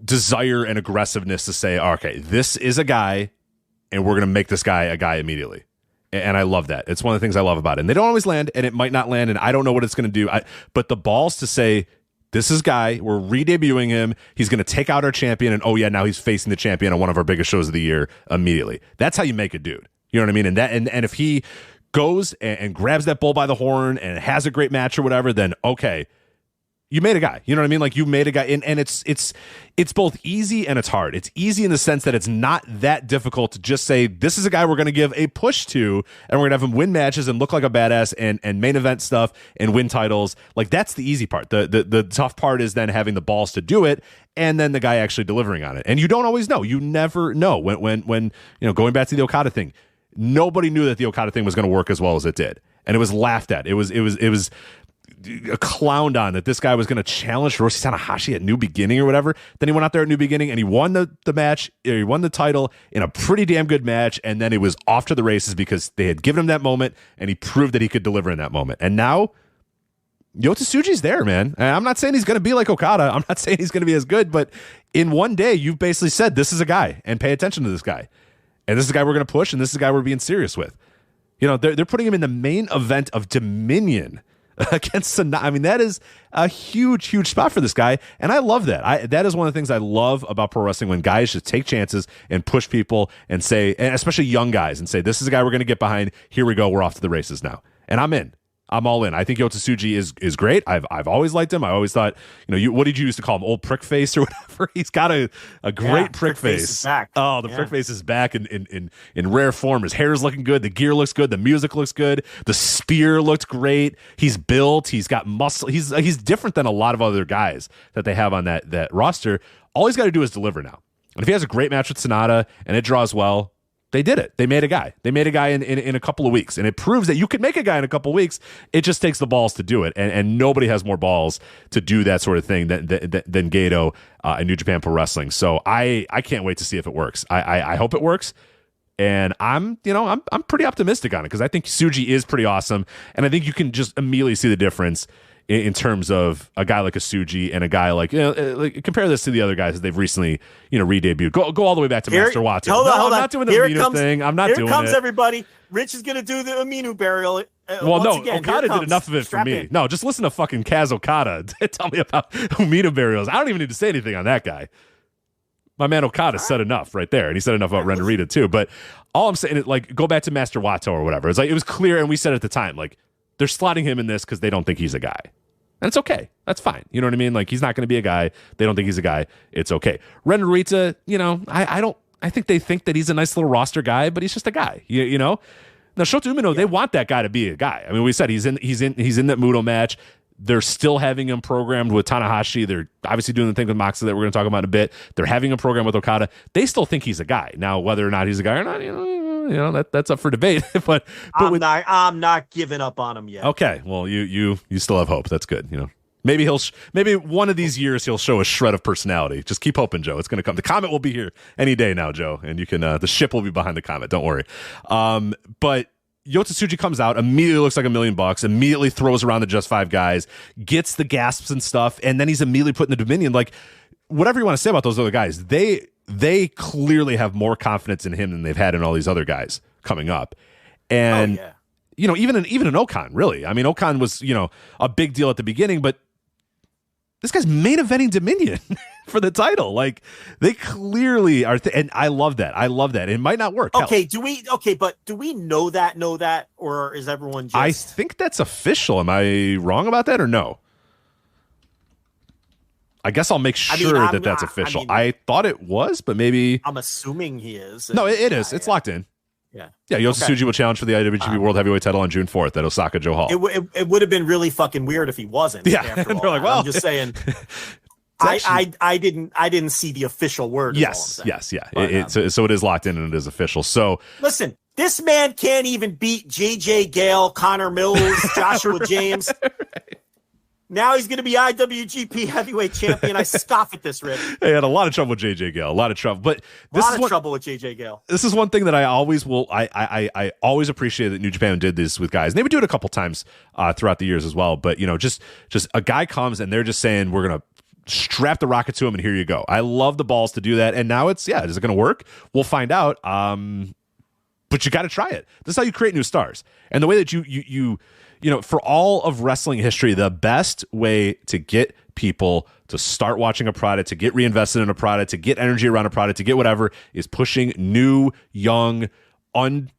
desire and aggressiveness to say, okay, this is a guy and we're going to make this guy a guy immediately. And I love that. It's one of the things I love about it. And they don't always land, and it might not land, and I don't know what it's going to do. But the balls to say, this is guy, we're re-debuting him, he's going to take out our champion, and oh yeah, now he's facing the champion on one of our biggest shows of the year immediately. That's how you make a dude. You know what I mean? And if he goes and grabs that bull by the horn and has a great match or whatever, then okay, you made a guy. You know what I mean? Like, you made a guy, and it's both easy and it's hard. It's easy in the sense that it's not that difficult to just say, this is a guy we're going to give a push to, and we're going to have him win matches and look like a badass and main event stuff and win titles. Like, that's the easy part. The tough part is then having the balls to do it, and then the guy actually delivering on it. And you don't always know. You never know. When you know, going back to the Okada thing, nobody knew that the Okada thing was going to work as well as it did, and it was laughed at. It was clowned on that this guy was going to challenge Hiroshi Tanahashi at New Beginning or whatever. Then he went out there at New Beginning and he won the match. He won the title in a pretty damn good match, and then it was off to the races because they had given him that moment and he proved that he could deliver in that moment. And now Yota Tsuji's there, man. And I'm not saying he's going to be like Okada. I'm not saying he's going to be as good, but in one day you've basically said, this is a guy, and pay attention to this guy. And this is a guy we're going to push, and this is a guy we're being serious with. You know, they're putting him in the main event of Dominion against Sanada. I mean, that is a huge, huge spot for this guy, and I love that. That is one of the things I love about pro wrestling, when guys just take chances and push people and say, and especially young guys, and say, this is a guy we're going to get behind. Here we go. We're off to the races now. And I'm in. I'm all in. I think Yota Tsuji is great. I've always liked him. I always thought, you know, what did you used to call him? Old prick face or whatever? He's got a great prick face. Is back. Oh, the prick face is back in rare form. His hair is looking good. The gear looks good. The music looks good. The spear looked great. He's built. He's got muscle. He's different than a lot of other guys that they have on that roster. All he's got to do is deliver now. And if he has a great match with Sanada and it draws well, they did it. They made a guy. They made a guy in a couple of weeks. And it proves that you can make a guy in a couple of weeks. It just takes the balls to do it. And nobody has more balls to do that sort of thing than Gato in New Japan Pro Wrestling. So I can't wait to see if it works. I hope it works. And I'm pretty optimistic on it, because I think Tsuji is pretty awesome. And I think you can just immediately see the difference in terms of a guy like a Tsuji and a guy like, compare this to the other guys that they've recently, re-debuted. Go all the way back to Master Wato. Hold on. I'm not doing the Aminu thing. I'm not doing it. Here comes everybody. Rich is going to do the Aminu burial. Okada did enough of it for me. No, just listen to fucking Kaz Okada tell me about Aminu burials. I don't even need to say anything on that guy. My man Okada said enough right there, and he said enough about Ren Narita too. But all I'm saying is, like, go back to Master Wato or whatever. It's like, it was clear, and we said at the time, like, they're slotting him in this because they don't think he's a guy. And it's okay. That's fine. You know what I mean? Like, he's not going to be a guy. They don't think he's a guy. It's okay. Ren Narita, I think they think that he's a nice little roster guy, but he's just a guy. You know? Now, Shota Umino, they want that guy to be a guy. I mean, we said he's in that Muto match. They're still having him programmed with Tanahashi. They're obviously doing the thing with Moxley that we're going to talk about in a bit. They're having him programmed with Okada. They still think he's a guy. Now, whether or not he's a guy or not, that's up for debate. but I'm not giving up on him yet. Okay, well, you still have hope. That's good. Maybe maybe one of these years he'll show a shred of personality. Just keep hoping, Joe. It's going to come. The Comet will be here any day now, Joe, and you can. The ship will be behind the Comet. Don't worry. But Yota Tsuji comes out, immediately looks like $1 million, immediately throws around the Just Five guys, gets the gasps and stuff, and then he's immediately put in the Dominion. Like, whatever you want to say about those other guys, they clearly have more confidence in him than they've had in all these other guys coming up. And even in Okan, really. I mean, Okan was, a big deal at the beginning, but this guy's main eventing Dominion. for the title. Like, they clearly are, and I love that. I love that. It might not work. Okay, but do we know that, or is everyone just... I think that's official. Am I wrong about that or no? I guess I'll make sure that's official. I thought it was, but maybe... I'm assuming he is. No, it is. It's locked in. Yeah. Yeah, Yota Tsuji will challenge for the IWGP World Heavyweight title on June 4th at Osaka Joe Hall. It would have been really fucking weird if he wasn't. Yeah, and they're like, well... I'm just saying... I didn't see the official word. Yes. But, so it is locked in and it is official. So listen, this man can't even beat JJ Gale, Connor Mills, Joshua James. Right. Now he's going to be IWGP Heavyweight Champion. I scoff at this, Rick. They had a lot of trouble with JJ Gale. A lot of trouble. But trouble with JJ Gale. This is one thing that I always will. I always appreciate that New Japan did this with guys. And they would do it a couple times throughout the years as well. But just a guy comes and they're just saying, we're going to strap the rocket to him and here you go. I love the balls to do that. And now is it going to work? We'll find out. But you got to try it. This is how you create new stars. And the way that you for all of wrestling history, the best way to get people to start watching a product, to get reinvested in a product, to get energy around a product, to get whatever, is pushing new, young, talent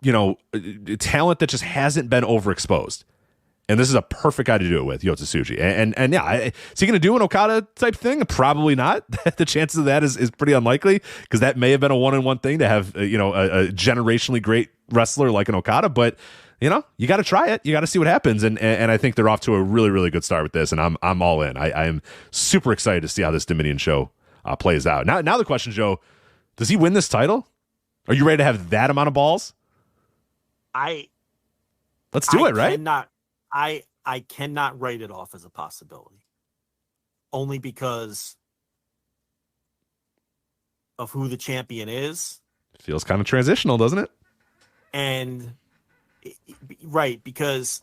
that just hasn't been overexposed. And this is a perfect guy to do it with, Yota Tsuji. And yeah, is he going to do an Okada type thing? Probably not. The chances of that is pretty unlikely, because that may have been a one-on-one thing to have a generationally great wrestler like an Okada. But you got to try it. You got to see what happens. And I think they're off to a really, really good start with this. And I'm all in. I am super excited to see how this Dominion show plays out. Now the question, Joe, does he win this title? Are you ready to have that amount of balls? Let's do it, right? I cannot write it off as a possibility, only because of who the champion is. Feels kind of transitional, doesn't it? And right, because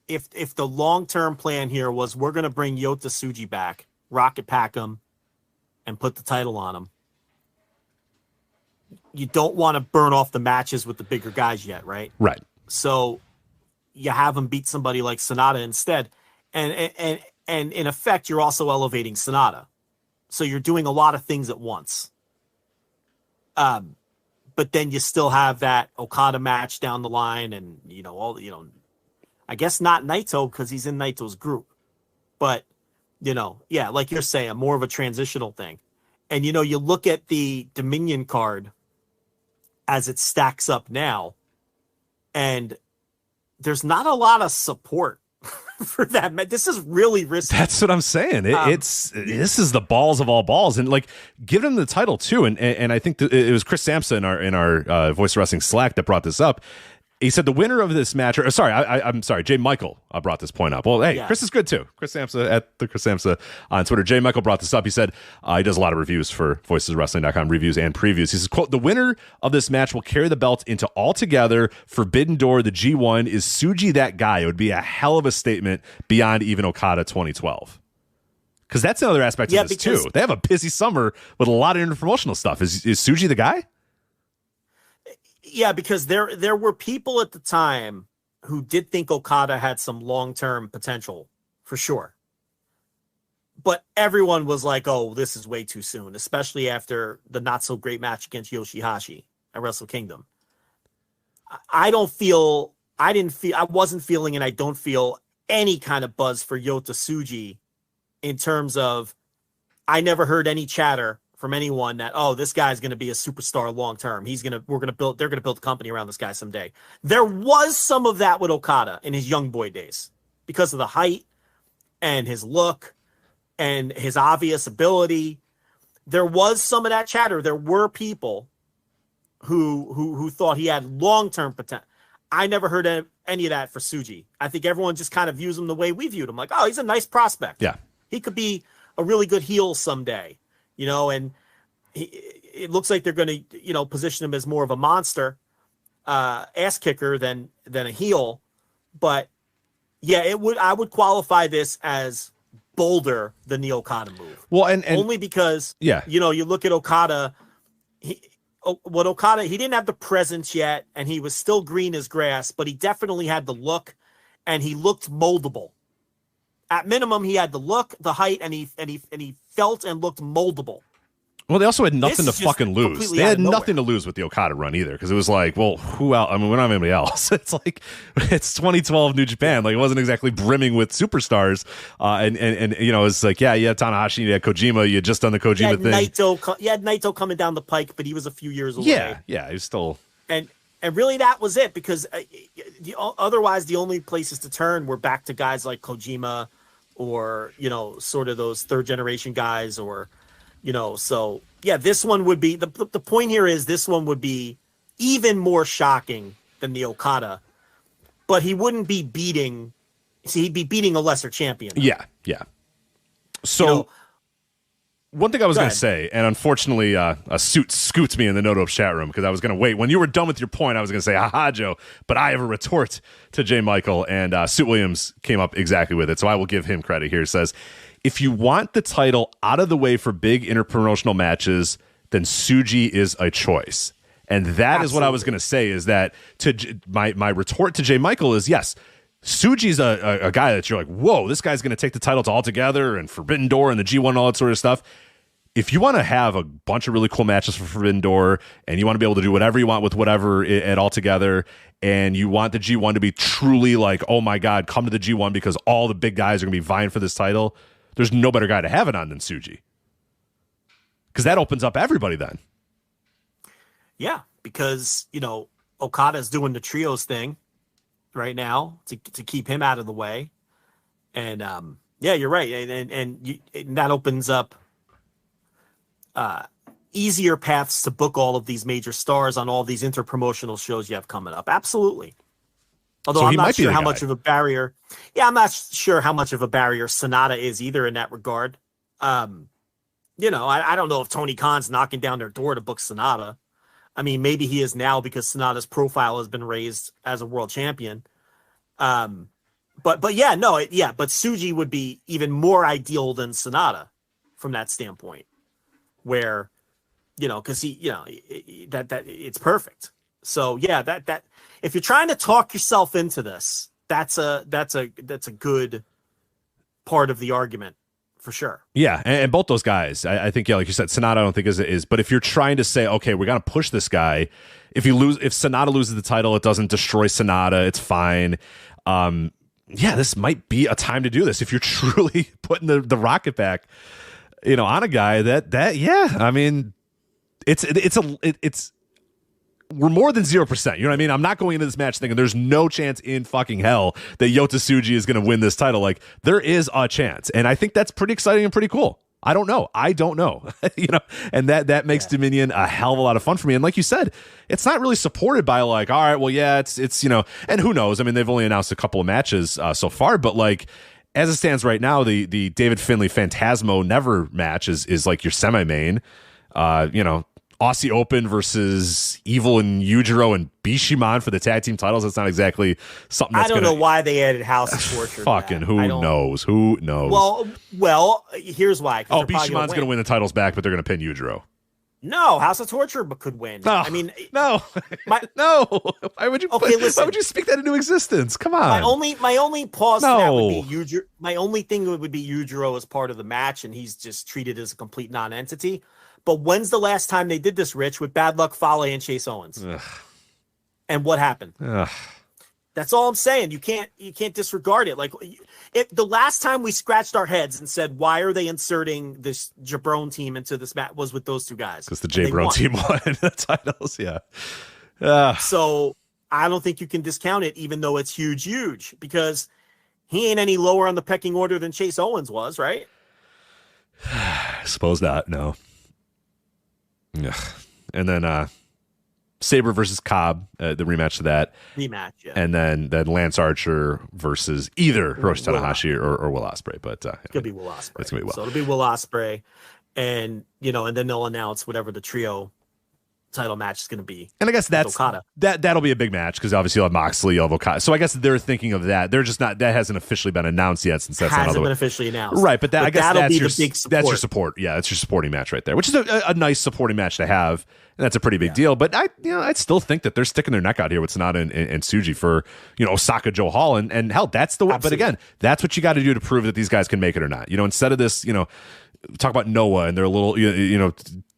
if the long-term plan here was we're going to bring Yota Tsuji back, rocket pack him, and put the title on him, you don't want to burn off the matches with the bigger guys yet, right? Right. So you have him beat somebody like Sanada instead. And in effect, you're also elevating Sanada. So you're doing a lot of things at once. But then you still have that Okada match down the line and, I guess not Naito because he's in Naito's group. But, yeah, like you're saying, more of a transitional thing. And, you look at the Dominion card as it stacks up now, and there's not a lot of support for that. This is really risky. That's what I'm saying. This is the balls of all balls, and like give him the title too. And I think it was Chris Sampson in our Voice of Wrestling Slack that brought this up. He said the winner of this match, I'm sorry, Jay Michael brought this point up. Well, hey, yeah. Chris is good too. Chris Samsa at the Chris Samsa on Twitter. Jay Michael brought this up. He said he does a lot of reviews for voiceswrestling.com, reviews and previews. He says, quote, the winner of this match will carry the belt into Altogether, Forbidden Door, the G1. Is Tsuji that guy? It would be a hell of a statement beyond even Okada 2012. Because that's another aspect of this too. They have a busy summer with a lot of interpromotional stuff. Is Tsuji the guy? Yeah, because there were people at the time who did think Okada had some long-term potential, for sure. But everyone was like, oh, this is way too soon, especially after the not-so-great match against Yoshihashi at Wrestle Kingdom. I wasn't feeling, and I don't feel any kind of buzz for Yota Tsuji in terms of, I never heard any chatter from anyone that, oh, this guy's going to be a superstar long term. They're going to build a company around this guy someday. There was some of that with Okada in his young boy days because of the height and his look and his obvious ability. There was some of that chatter. There were people who thought he had long-term potential. I never heard any of that for Tsuji. I think everyone just kind of views him the way we viewed him. Like, oh, he's a nice prospect. Yeah. He could be a really good heel someday. And it looks like they're going to, position him as more of a monster ass kicker than a heel. But yeah, I would qualify this as bolder than the Okada move. Well, and only because, yeah, you look at Okada, he didn't have the presence yet, and he was still green as grass, but he definitely had the look, and he looked moldable At minimum, he had the look, the height, and he felt and looked moldable. Well, they also had nothing to This is just fucking lose. completely They out had of nowhere. nothing to lose with the Okada run either, because it was like, well, who else? I mean, we don't have anybody else. It's like, it's 2012 New Japan. Like, it wasn't exactly brimming with superstars. And you know, it's like, yeah, you had Tanahashi, you had Kojima, you had just done the Kojima thing. You had Naito coming down the pike, but he was a few years away. Yeah, he was still. And really, that was it, because otherwise, the only places to turn were back to guys like Kojima, or, you know, sort of those third generation guys, or, you know, so yeah, this one would be the point here is this one would be even more shocking than the Okada, but he wouldn't be beating. See, he'd be beating a lesser champion. Yeah. So, You know, one thing I was go going to ahead. say, and unfortunately, a suit scoots me in the Noto chat room, because I was going to wait. When you were done with your point, I was going to say, haha, Joe, but I have a retort to J. Michael, and Suit Williams came up exactly with it, so I will give him credit here. It says, if you want the title out of the way for big interpromotional matches, then Tsuji is a choice. And that is what I was going to say, is that my retort to J. Michael is, yes, Tsuji's a guy that you're like, whoa, this guy's going to take the title to All Together and Forbidden Door and the G1 and all that sort of stuff. If you want to have a bunch of really cool matches for Forbidden Door, and you want to be able to do whatever you want with whatever at All Together, and you want the G1 to be truly like, oh my God, come to the G1 because all the big guys are going to be vying for this title, there's no better guy to have it on than Tsuji. Because that opens up everybody then. Yeah, because, you know, Okada's doing the trios thing right now to keep him out of the way. And yeah, you're right. And that opens up easier paths to book all of these major stars on all these interpromotional shows you have coming up. Absolutely. Although So I'm he not might be sure the how guy. much of a barrier. Yeah, I'm not sure how much of a barrier Sanada is either in that regard. You know, I don't know if Tony Khan's knocking down their door to book Sanada. I mean, maybe he is now, because Sanada's profile has been raised as a world champion. But yeah, no, but Tsuji would be even more ideal than Sanada from that standpoint, where, you know, because he, you know, that it's perfect. So yeah, that if you're trying to talk yourself into this, that's a good part of the argument for sure. Yeah, and both those guys, I think, yeah, like you said, Sanada I don't think is. But if you're trying to say, okay, we're gonna push this guy, if Sanada loses the title, it doesn't destroy Sanada, it's fine. Yeah, this might be a time to do this if you're truly putting the rocket back, you know, on a guy that yeah, I mean, it's we're more than 0%. You know what I mean? I'm not going into this match thinking there's no chance in fucking hell that Yota Tsuji is going to win this title. Like, there is a chance. And I think that's pretty exciting and pretty cool. I don't know. You know, and that makes Dominion a hell of a lot of fun for me. And like you said, it's not really supported by like, all right, well, yeah, it's you know, and who knows? I mean, they've only announced a couple of matches so far, but like, as it stands right now, the David Finlay Phantasmo Never match is like your semi-main. You know, Aussie Open versus Evil and Yujiro and Bishiman for the tag team titles. That's not exactly something that's I don't know why they added House of Torture. Fucking who knows? Who knows? Well, here's why. Oh, Bishiman's going to win the titles back, but they're going to pin Yujiro. No, House of Torture could win. No, I mean, no. Why would you? Okay, listen. Why would you speak that into existence? Come on. My only pause to that would be Yujiro. My only thing would be Yujiro as part of the match, and he's just treated as a complete non-entity. But when's the last time they did this, Rich, with Bad Luck Fale and Chase Owens? Ugh. And what happened? Ugh. That's all I'm saying. You can't disregard it. Like, if the last time we scratched our heads and said, why are they inserting this Jabron team into this match, was with those two guys. Because the Jabron team won the titles, yeah. So I don't think you can discount it, even though it's huge, because he ain't any lower on the pecking order than Chase Owens was, right? I suppose not, no. Ugh. And then Sabre versus Cobb, the rematch to that. Rematch, yeah. And then Lance Archer versus either Hiroshi Tanahashi or Will Ospreay. But it's gonna be Will Ospreay. It's gonna be Will. So it'll be Will Ospreay, and you know, and then they'll announce whatever the trio title match is going to be. And I guess Okada. that'll be a big match because obviously you'll have Moxley, you'll have Okada. So I guess they're thinking of that. They're just not. That hasn't officially been announced yet, since that's hasn't been officially announced, right? But I guess that'll be the big support. That's your support. Yeah, that's your supporting match right there, which is a nice supporting match to have, and that's a pretty big deal. But I'd still think that they're sticking their neck out here with Sanada and Tsuji for Osaka Joe Hall, and hell, that's the way. But again, that's what you got to do to prove that these guys can make it or not. Instead of this, talk about Noah and their little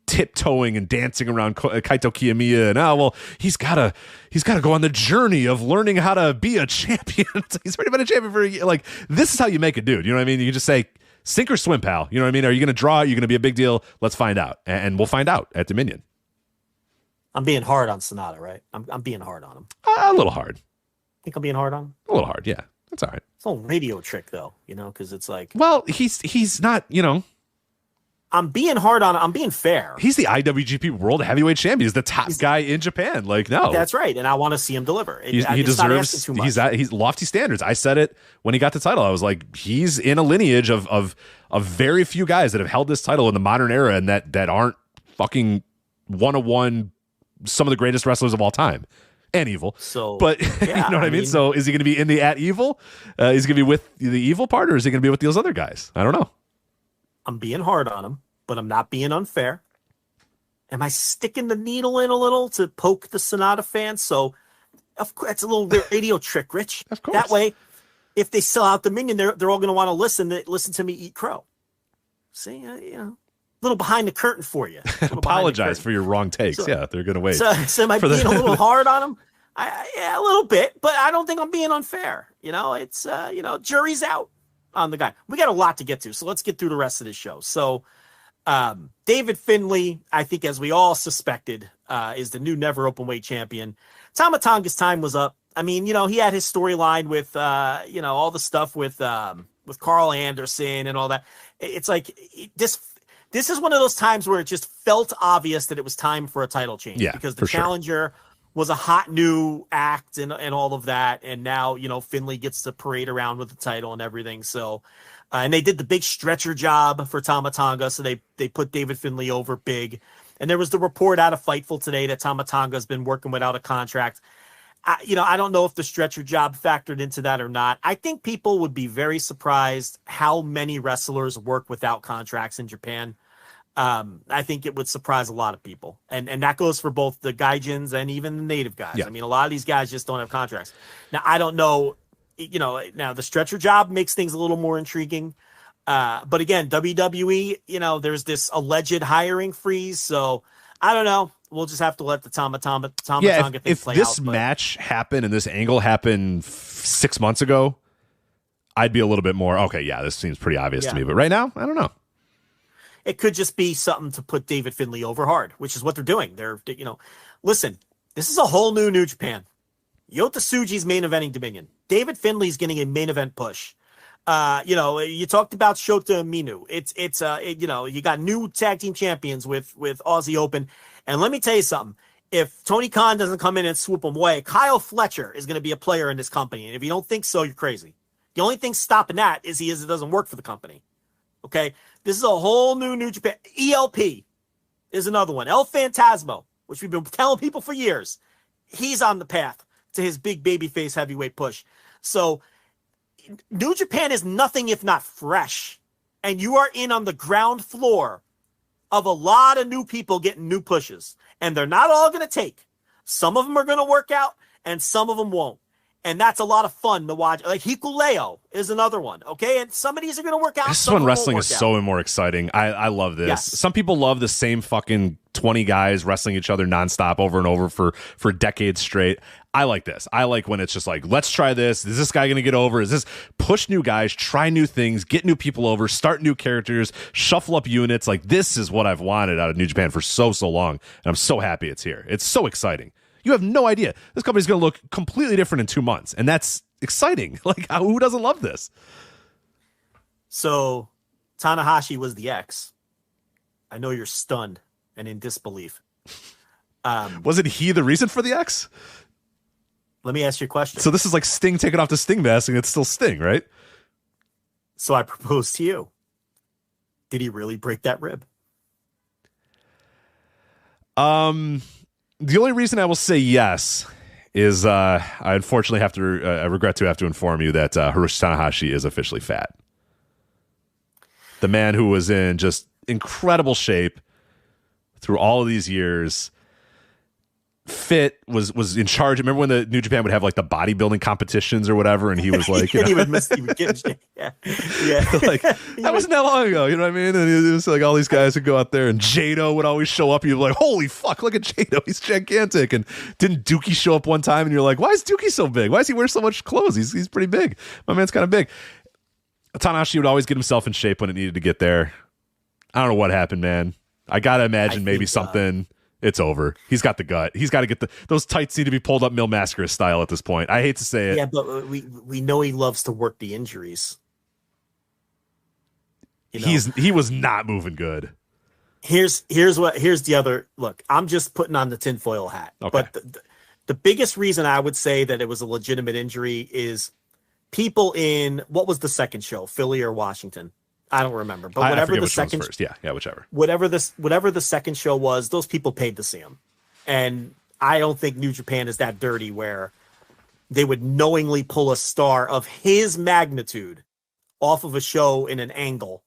tiptoeing and dancing around Kaito Kiyomiya, and he's gotta go on the journey of learning how to be a champion. He's already been a champion for this is how you make a dude. You know what I mean? You just say sink or swim, pal. You know what I mean? Are you gonna draw? Are you gonna be a big deal? Let's find out, and we'll find out at Dominion. I'm being hard on Sanada, right? I'm being hard on him. A little hard. Think I'm being hard on him? A little hard, yeah. That's all right. It's a radio trick though, because it's like, well, he's not, I'm being hard on. I'm being fair. He's the IWGP World Heavyweight Champion. He's the top guy in Japan. No, that's right, and I want to see him deliver. He deserves. He's lofty standards. I said it when he got the title. I was like, he's in a lineage of very few guys that have held this title in the modern era, and that aren't fucking 101. Some of the greatest wrestlers of all time. And Evil. So, but yeah, you know what I mean? So is he going to be in the at Evil? Is he going to be with the Evil part, or is he going to be with those other guys? I don't know. I'm being hard on him, but I'm not being unfair. Am I sticking the needle in a little to poke the Sanada fans? So, of course, it's a little radio trick, Rich. Of course. That way, if they sell out Dominion, they're all going to want to listen to me eat crow. See, little behind the curtain for you. Apologize for your wrong takes. So, they're going to wait. So am I being a little hard on him? Yeah, a little bit, but I don't think I'm being unfair. It's jury's out on the guy. We got a lot to get to, so let's get through the rest of the show. So David Finlay, I think, as we all suspected, is the new never openweight champion. Tama Tonga's time was up. I mean, he had his storyline with all the stuff with Carl Anderson and all that. It's like this is one of those times where it just felt obvious that it was time for a title change, because the challenger was a hot new act and all of that. And now, Finlay gets to parade around with the title and everything. So, and they did the big stretcher job for Tama Tonga. So they put David Finlay over big. And there was the report out of Fightful today that Tama Tonga has been working without a contract. I don't know if the stretcher job factored into that or not. I think people would be very surprised how many wrestlers work without contracts in Japan. I think it would surprise a lot of people. And that goes for both the Gaijins and even the native guys. Yeah. I mean, a lot of these guys just don't have contracts. Now, I don't know, now the stretcher job makes things a little more intriguing. But again, WWE, there's this alleged hiring freeze. So I don't know. We'll just have to let the Tama Tonga thing play out. If this match happened and this angle happened 6 months ago, I'd be a little bit more, okay, yeah, this seems pretty obvious to me. But right now, I don't know. It could just be something to put David Finlay over hard, which is what they're doing. They're listen, this is a whole new Japan. Yota Tsuji's main eventing Dominion. David Finlay's getting a main event push. You talked about Shota Minu. You got new tag team champions with Aussie Open. And let me tell you something. If Tony Khan doesn't come in and swoop them away, Kyle Fletcher is going to be a player in this company. And if you don't think so, you're crazy. The only thing stopping that is it doesn't work for the company. Okay? This is a whole new Japan. ELP is another one. El Phantasmo, which we've been telling people for years. He's on the path to his big babyface heavyweight push. So New Japan is nothing if not fresh. And you are in on the ground floor of a lot of new people getting new pushes. And they're not all going to take. Some of them are going to work out, and some of them won't. And that's a lot of fun to watch. Like Hiku Leo is another one, okay? And some of these are going to work out. This is when wrestling is so more exciting. I love this. Yes. Some people love the same fucking 20 guys wrestling each other nonstop over and over for decades straight. I like this. I like when it's just like, let's try this. Is this guy going to get over? Is this push new guys, try new things, get new people over, start new characters, shuffle up units? Like, this is what I've wanted out of New Japan for so long. And I'm so happy it's here. It's so exciting. You have no idea. This company's going to look completely different in 2 months. And that's exciting. Like, who doesn't love this? So Tanahashi was the X. I know you're stunned and in disbelief. Wasn't he the reason for the X? Let me ask you a question. So this is like Sting taking off the Sting mask and it's still Sting, right? So I propose to you. Did he really break that rib? The only reason I will say yes is I unfortunately have to I regret to have to inform you that Hiroshi Tanahashi is officially fat. The man who was in just incredible shape through all of these years, fit, was in charge. Remember when the New Japan would have like the bodybuilding competitions or whatever, and he was like, he would get yeah. Like that wasn't that long ago, you know what I mean? And it was like all these guys would go out there, and Jado would always show up. You'd be like, holy fuck, look at Jado, he's gigantic. And didn't Dookie show up one time, and you're like, why is Dookie so big? Why does he wear so much clothes? He's pretty big. My man's kind of big. Tanahashi would always get himself in shape when it needed to get there. I don't know what happened, man. I gotta imagine maybe something. It's over. He's got the gut. He's got to get those tights need to be pulled up Mil Mascara style at this point. I hate to say it. Yeah, but we know he loves to work the injuries. You know? He was not moving good. Here's the other look. I'm just putting on the tinfoil hat. Okay. But the biggest reason I would say that it was a legitimate injury is people in what was the second show, Philly or Washington? I don't remember, but whatever the second first. Yeah, whichever. Whatever the second show was, those people paid to see him. And I don't think New Japan is that dirty where they would knowingly pull a star of his magnitude off of a show in an angle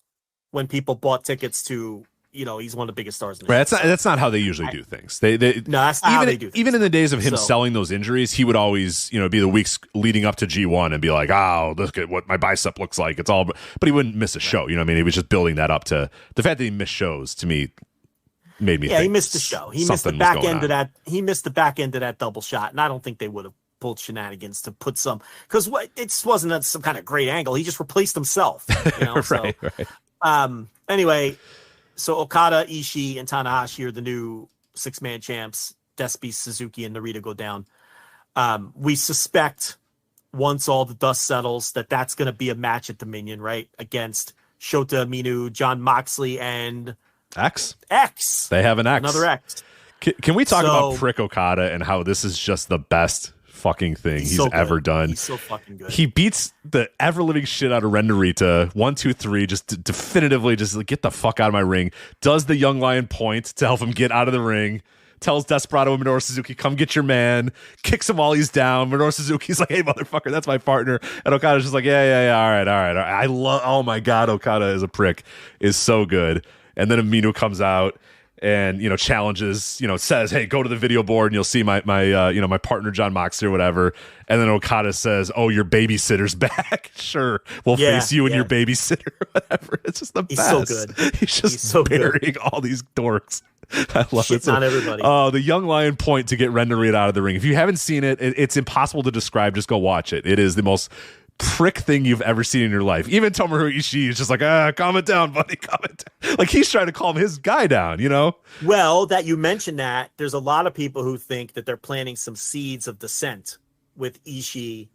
when people bought tickets to, he's one of the biggest stars in the right. That's not how they usually do things. No, that's not how they do things. Even in the days of him selling those injuries, he would always, be the weeks leading up to G1 and be like, oh, look at what my bicep looks like. It's all, but he wouldn't miss a show. You know what I mean? He was just building that up to the fact that he missed shows to me made me think he missed the show. He missed the back end of that. He missed the back end of that double shot. And I don't think they would have pulled shenanigans to put because it just wasn't some kind of great angle. He just replaced himself. Right. Anyway, so Okada, Ishii, and Tanahashi are the new 6-man champs. Despy, Suzuki, and Narita go down. We suspect once all the dust settles that's going to be a match at Dominion, right? Against Shota Umino, Jon Moxley, and X. They have an X. Another X. Can we talk about Prick Okada and how this is just the best fucking thing he's ever done? He's so fucking good. He beats the ever living shit out of Ren Narita 1, 2, 3, just definitively just like, get the fuck out of my ring. Does the young lion point to help him get out of the ring? Tells Desperado and Minoru Suzuki, come get your man. Kicks him while he's down. Minoru Suzuki's like, hey, motherfucker, that's my partner. And Okada's just like, yeah, all right. I love, oh my God, Okada is a prick, is so good. And then Umino comes out and, challenges, says, hey, go to the video board and you'll see my partner, Jon Moxley or whatever. And then Okada says, oh, your babysitter's back. Sure. We'll face you and your babysitter or whatever. It's just the best. He's so good. He's just burying all these dorks. I love it. Not everybody. Oh, the young lion point to get Ren Narita out of the ring. If you haven't seen it, it's impossible to describe. Just go watch it. It is the most prick thing you've ever seen in your life. Even Tomohiro Ishii is just like, calm it down, buddy, calm it down. Like he's trying to calm his guy down, Well, that you mentioned that, there's a lot of people who think that they're planting some seeds of dissent with Ishii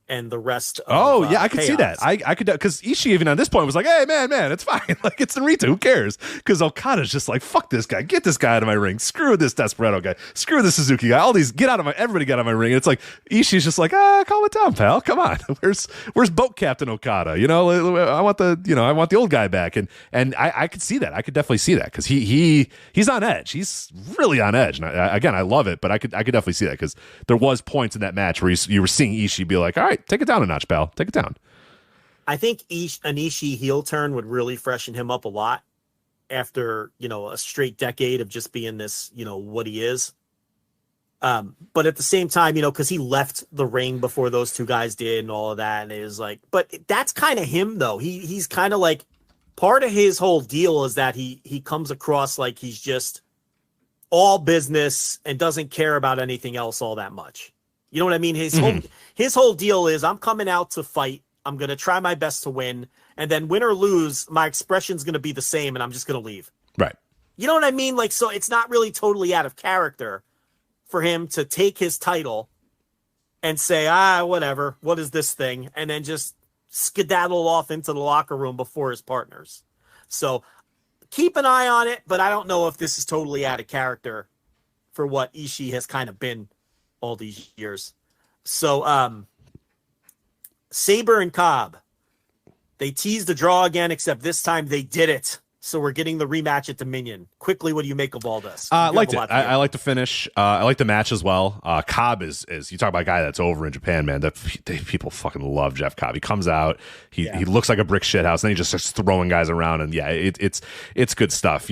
and the rest of I could see that. I could, because Ishii even on this point was like, hey, man, it's fine. Like, it's Narita, who cares? Because Okada's just like, fuck this guy, get this guy out of my ring, screw this Desperado guy, screw this Suzuki guy, everybody get out of my ring. And it's like, Ishii's just like, calm it down, pal, come on. Where's Boat Captain Okada? I want the old guy back. And I could see that. I could definitely see that because he's on edge. He's really on edge. And I love it, but I could definitely see that because there was points in that match where you were seeing Ishii be like, all right, take it down a notch, pal. Take it down. I think an Ishii heel turn would really freshen him up a lot after, a straight decade of just being this, what he is. But at the same time, because he left the ring before those two guys did and all of that. And it was like, but that's kind of him, though. He's kind of like part of his whole deal is that he comes across like he's just all business and doesn't care about anything else all that much. You know what I mean? His whole deal is I'm coming out to fight. I'm going to try my best to win. And then win or lose, my expression's going to be the same and I'm just going to leave. Right. You know what I mean? Like, so it's not really totally out of character for him to take his title and say, whatever, what is this thing? And then just skedaddle off into the locker room before his partners. So keep an eye on it, but I don't know if this is totally out of character for what Ishii has kind of been all these years. So Sabre and Cobb, they teased the draw again, except this time they did it. So we're getting the rematch at Dominion. Quickly, what do you make of all this? I liked it. I like the finish. I like the match as well. Cobb is you talk about a guy that's over in Japan, man. People fucking love Jeff Cobb. He comes out, he looks like a brick shithouse, and then he just starts throwing guys around, and it's good stuff.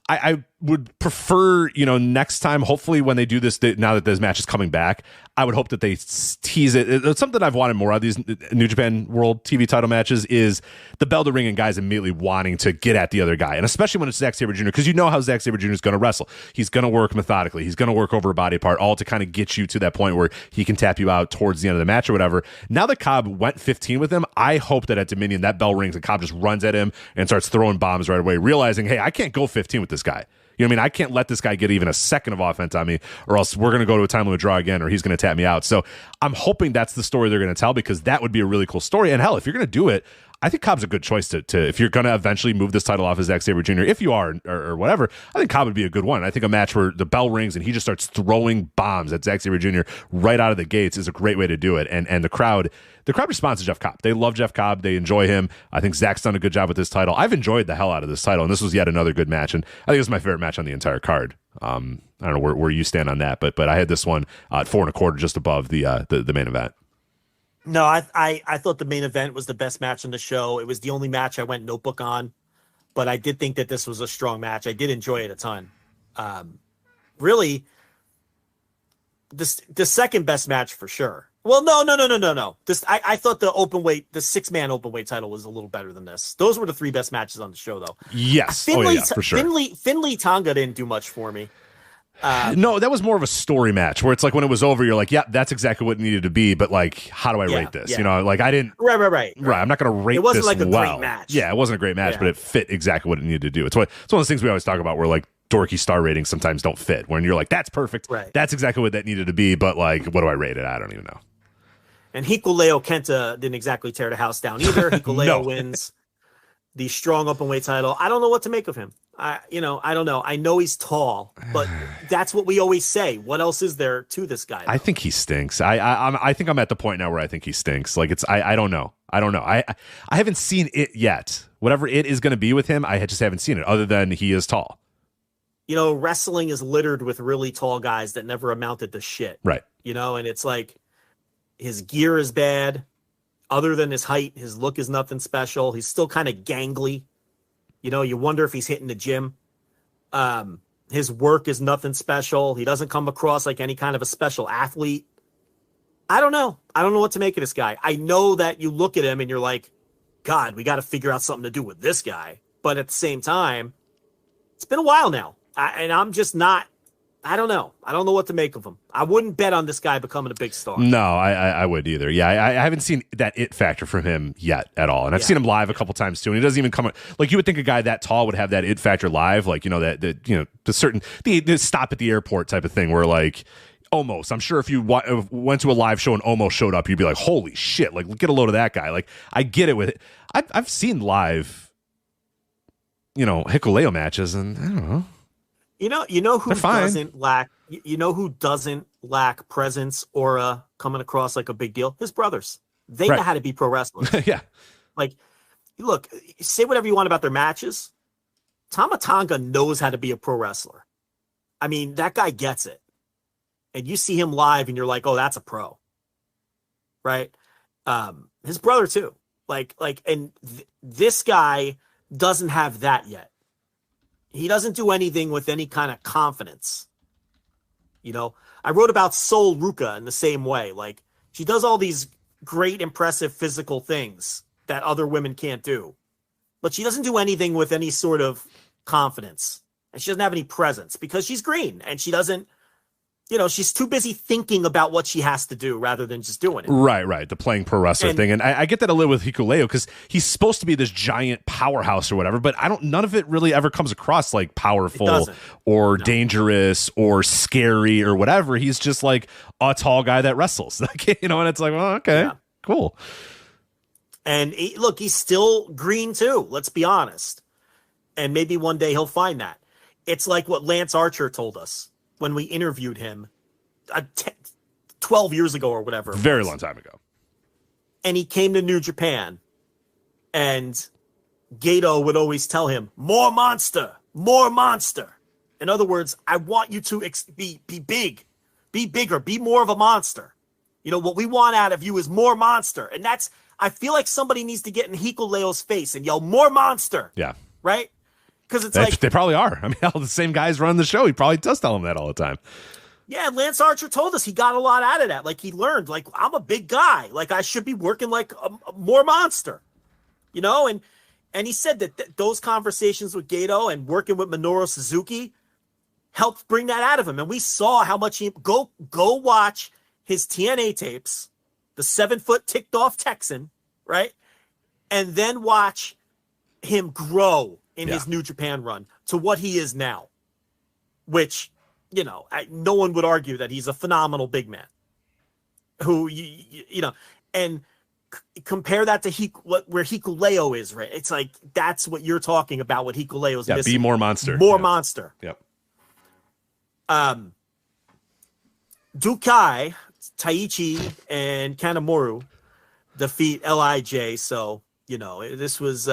I would prefer, next time, hopefully when they do this, now that this match is coming back, I would hope that they tease it. It's something I've wanted more of these New Japan World TV title matches is the bell to ring and guys immediately wanting to get at the other guy. And especially when it's Zack Sabre Jr., because you know how Zack Sabre Jr. is going to wrestle. He's going to work methodically. He's going to work over a body part, all to kind of get you to that point where he can tap you out towards the end of the match or whatever. Now that Cobb went 15 with him, I hope that at Dominion that bell rings and Cobb just runs at him and starts throwing bombs right away, realizing, hey, I can't go 15 with this guy. You know what I mean? I can't let this guy get even a second of offense on me, or else we're going to go to a time limit draw again, or he's going to tap me out. So I'm hoping that's the story they're going to tell, because that would be a really cool story. And hell, if you're going to do it, I think Cobb's a good choice to if you're going to eventually move this title off as Zack Sabre Jr., if you are, or whatever, I think Cobb would be a good one. I think a match where the bell rings and he just starts throwing bombs at Zack Sabre Jr. right out of the gates is a great way to do it. And the crowd responds to Jeff Cobb. They love Jeff Cobb. They enjoy him. I think Zach's done a good job with this title. I've enjoyed the hell out of this title, and this was yet another good match. And I think it's my favorite match on the entire card. I don't know where you stand on that, but I had this one at 4.25, just above the main event. No, I thought the main event was the best match on the show. It was the only match I went notebook on, but I did think that this was a strong match. I did enjoy it a ton. Really, the second best match for sure. Well, no. I thought the 6-man open weight title was a little better than this. Those were the 3 best matches on the show, though. Yes, for sure. Finley Tonga didn't do much for me. No, that was more of a story match where it's like when it was over, you're like, yeah, that's exactly what it needed to be. But like, how do I rate this? Yeah. I didn't. Right. I'm not going to rate this. It wasn't like a well. great match. Yeah, it wasn't a great match, but it fit exactly what it needed to do. It's one of those things we always talk about where like dorky star ratings sometimes don't fit. When you're like, that's perfect. Right. That's exactly what that needed to be. But like, what do I rate it? I don't even know. And Hiku Leo Kenta didn't exactly tear the house down either. Hiku Leo wins the strong openweight title. I don't know what to make of him. I don't know. I know he's tall, but that's what we always say. What else is there to this guy, though? I think he stinks. I think I'm at the point now where I think he stinks. Like I don't know. I haven't seen it yet. Whatever it is going to be with him, I just haven't seen it, other than he is tall. Wrestling is littered with really tall guys that never amounted to shit. Right. And it's like his gear is bad. Other than his height, his look is nothing special. He's still kind of gangly. You wonder if he's hitting the gym. His work is nothing special. He doesn't come across like any kind of a special athlete. I don't know. I don't know what to make of this guy. I know that you look at him and you're like, God, we got to figure out something to do with this guy. But at the same time, it's been a while now. And I'm just not, I don't know. I don't know what to make of him. I wouldn't bet on this guy becoming a big star. No, I wouldn't either. Yeah, I haven't seen that it factor from him yet at all. And I've seen him live a couple times too. And he doesn't even come like you would think a guy that tall would have that it factor live, like the stop at the airport type of thing where like almost. I'm sure if you went to a live show and almost showed up, you'd be like, holy shit! Like get a load of that guy. Like I get it with it. I've seen live, Hiku Leo matches, and I don't know. You know who doesn't lack. You know who doesn't lack presence, aura, coming across like a big deal? His brothers. They know how to be pro wrestlers. Yeah. Like, look, say whatever you want about their matches. Tama Tonga knows how to be a pro wrestler. I mean, that guy gets it. And you see him live, and you're like, oh, that's a pro, right? His brother too. This guy doesn't have that yet. He doesn't do anything with any kind of confidence. I wrote about Sol Ruka in the same way. Like, she does all these great, impressive physical things that other women can't do, but she doesn't do anything with any sort of confidence, and she doesn't have any presence because she's green and she doesn't. She's too busy thinking about what she has to do rather than just doing it. Right. The playing pro wrestler thing. And I get that a little with Hiku Leo because he's supposed to be this giant powerhouse or whatever, but none of it really ever comes across like powerful or dangerous or scary or whatever. He's just like a tall guy that wrestles. And it's like, well, okay, cool. And he's still green too. Let's be honest. And maybe one day he'll find that. It's like what Lance Archer told us when we interviewed him 12 years ago or whatever. Very long time ago. And he came to New Japan and Gato would always tell him, more monster, more monster. In other words, I want you to be big, be bigger, be more of a monster. You know, what we want out of you is more monster. And I feel like somebody needs to get in Hiku Leo's face and yell, more monster. Yeah. Right? Because they probably are. I mean, all the same guys running the show. He probably does tell them that all the time. Yeah, Lance Archer told us he got a lot out of that. Like, he learned, like, I'm a big guy. Like, I should be working like a more monster. You know? And he said that those conversations with Gato and working with Minoru Suzuki helped bring that out of him. And we saw how much he... Go watch his TNA tapes, the 7-foot ticked off Texan, right? And then watch him grow in his New Japan run to what he is now, which, you know, no one would argue that he's a phenomenal big man who, you know, and compare that to where Hiku Leo is, right? It's like, that's what you're talking about, what Hiku Leo's missing. Be more monster. More monster. Yep. Dukai, Taichi, and Kanemaru defeat LIJ. So, you know, this was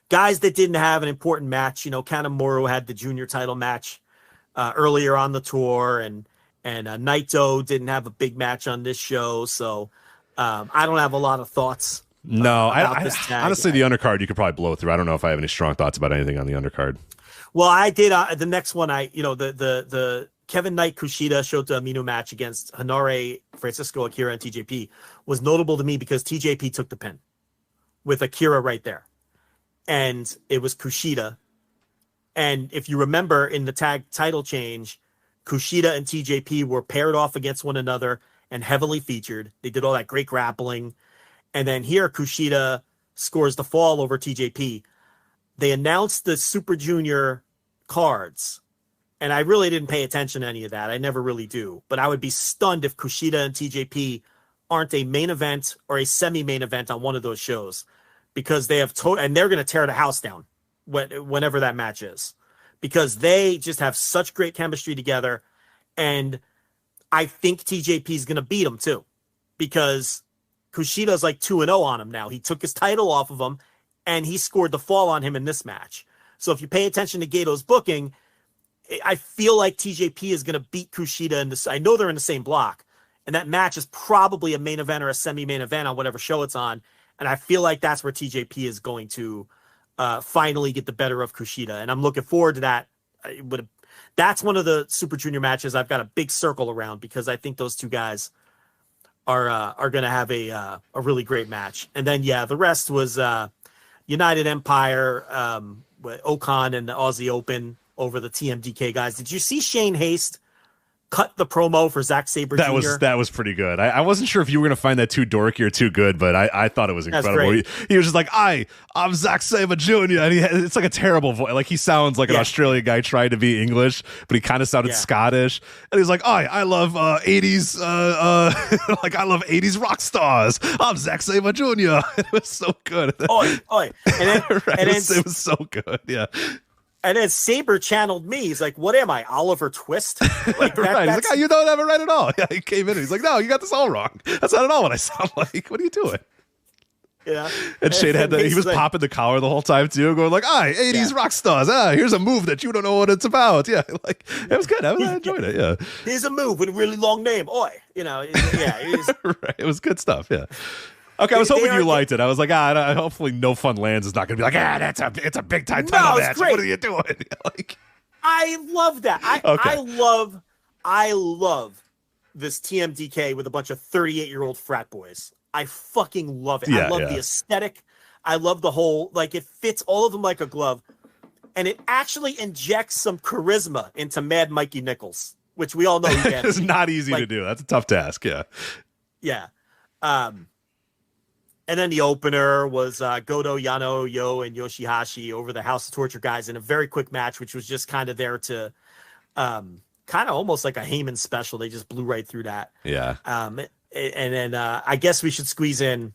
guys that didn't have an important match. You know, Kanemaru had the junior title match earlier on the tour, and Naito didn't have a big match on this show. So I don't have a lot of thoughts. No, honestly, the undercard you could probably blow through. I don't know if I have any strong thoughts about anything on the undercard. Well, I did. The next one, the Kevin Knight Kushida Shota Umino match against Hanare, Francisco Akira, and TJP was notable to me because TJP took the pin with Akira right there. And it was Kushida. And if you remember in the tag title change, Kushida and TJP were paired off against one another and heavily featured. They did all that great grappling. And then here Kushida scores the fall over TJP. They announced the Super Junior cards. And I really didn't pay attention to any of that. I never really do. But I would be stunned if Kushida and TJP aren't a main event or a semi-main event on one of those shows. Because they have and they're going to tear the house down whenever that match is. Because they just have such great chemistry together. And I think TJP is going to beat him too. Because Kushida's like 2-0 on him now. He took his title off of him and he scored the fall on him in this match. So if you pay attention to Gato's booking, I feel like TJP is going to beat Kushida in this. I know they're in the same block, and that match is probably a main event or a semi-main event on whatever show it's on. And I feel like that's where TJP is going to finally get the better of Kushida. And I'm looking forward to that. That's one of the Super Junior matches I've got a big circle around because I think those two guys are going to have a really great match. And then, the rest was United Empire, Okan and the Aussie Open over the TMDK guys. Did you see Shane Haste cut the promo for Zack Sabre Jr.? That was pretty good. I wasn't sure if you were going to find that too dorky or too good, but I thought it was incredible. He was just like, I'm Zack Sabre Jr. And it's like a terrible voice. Like he sounds like an Australian guy trying to be English, but he kind of sounded Scottish. And he's like, I love 80s, like I love 80s rock stars. I'm Zack Sabre Jr. It was so good. Oi. And then, it was so good. Yeah. And then Saber channeled me. He's like, what am I, Oliver Twist? Like right. He's like, you don't have it right at all. Yeah, he came in and he's like, no, you got this all wrong. That's not at all what I sound like. What are you doing? Yeah. And Shane had that. He was like, popping the collar the whole time too, going like, 80s rock stars. Here's a move that you don't know what it's about. Yeah, like it was good. I enjoyed it. Yeah. Here's a move with a really long name. Oi. You know, it was right. It was good stuff. Yeah. Okay, I was hoping you liked it. I was like, hopefully No Fun Lands is not going to be like, it's a big time title match. Great. What are you doing? Like, I love that. I love this TMDK with a bunch of 38-year-old frat boys. I fucking love it. I love the aesthetic. I love the whole, like, it fits all of them like a glove. And it actually injects some charisma into Mad Mikey Nichols, which we all know he can. It's not easy to do. That's a tough task. Yeah. Yeah. And then the opener was Goto, Yano, Yo, and Yoshihashi over the House of Torture guys in a very quick match, which was just kind of there to kind of almost like a Heyman special. They just blew right through that. Yeah. And then I guess we should squeeze in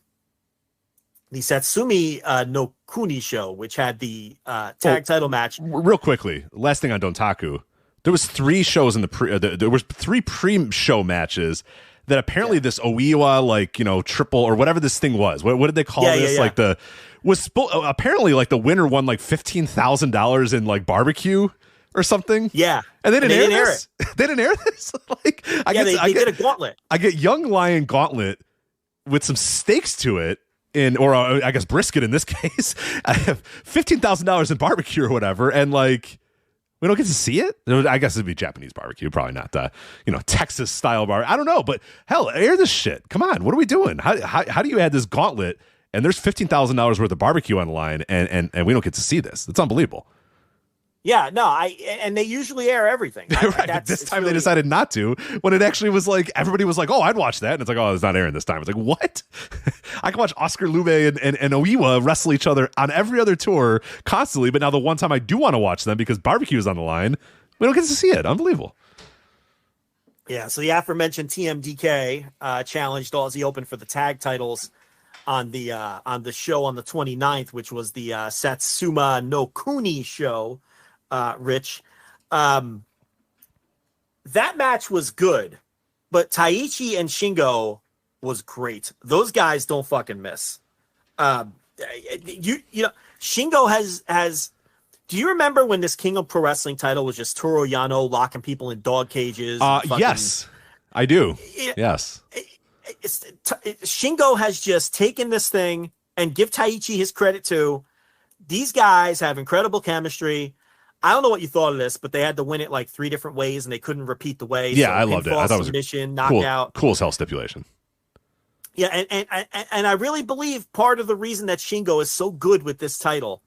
the Satsumi no Kuni show, which had the tag title match. Real quickly, last thing on Dontaku. There was 3 shows in there was 3 pre-show matches that apparently this Oiwa, like, you know, triple or whatever this thing was. What did they call this? Like apparently like the winner won like $15,000 in like barbecue or something. Yeah. And they didn't air this. They didn't air this. Like, they did a gauntlet. I get Young Lion gauntlet with some steaks to it. I guess brisket in this case. I have $15,000 in barbecue or whatever, and like we don't get to see it. I guess it'd be Japanese barbecue, probably not Texas style bar. I don't know, but hell, air this shit. Come on, what are we doing? How do you add this gauntlet and there's $15,000 worth of barbecue on the line and we don't get to see this? It's unbelievable. Yeah, no, and they usually air everything. Right, but this time they decided not to, when it actually was like, everybody was like, oh, I'd watch that. And it's like, oh, it's not airing this time. It's like, what? I can watch Oscar Lube and Oiwa wrestle each other on every other tour constantly, but now the one time I do want to watch them because barbecue is on the line, we don't get to see it. Unbelievable. Yeah, so the aforementioned TMDK challenged Aussie Open for the tag titles on the show on the 29th, which was the Satsuma no Kuni show. Rich, that match was good, but Taichi and Shingo was great. Those guys don't fucking miss. You know, Shingo has. Do you remember when this King of Pro Wrestling title was just Toru Yano locking people in dog cages? Yes, I do. Yes, Shingo has just taken this thing and give Taichi his credit too. These guys have incredible chemistry. I don't know what you thought of this, but they had to win it like 3 different ways, and they couldn't repeat the way. Yeah, I loved it. I thought it was submission, knockout, cool as hell stipulation. Yeah, and I really believe part of the reason that Shingo is so good with this title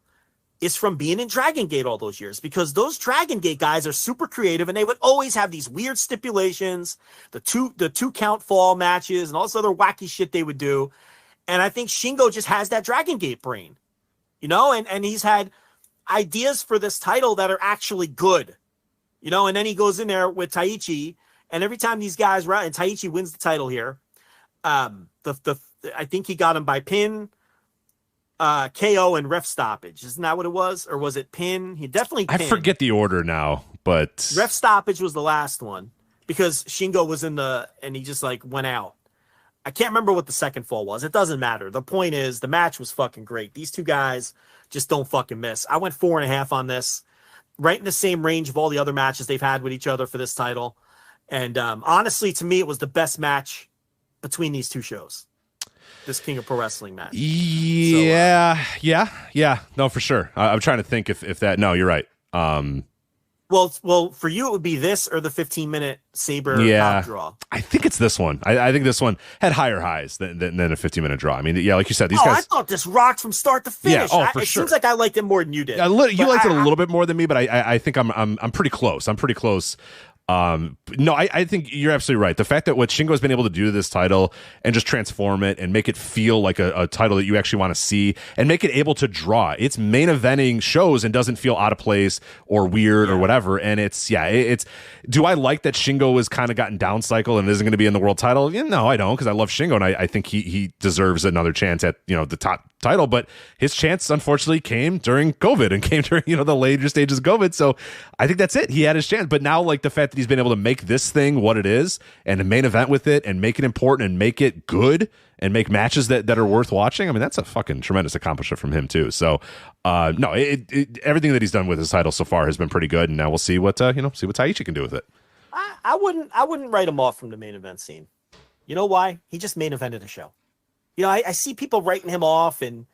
is from being in Dragon Gate all those years, because those Dragon Gate guys are super creative, and they would always have these weird stipulations, the two count fall matches, and all this other wacky shit they would do. And I think Shingo just has that Dragon Gate brain, you know, and he's had ideas for this title that are actually good, you know, and then he goes in there with Taichi, and every time these guys and Taichi wins the title here, I think he got him by pin, KO, and ref stoppage. Isn't that what it was? Or was it pin? He definitely pinned. I forget the order now, but ref stoppage was the last one because Shingo was and he just like went out. I can't remember what the second fall was. It doesn't matter. The point is the match was fucking great. These two guys just don't fucking miss. I went 4.5 on this, right in the same range of all the other matches they've had with each other for this title. And honestly, to me, it was the best match between these two shows. This King of Pro Wrestling match. Yeah. No, for sure. I'm trying to think if that. No, you're right. Well, for you, it would be this or the 15-minute Saber top draw. I think it's this one. I think this one had higher highs than a 15-minute draw. I mean, yeah, like you said, these guys. I thought this rocked from start to finish. Yeah, for it sure. seems like I liked it more than you did. You liked it a little bit more than me, but I think I'm pretty close. I'm pretty close. No, I think you're absolutely right. The fact that what Shingo's been able to do to this title and just transform it and make it feel like a title that you actually want to see and make it able to draw. It's main eventing shows and doesn't feel out of place or weird or whatever. And it's do I like that Shingo has kind of gotten down cycle and isn't going to be in the world title? Yeah, no, I don't, because I love Shingo and I think he deserves another chance at, you know, the top title, but his chance unfortunately came during COVID and came during, you know, the later stages of COVID. So I think that's it. He had his chance, but now like the fact that he's been able to make this thing what it is and the main event with it and make it important and make it good and make matches that are worth watching. I mean, that's a fucking tremendous accomplishment from him too. So no, everything that he's done with his title so far has been pretty good. And now we'll see what Taichi can do with it. I wouldn't write him off from the main event scene. You know why? He just main evented a show. You know, I see people writing him off, and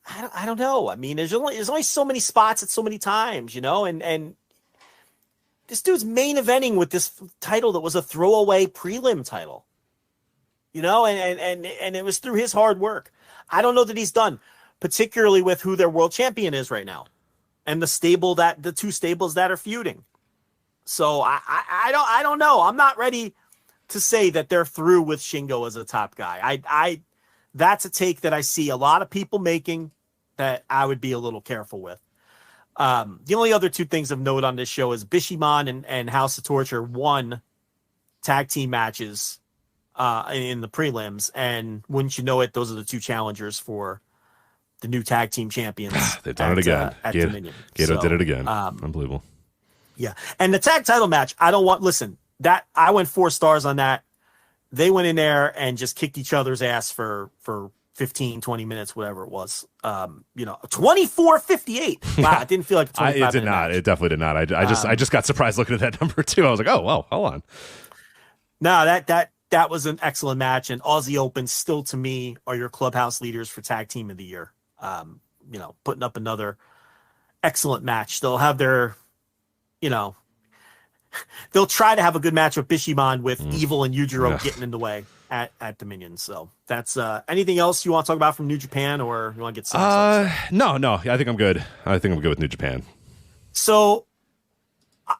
I don't know. I mean, there's only so many spots at so many times, you know, and this dude's main eventing with this title that was a throwaway prelim title, you know, and it was through his hard work. I don't know that he's done, particularly with who their world champion is right now, and the two stables that are feuding. So I don't know. I'm not ready to say that they're through with Shingo as a top guy. That's a take that I see a lot of people making that I would be a little careful with. The only other two things of note on this show is Bishamon and House of Torture won tag team matches in the prelims, and wouldn't you know it, those are the two challengers for the new tag team champions. They've done it again. Gato did it again. Unbelievable. Yeah, and the tag title match, I went 4 stars on that. they went in there and just kicked each other's ass for 15, 20 minutes, whatever it was. 24-58. Wow, it didn't feel like 25 It did not. match. It definitely did not. I just got surprised looking at that number too. I was like, oh, well, hold on. No, that was an excellent match, and Aussie Open still to me are your clubhouse leaders for tag team of the year. Putting up another excellent match. They'll have their, they'll try to have a good match with Bishamon with Evil and Yujiro getting in the way at Dominion. So that's anything else you want to talk about from New Japan, or you want to get some? No. I think I'm good. I think I'm good with New Japan. So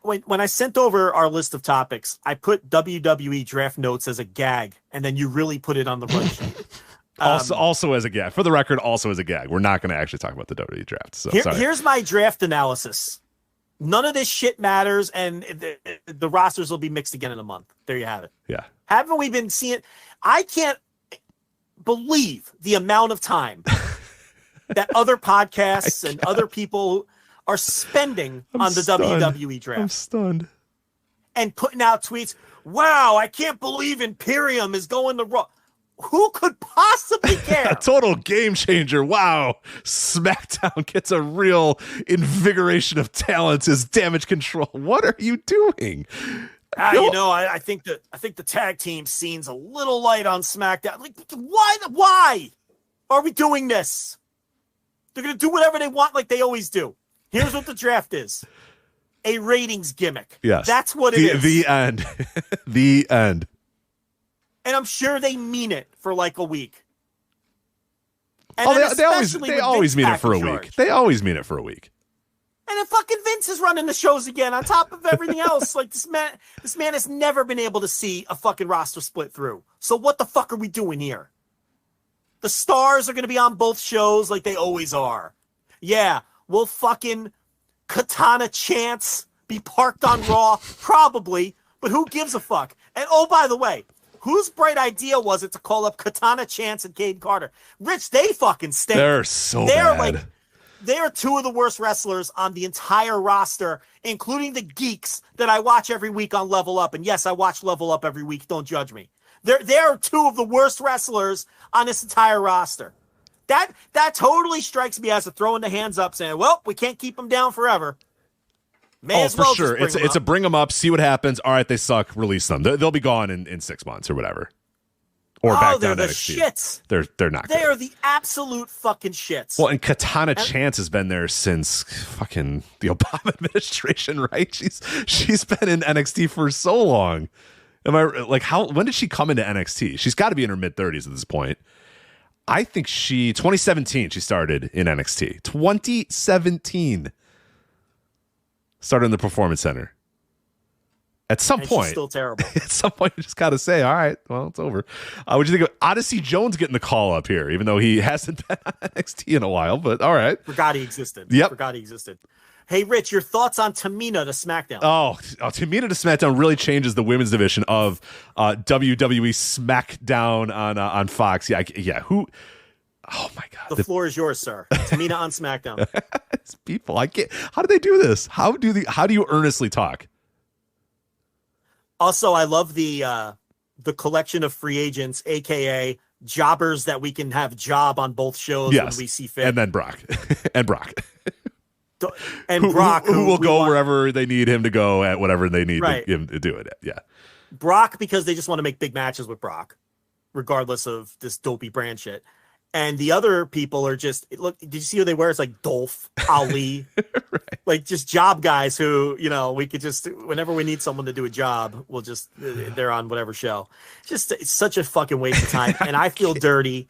when I sent over our list of topics, I put WWE Draft notes as a gag, and then you really put it on the run sheet. Also as a gag. For the record, also as a gag. We're not going to actually talk about the WWE Draft. So here's my draft analysis. None of this shit matters, and the rosters will be mixed again in a month. There you have it. Yeah. Haven't we been seeing? I can't believe the amount of time that other podcasts and other people are spending on the WWE Draft. I'm stunned. And putting out tweets. Wow, I can't believe Imperium is going to Raw. Who could possibly care? A total game changer. Wow. SmackDown gets a real invigoration of talent as Damage Control. What are you doing? I think the tag team scene's a little light on SmackDown. Like, why are we doing this? They're going to do whatever they want like they always do. Here's what the draft is. A ratings gimmick. Yes. That's what it is. The end. The end. And I'm sure they mean it for like a week. And they always mean it for a week. They always mean it for a week. And then fucking Vince is running the shows again on top of everything else. Like this man has never been able to see a fucking roster split through. So what the fuck are we doing here? The stars are going to be on both shows like they always are. Yeah, will fucking Katana Chance be parked on Raw? Probably, but who gives a fuck? And oh, by the way, whose bright idea was it to call up Katana Chance and Cade Carter? Rich, they fucking stink. They're so bad. They're two of the worst wrestlers on the entire roster, including the geeks that I watch every week on Level Up. And yes, I watch Level Up every week. Don't judge me. They're two of the worst wrestlers on this entire roster. That totally strikes me as a throwing the hands up saying, well, we can't keep them down forever. For sure. It's a bring them up, see what happens. All right, they suck, release them. They'll be gone in 6 months or whatever. Or back down to NXT. Shits. They're not They good. are the absolute fucking shits. Well, and Katana Chance has been there since fucking the Obama administration, right? She's been in NXT for so long. Am I like when did she come into NXT? She's got to be in her mid-30s at this point. I think 2017 she started in NXT. 2017. Started in the Performance Center. At some point, she's still terrible. At some point, you just got to say, all right, well, it's over. What'd you think of Odyssey Jones getting the call up here, even though he hasn't been on NXT in a while, but all right. Forgot he existed. Yep. Forgot he existed. Hey, Rich, your thoughts on Tamina to SmackDown? Oh, Tamina to SmackDown really changes the women's division of WWE SmackDown on Fox. Yeah. Who? Oh my God. The floor is yours, sir. Tamina on SmackDown. People, I can't. How do they do this? How do you earnestly talk? Also, I love the collection of free agents, aka jobbers that we can have job on both shows when we see fit. And then Brock. and Brock. Brock, who will go wherever they need him to go at whatever they need him to do it at. Yeah. Brock, because they just want to make big matches with Brock, regardless of this dopey brand shit. And the other people are just, look, did you see who they were? It's like Dolph, Ali, right. Like just job guys who, we could just, whenever we need someone to do a job, they're on whatever show. Just, it's such a fucking waste of time. And I feel dirty.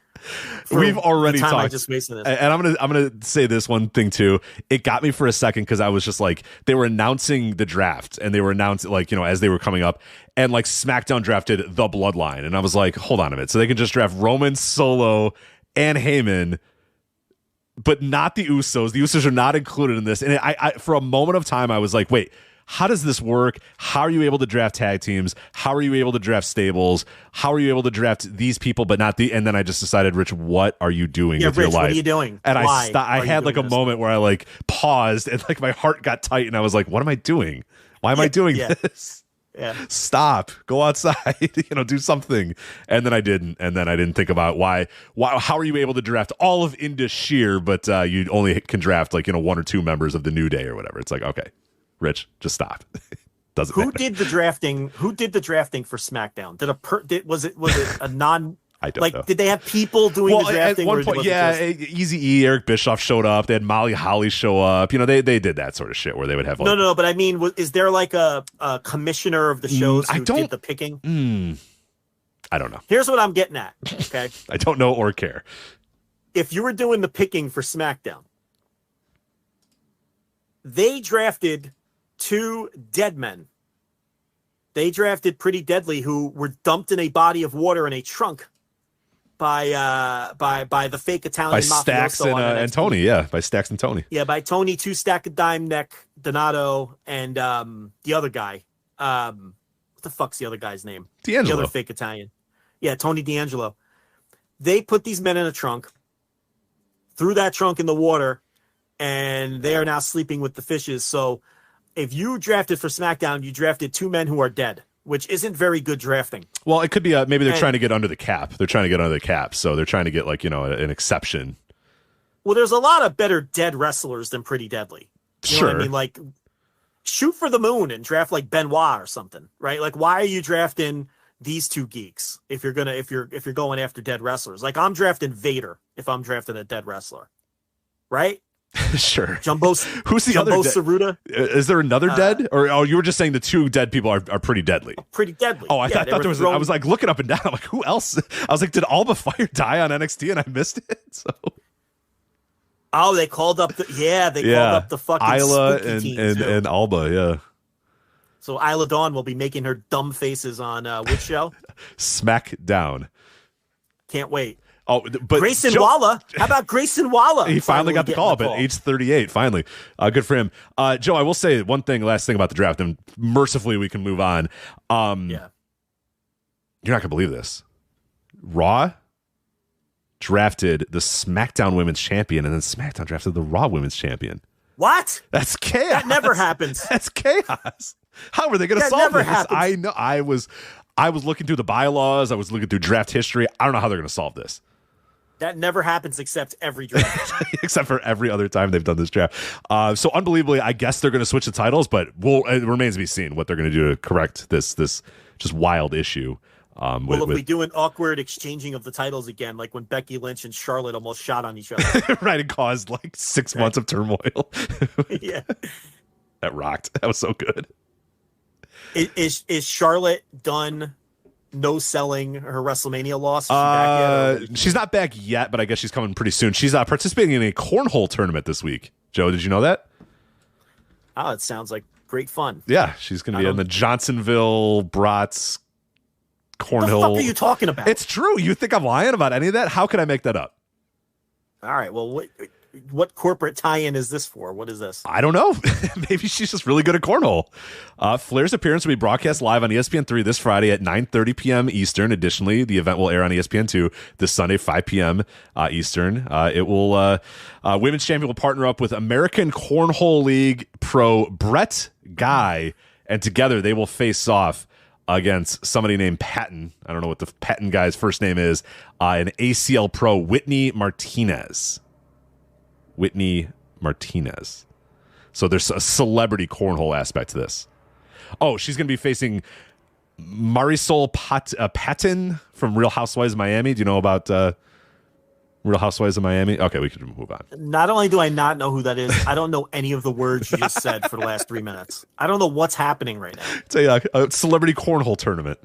We've already talked. I just wasted this. And I'm gonna say this one thing too. It got me for a second because I was just like, they were announcing the draft and they were announcing as they were coming up, and like SmackDown drafted the Bloodline, and I was like, hold on a minute, so they can just draft Roman, Solo, and Heyman, but not the Usos. The Usos are not included in this. And I for a moment of time, I was like, wait, how does this work? How are you able to draft tag teams? How are you able to draft stables? How are you able to draft these people, but not the? And then I just decided, Rich, what are you doing with your life? What are you doing? And I had like a moment where I like paused and like my heart got tight and I was like, what am I doing? Why am I doing this? Stop, go outside, do something. And then I didn't. And then I didn't think about how are you able to draft all of Indus Sheer, but you only can draft one or two members of the New Day or whatever. It's like, okay, Rich, just stop. Doesn't matter. Who did the drafting for SmackDown? Was it a non? I don't know. Did they have people doing the drafting? At one point, Easy-E, Eric Bischoff showed up. They had Molly Holly show up. They did that sort of shit where they would have no. But I mean, is there a commissioner of the shows who did the picking? I don't know. Here's what I'm getting at. Okay, I don't know or care. If you were doing the picking for SmackDown, they drafted 2 dead men. They drafted Pretty Deadly, who were dumped in a body of water in a trunk by the fake Italian mafioso. Stax and Tony, by Stax and Tony. Yeah, by Tony, 2 Stack of Dime Neck, Donato, and the other guy. What the fuck's the other guy's name? D'Angelo. The other fake Italian. Yeah, Tony D'Angelo. They put these men in a trunk, threw that trunk in the water, and they are now sleeping with the fishes. So if you drafted for SmackDown, you drafted 2 men who are dead, which isn't very good drafting. Well, it could be maybe they're trying to get under the cap. They're trying to get under the cap, so they're trying to get an exception. Well, there's a lot of better dead wrestlers than Pretty Deadly. You know what I mean? Shoot for the moon and draft Benoit or something, right? Why are you drafting these 2 geeks if you're going after dead wrestlers? I'm drafting Vader if I'm drafting a dead wrestler, right? Sure. Who's the other Saruta? Is there another dead? Or you were just saying the 2 dead people are pretty deadly? Pretty deadly. Oh, I thought there was. I was looking up and down. I'm like, who else? I was like, did Alba Fire die on NXT and I missed it? So. Oh, they called up called up the fucking Isla and Alba, yeah. So Isla Dawn will be making her dumb faces on which show? SmackDown. Can't wait. Oh, but Grayson Waller. How about Grayson Waller? He finally got the call up at age 38. Finally, good for him. Joe, I will say last thing about the draft, and mercifully we can move on. You're not gonna believe this. Raw drafted the SmackDown Women's Champion, and then SmackDown drafted the Raw Women's Champion. What? That's chaos. That never happens. That's chaos. How are they going to solve this? Happens. I know. I was looking through the bylaws. I was looking through draft history. I don't know how they're going to solve this. That never happens except every draft. Except for every other time they've done this draft. So unbelievably, I guess they're going to switch the titles, but it remains to be seen what they're going to do to correct this just wild issue. If we do an awkward exchanging of the titles again, like when Becky Lynch and Charlotte almost shot on each other. Right, it caused 6 months of turmoil. Yeah. That rocked. That was so good. Is Charlotte done no-selling her WrestleMania loss? Is she back yet, she's not back yet, but I guess she's coming pretty soon. She's participating in a cornhole tournament this week. Joe, did you know that? Oh, it sounds like great fun. Yeah, she's going to be in the Johnsonville Brats cornhole. What the fuck are you talking about? It's true. You think I'm lying about any of that? How could I make that up? All right. Well, what corporate tie-in is this for? What is this? I don't know. Maybe she's just really good at cornhole. Flair's appearance will be broadcast live on ESPN3 this Friday at 9:30 p.m. Eastern. Additionally, the event will air on ESPN2 this Sunday, 5 p.m. Eastern. It will Women's Champion will partner up with American Cornhole League pro Brett Guy, and together they will face off against somebody named Patton. I don't know what the Patton guy's first name is. An ACL pro, Whitney Martinez. So there's a celebrity cornhole aspect to this. Oh, she's going to be facing Marisol Patton from Real Housewives of Miami. Do you know about Real Housewives of Miami? Okay, we can move on. Not only do I not know who that is, I don't know any of the words you just said for the last 3 minutes. I don't know what's happening right now. It's a celebrity cornhole tournament.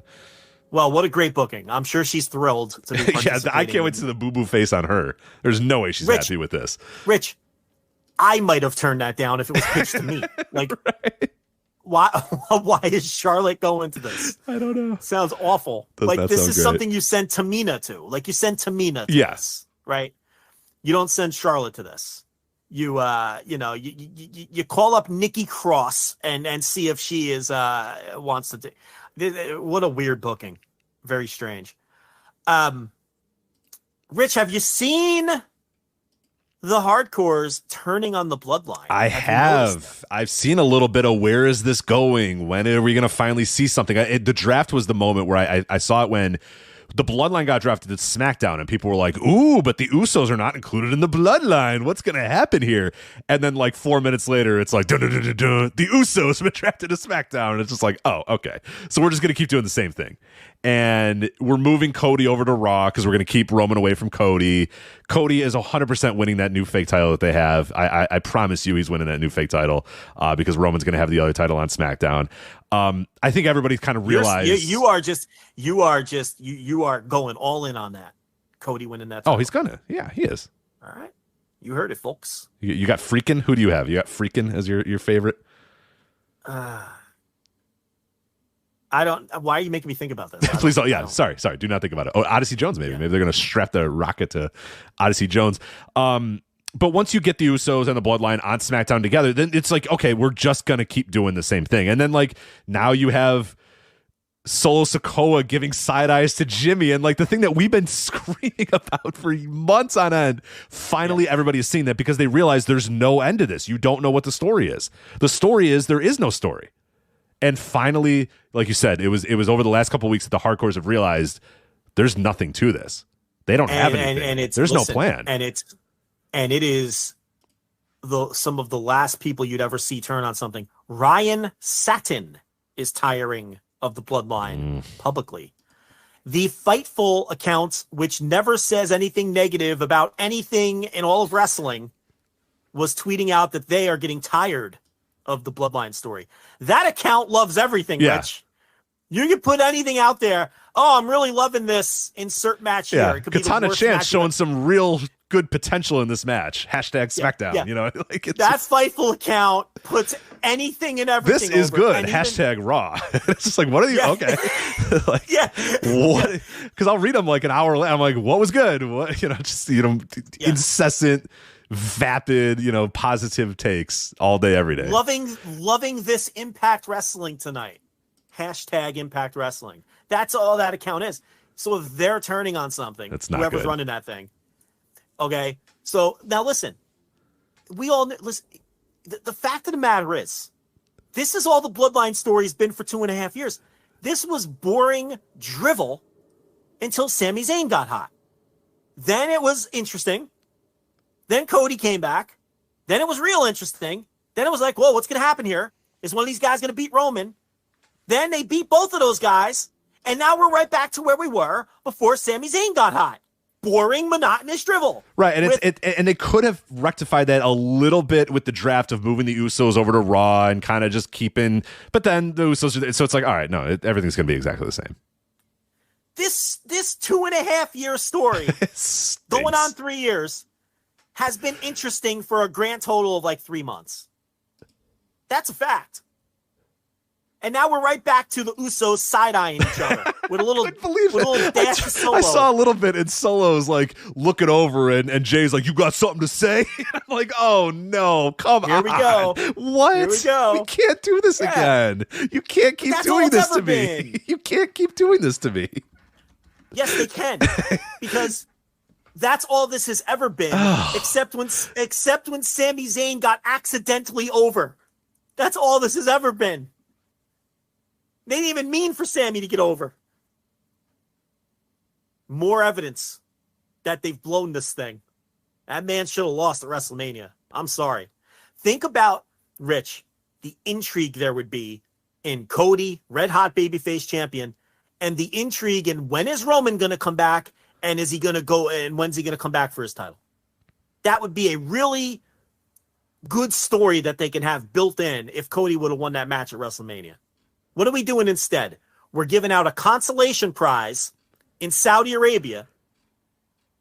Well, what a great booking. I'm sure she's thrilled to be participating. Yeah, I can't wait to see the boo-boo face on her. There's no way she's happy with this. Rich, I might have turned that down if it was pitched to me. Like, why is Charlotte going to this? I don't know. Sounds awful. This is something you send Tamina to. Like, you send Tamina to this, right? You don't send Charlotte to this. You call up Nikki Cross and see if she wants to do. What a weird booking. Very strange. Rich, have you seen the hardcores turning on the Bloodline. I have. I've seen a little bit of where is this going? When are we going to finally see something? The draft was the moment where I saw it when the Bloodline got drafted to SmackDown, and people were like, ooh, but the Usos are not included in the Bloodline. What's going to happen here? And then like 4 minutes later, it's like, the Usos have been drafted to SmackDown. And it's just like, oh, okay. So we're just going to keep doing the same thing. And we're moving Cody over to Raw because we're going to keep Roman away from Cody. Cody is 100% winning that new fake title that they have. I promise you he's winning that new fake title because Roman's going to have the other title on SmackDown. I think everybody's kind of realized you are going all in on that. Cody winning that title. Oh, he's gonna. Yeah, he is. All right. You heard it, folks. You got Freakin'? Who do you have? You got Freakin' as your favorite? I don't. Why are you making me think about this? Please don't. Yeah, sorry. Do not think about it. Oh, Odyssey Jones, maybe. Yeah. Maybe they're going to strap the rocket to Odyssey Jones. But once you get the Usos and the Bloodline on SmackDown together, then it's like, okay, we're just going to keep doing the same thing. And then, like, now you have Solo Sikoa giving side eyes to Jimmy. And, like, the thing that we've been screaming about for months on end, finally everybody is seeing that because they realize there's no end to this. You don't know what the story is. The story is there is no story. And finally, like you said, it was over the last couple of weeks that the hardcores have realized there's nothing to this. They don't have anything. And there's no plan. And it is some of the last people you'd ever see turn on something. Ryan Satin is tiring of the Bloodline publicly. The Fightful account, which never says anything negative about anything in all of wrestling, was tweeting out that they are getting tired of the Bloodline story. That account loves everything, Rich. You can put anything out there. Oh, I'm really loving this insert match here. It could Katana be the Chance showing some real good potential in this match. Hashtag SmackDown. Yeah. You know, like that Fightful account puts anything and everything. This is good. Hashtag Raw. It's just like, what are you? Okay. Like, what? Because I'll read them like an hour later. I'm like, what was good? What? Incessant, vapid, positive takes all day, every day. Loving this Impact Wrestling tonight. Hashtag Impact Wrestling. That's all that account is. So if they're turning on something, that's not whoever's good. Running that thing. Okay. So now listen, we all listen. The fact of the matter is, this is all the Bloodline story's been for 2.5 years. This was boring drivel until Sami Zayn got hot. Then it was interesting. Then Cody came back. Then it was real interesting. Then it was like, whoa, what's going to happen here? Is one of these guys going to beat Roman? Then they beat both of those guys. And now we're right back to where we were before Sami Zayn got hot. Boring, monotonous drivel. Right, and and they could have rectified that a little bit with the draft of moving the Usos over to Raw and kind of just keeping. But then the Usos, so it's like, all right, no, everything's going to be exactly the same. This 2.5 year story going on 3 years has been interesting for a grand total of like 3 months. That's a fact. And now we're right back to the Usos side-eyeing each other with a little, dash of Solo. I saw a little bit, and Solo's like looking over, and Jay's like, "You got something to say?" I'm like, "Oh no, come on! Here we go. What? Here we go. We can't do this again. You can't keep doing this to me. You can't keep doing this to me." Yes, they can, because that's all this has ever been, except when Sami Zayn got accidentally over. That's all this has ever been. They didn't even mean for Sammy to get over. More evidence that they've blown this thing. That man should have lost at WrestleMania. I'm sorry. Think about, Rich, the intrigue there would be in Cody, red hot babyface champion, and the intrigue in when is Roman going to come back, and is he going to go, and when's he going to come back for his title? That would be a really good story that they can have built in if Cody would have won that match at WrestleMania. What are we doing instead? We're giving out a consolation prize in Saudi Arabia,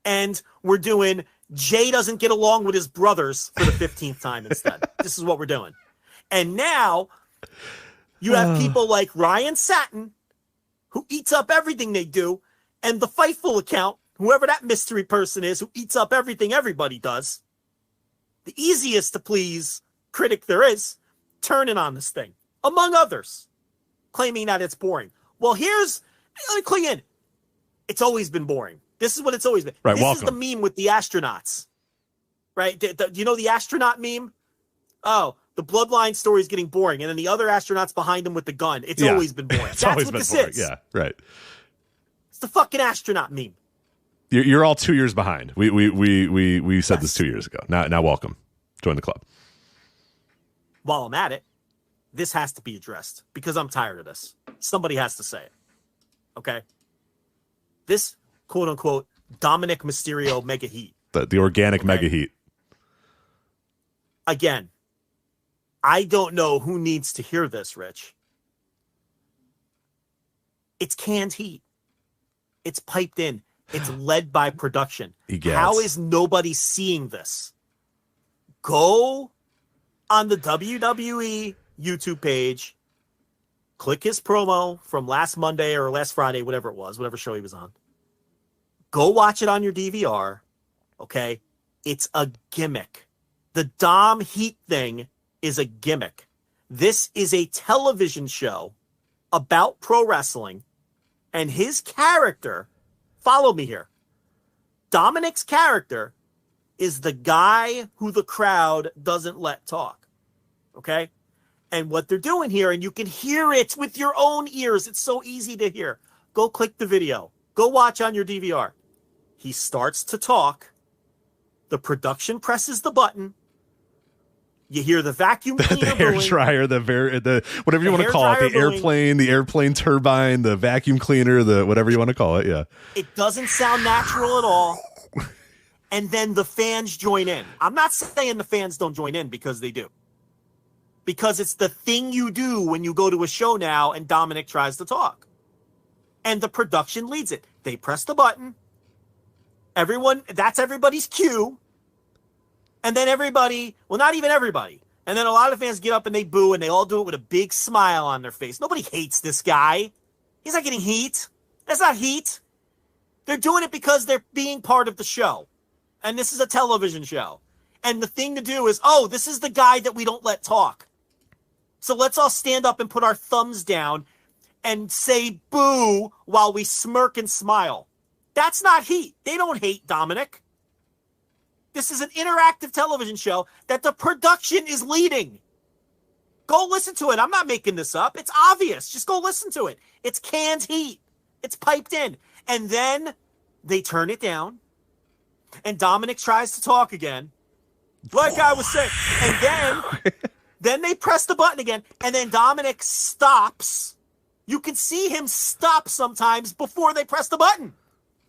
and we're doing Jay doesn't get along with his brothers for the 15th time instead. This is what we're doing. And now you have people like Ryan Satin, who eats up everything they do, and the Fightful account, whoever that mystery person is, who eats up everything everybody does. The easiest to please critic there is, turning on this thing, among others. Claiming that it's boring. Well, let me clue in. It's always been boring. This is what it's always been. Right, this welcome. is the meme with the astronauts. right? You know the astronaut meme? Oh, the Bloodline story is getting boring, and then the other astronaut's behind him with the gun. It's always been boring. That's what this is. Yeah, right. It's the fucking astronaut meme. You're all 2 years behind. We said this 2 years ago. Now welcome. Join the club. While I'm at it, this has to be addressed because I'm tired of this. Somebody has to say it. Okay? This quote unquote Dominik Mysterio mega heat. The organic mega heat. Again, I don't know who needs to hear this, Rich. It's canned heat. It's piped in. It's led by production. How is nobody seeing this? Go on the WWE YouTube page, click his promo from last Monday or last Friday, whatever it was, whatever show he was on. Go watch it on your DVR, okay? It's a gimmick. The Dom Heat thing is a gimmick. This is a television show about pro wrestling, and his character, follow me here, Dominik's character is the guy who the crowd doesn't let talk, okay? And what they're doing here, and you can hear it with your own ears, it's so easy to hear. Go click the video. Go watch on your DVR. He starts to talk. The production presses the button. You hear the vacuum cleaner, the hair dryer, the whatever you want to call it, the airplane turbine, the vacuum cleaner, the whatever you want to call it. Yeah, it doesn't sound natural at all. And then the fans join in. I'm not saying the fans don't join in because they do. Because it's the thing you do when you go to a show now and Dominik tries to talk. And the production leads it. They press the button. That's everybody's cue. And then everybody, well, not even everybody. And then a lot of fans get up and they boo, and they all do it with a big smile on their face. Nobody hates this guy. He's not getting heat. That's not heat. They're doing it because they're being part of the show. And this is a television show. And the thing to do is, oh, this is the guy that we don't let talk. So let's all stand up and put our thumbs down and say boo while we smirk and smile. That's not heat. They don't hate Dominik. This is an interactive television show that the production is leading. Go listen to it. I'm not making this up. It's obvious. Just go listen to it. It's canned heat. It's piped in. And then they turn it down. And Dominik tries to talk again. Like I was saying. And then they press the button again. And then Dominik stops. You can see him stop sometimes before they press the button.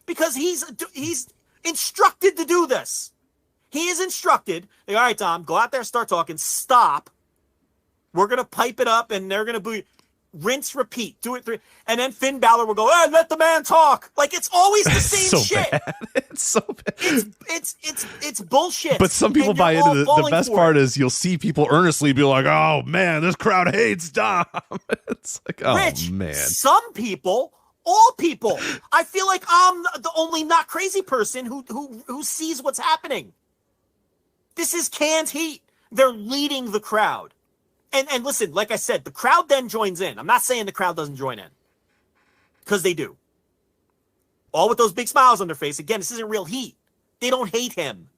Because he's instructed to do this. He is instructed, all right, Dom, go out there, start talking, stop. We're going to pipe it up, and they're going to boo. Rinse, repeat, do it 3. And then Finn Balor will go, hey, let the man talk. Like, it's always the same shit. Bad. It's so bad. It's bullshit. But some people buy into the best part is you'll see people earnestly be like, oh, man, this crowd hates Dom. It's like, oh, Rich, man. Some people... All people. I feel like I'm the only not crazy person who sees what's happening. This is canned heat. They're leading the crowd. And listen, like I said, the crowd then joins in. I'm not saying the crowd doesn't join in. Because they do. All with those big smiles on their face. Again, this isn't real heat. They don't hate him.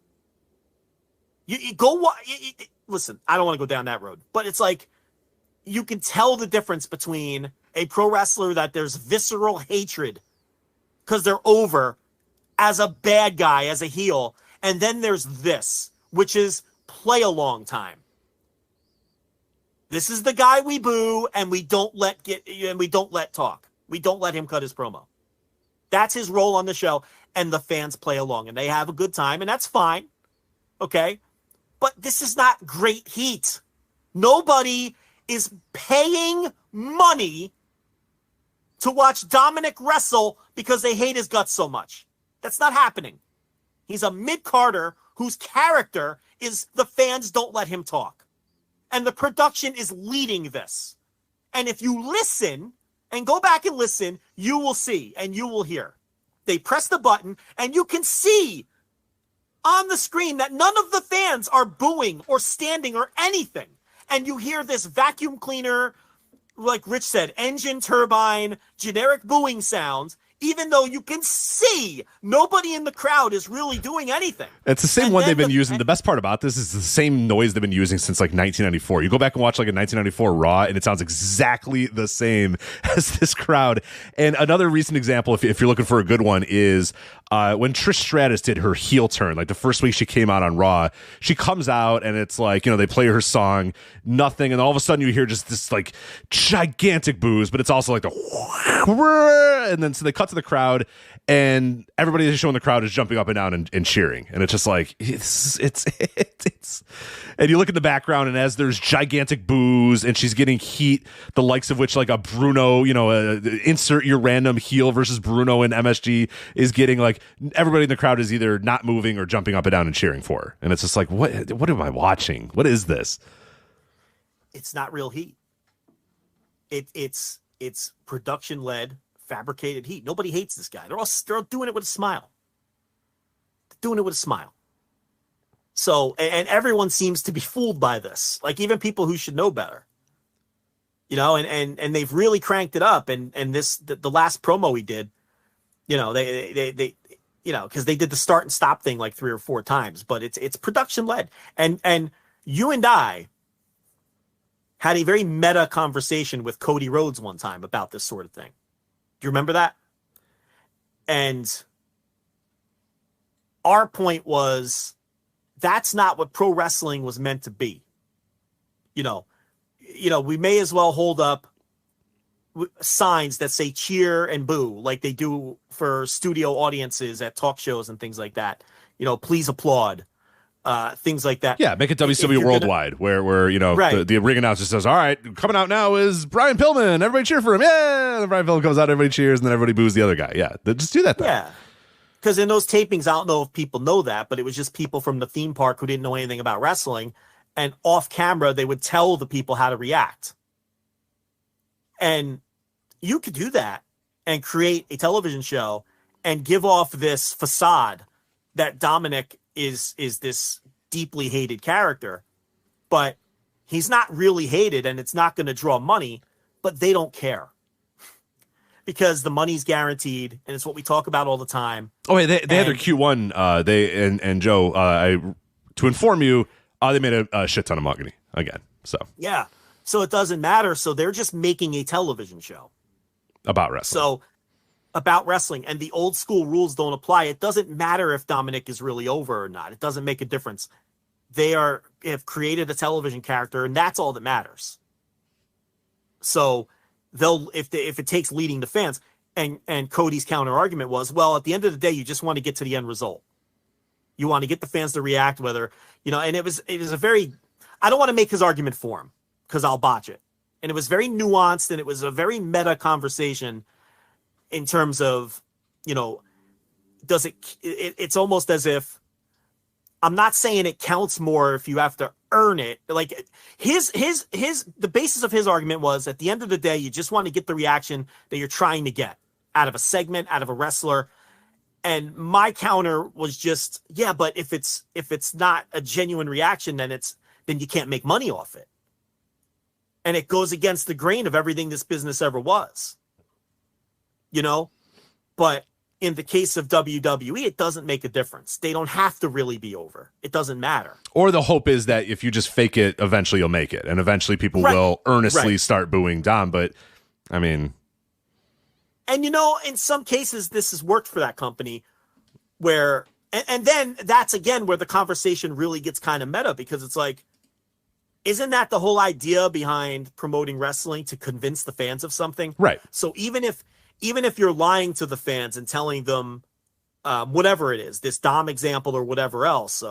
You go... Listen, I don't want to go down that road. But it's like, you can tell the difference between a pro wrestler that there's visceral hatred because they're over as a bad guy, as a heel. And then there's this, which is play a long time. This is the guy we boo and we don't let talk. We don't let him cut his promo. That's his role on the show. And the fans play along and they have a good time and that's fine. Okay. But this is not great heat. Nobody is paying money to watch Dominik wrestle because they hate his guts so much. That's not happening. He's a mid-carder whose character is the fans don't let him talk. And the production is leading this. And if you listen and go back and listen, you will see and you will hear. They press the button and you can see on the screen that none of the fans are booing or standing or anything. And you hear this vacuum cleaner, like Rich said, engine turbine, generic booing sounds even though you can see nobody in the crowd is really doing anything. It's the same one they've been using. The best part about this is the same noise they've been using since like 1994. You go back and watch like a 1994 Raw, and it sounds exactly the same as this crowd. And another recent example, if you're looking for a good one, is when Trish Stratus did her heel turn. Like the first week she came out on Raw, she comes out and it's like, they play her song, nothing, and all of a sudden you hear just this like gigantic boos, but it's also like the and then so they cut to the crowd, and everybody that's showing the crowd is jumping up and down and cheering, and it's just like it's and you look at the background, and as there's gigantic boos and she's getting heat, the likes of which like a Bruno, insert your random heel versus Bruno in MSG is getting, like, everybody in the crowd is either not moving or jumping up and down and cheering for her, and it's just like, what am I watching? What is this? It's not real heat. It's production led, fabricated heat. Nobody hates this guy. They're all doing it with a smile. Doing it with a smile. So, and everyone seems to be fooled by this. Like, even people who should know better. And they've really cranked it up. And this the last promo he did, they because they did the start and stop thing like 3 or 4 times, but it's production led. And you and I had a very meta conversation with Cody Rhodes one time about this sort of thing. Do you remember that? And our point was, that's not what pro wrestling was meant to be. We may as well hold up signs that say cheer and boo, like they do for studio audiences at talk shows and things like that. Please applaud. Things like that. Yeah, make it WCW Worldwide, where right. the ring announcer says, all right, coming out now is Brian Pillman. Everybody cheer for him. Yeah, and Brian Pillman comes out, everybody cheers, and then everybody boos the other guy. Yeah, just do that then. Yeah, because in those tapings, I don't know if people know that, but it was just people from the theme park who didn't know anything about wrestling, and off camera, they would tell the people how to react. And you could do that and create a television show and give off this facade that Dominik is this deeply hated character, but he's not really hated, and it's not going to draw money, but they don't care because the money's guaranteed, and it's what we talk about all the time. Oh, hey, they had their Q1. They and Joe, to inform you, they made a shit ton of money again. So yeah, so it doesn't matter. So they're just making a television show about wrestling. About wrestling, and the old school rules don't apply. It doesn't matter if Dominik is really over or not. It doesn't make a difference. They have created a television character, and that's all that matters. So if it takes leading the fans, and Cody's counter argument was, well, at the end of the day, you just want to get to the end result. You want to get the fans to react, whether and it was a very, I don't want to make his argument for him because I'll botch it. And it was very nuanced, and it was a very meta conversation. In terms of, does it's almost as if, I'm not saying it counts more if you have to earn it. Like the basis of his argument was, at the end of the day, you just want to get the reaction that you're trying to get out of a segment, out of a wrestler. And my counter was just, yeah, but if it's not a genuine reaction, then you can't make money off it. And it goes against the grain of everything this business ever was. But in the case of WWE, it doesn't make a difference. They don't have to really be over. It doesn't matter. Or the hope is that if you just fake it, eventually you'll make it. And eventually people will earnestly start booing Dom. But, I mean... And, in some cases, this has worked for that company where... And then that's, again, where the conversation really gets kind of meta, because it's like, isn't that the whole idea behind promoting wrestling, to convince the fans of something? Right. So even if you're lying to the fans and telling them whatever it is, this Dom example or whatever else,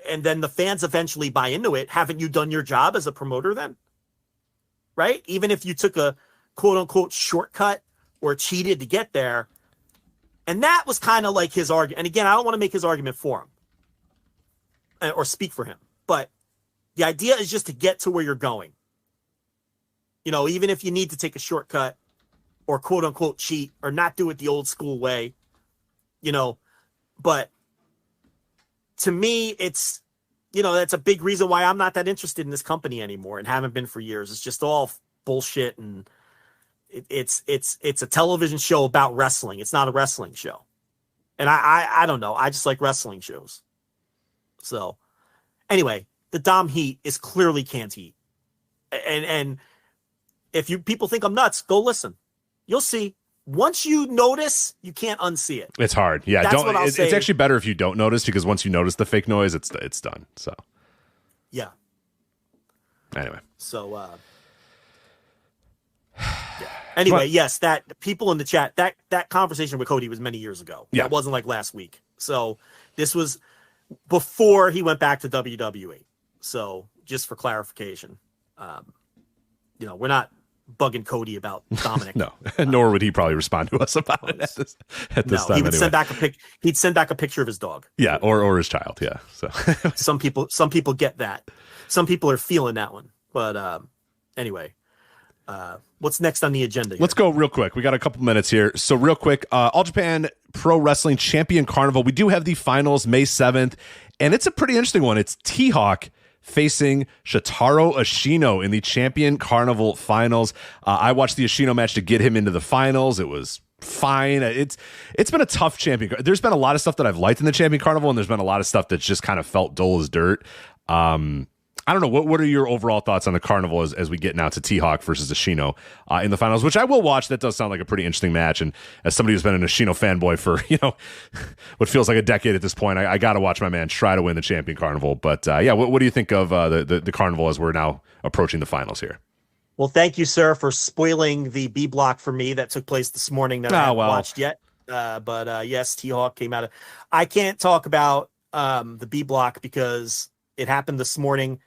and then the fans eventually buy into it, haven't you done your job as a promoter then? Right? Even if you took a quote unquote shortcut or cheated to get there. And that was kind of like his argument. And again, I don't want to make his argument for him or speak for him, but the idea is just to get to where you're going. Even if you need to take a shortcut, or quote unquote cheat, or not do it the old school way, but to me, it's, that's a big reason why I'm not that interested in this company anymore, and haven't been for years. It's just all bullshit, and it's a television show about wrestling. It's not a wrestling show. And I don't know. I just like wrestling shows. So anyway, the Dom heat is clearly canned heat. And if people think I'm nuts, go listen. You'll see. Once you notice, you can't unsee it. It's hard. Yeah, it's actually better if you don't notice, because once you notice the fake noise, it's done. So yeah. Anyway. So yeah. Anyway, yes, that people in the chat, that conversation with Cody was many years ago. Yeah. That wasn't like last week. So this was before he went back to WWE. So just for clarification, we're not bugging Cody about Dominik. No, nor would he probably respond to us about it at this time. He would send back he'd send back a picture of his dog. Yeah, or his child. Yeah. So some people get that. Some people are feeling that one. But anyway, what's next on the agenda here? Let's go real quick. We got a couple minutes here. So real quick, All Japan Pro Wrestling Champion Carnival. We do have the finals May 7th, and it's a pretty interesting one. It's T-Hawk facing Shotaro Ashino in the Champion Carnival finals. I watched the Ashino match to get him into the finals. It was fine. It's been a tough Champion. There's been a lot of stuff that I've liked in the Champion Carnival, and there's been a lot of stuff that's just kind of felt dull as dirt. I don't know. What are your overall thoughts on the Carnival as we get now to T-Hawk versus Ashino in the finals, which I will watch. That does sound like a pretty interesting match. And as somebody who's been an Ashino fanboy for, what feels like a decade at this point, I got to watch my man try to win the Champion Carnival. But what do you think of the Carnival as we're now approaching the finals here? Well, thank you, sir, for spoiling the B block for me that took place this morning that I haven't watched yet. But yes, T-Hawk came out of. I can't talk about the B block because it happened this morning.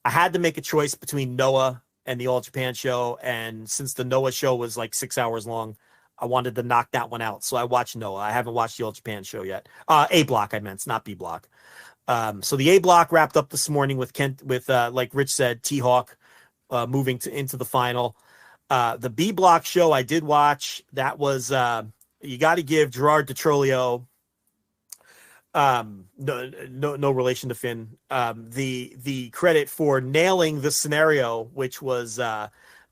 I had to make a choice between Noah and the All Japan show, and since the Noah show was like 6 hours long, I wanted to knock that one out. So I watched Noah. I haven't watched the All Japan show yet. A block, I meant, it's not B block. So the A block wrapped up this morning with like Rich said, T-Hawk moving into the final. The B block show I did watch. That was you got to give Gerard DiTrolio. No relation to Finn. The credit for nailing the scenario, which was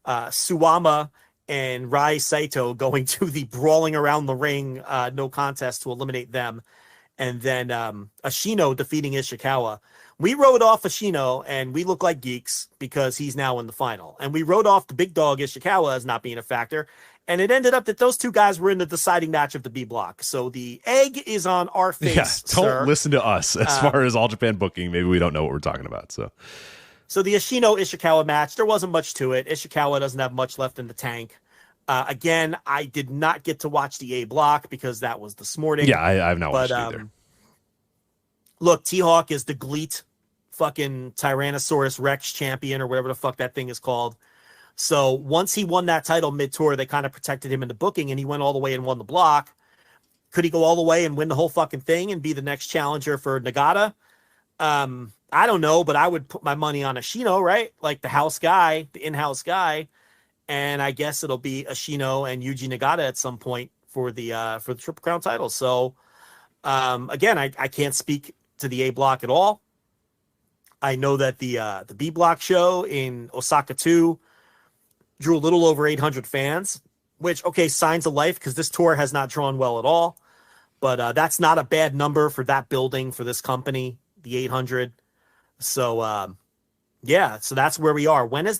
Suwama and Rai Saito going to the brawling around the ring, no contest to eliminate them, and then Ashino defeating Ishikawa. We wrote off Ashino, and we look like geeks because he's now in the final. And we wrote off the big dog Ishikawa as not being a factor. And it ended up that those two guys were in the deciding match of the B block. So the egg is on our face. Yeah, don't listen to us as far as All Japan booking. Maybe we don't know what we're talking about. So the Ashino Ishikawa match, there wasn't much to it. Ishikawa doesn't have much left in the tank. Again, I did not get to watch the A block because that was this morning. Yeah, I've not watched either. Look, T-Hawk is the GLEAT fucking Tyrannosaurus Rex champion or whatever the fuck that thing is called. So once he won that title mid-tour, they kind of protected him in the booking, and he went all the way and won the block. Could he go all the way and win the whole fucking thing and be the next challenger for Nagata? I don't know, but I would put my money on Ashino, right? Like the house guy, the in-house guy. And I guess it'll be Ashino and Yuji Nagata at some point for the Triple Crown title. So again, I can't speak to the A block at all. I know that the B block show in Osaka 2 drew a little over 800 fans, which, okay, signs of life because this tour has not drawn well at all. But that's not a bad number for that building, for this company, the 800. So, yeah, so that's where we are. What's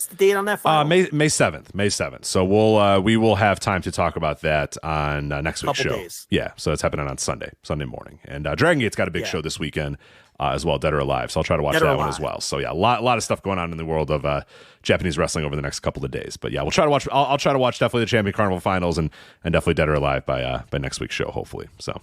the date on that final? May 7th. May 7th. So we will have time to talk about that on next week's show. Days. Yeah, so it's happening on Sunday morning. And Dragon Gate's got a big show this weekend as well, Dead or Alive. So I'll try to watch that one as well. So yeah, a lot of stuff going on in the world of Japanese wrestling over the next couple of days. But yeah, we'll try to watch. I'll try to watch definitely the Champion Carnival finals and definitely Dead or Alive by next week's show, hopefully. So.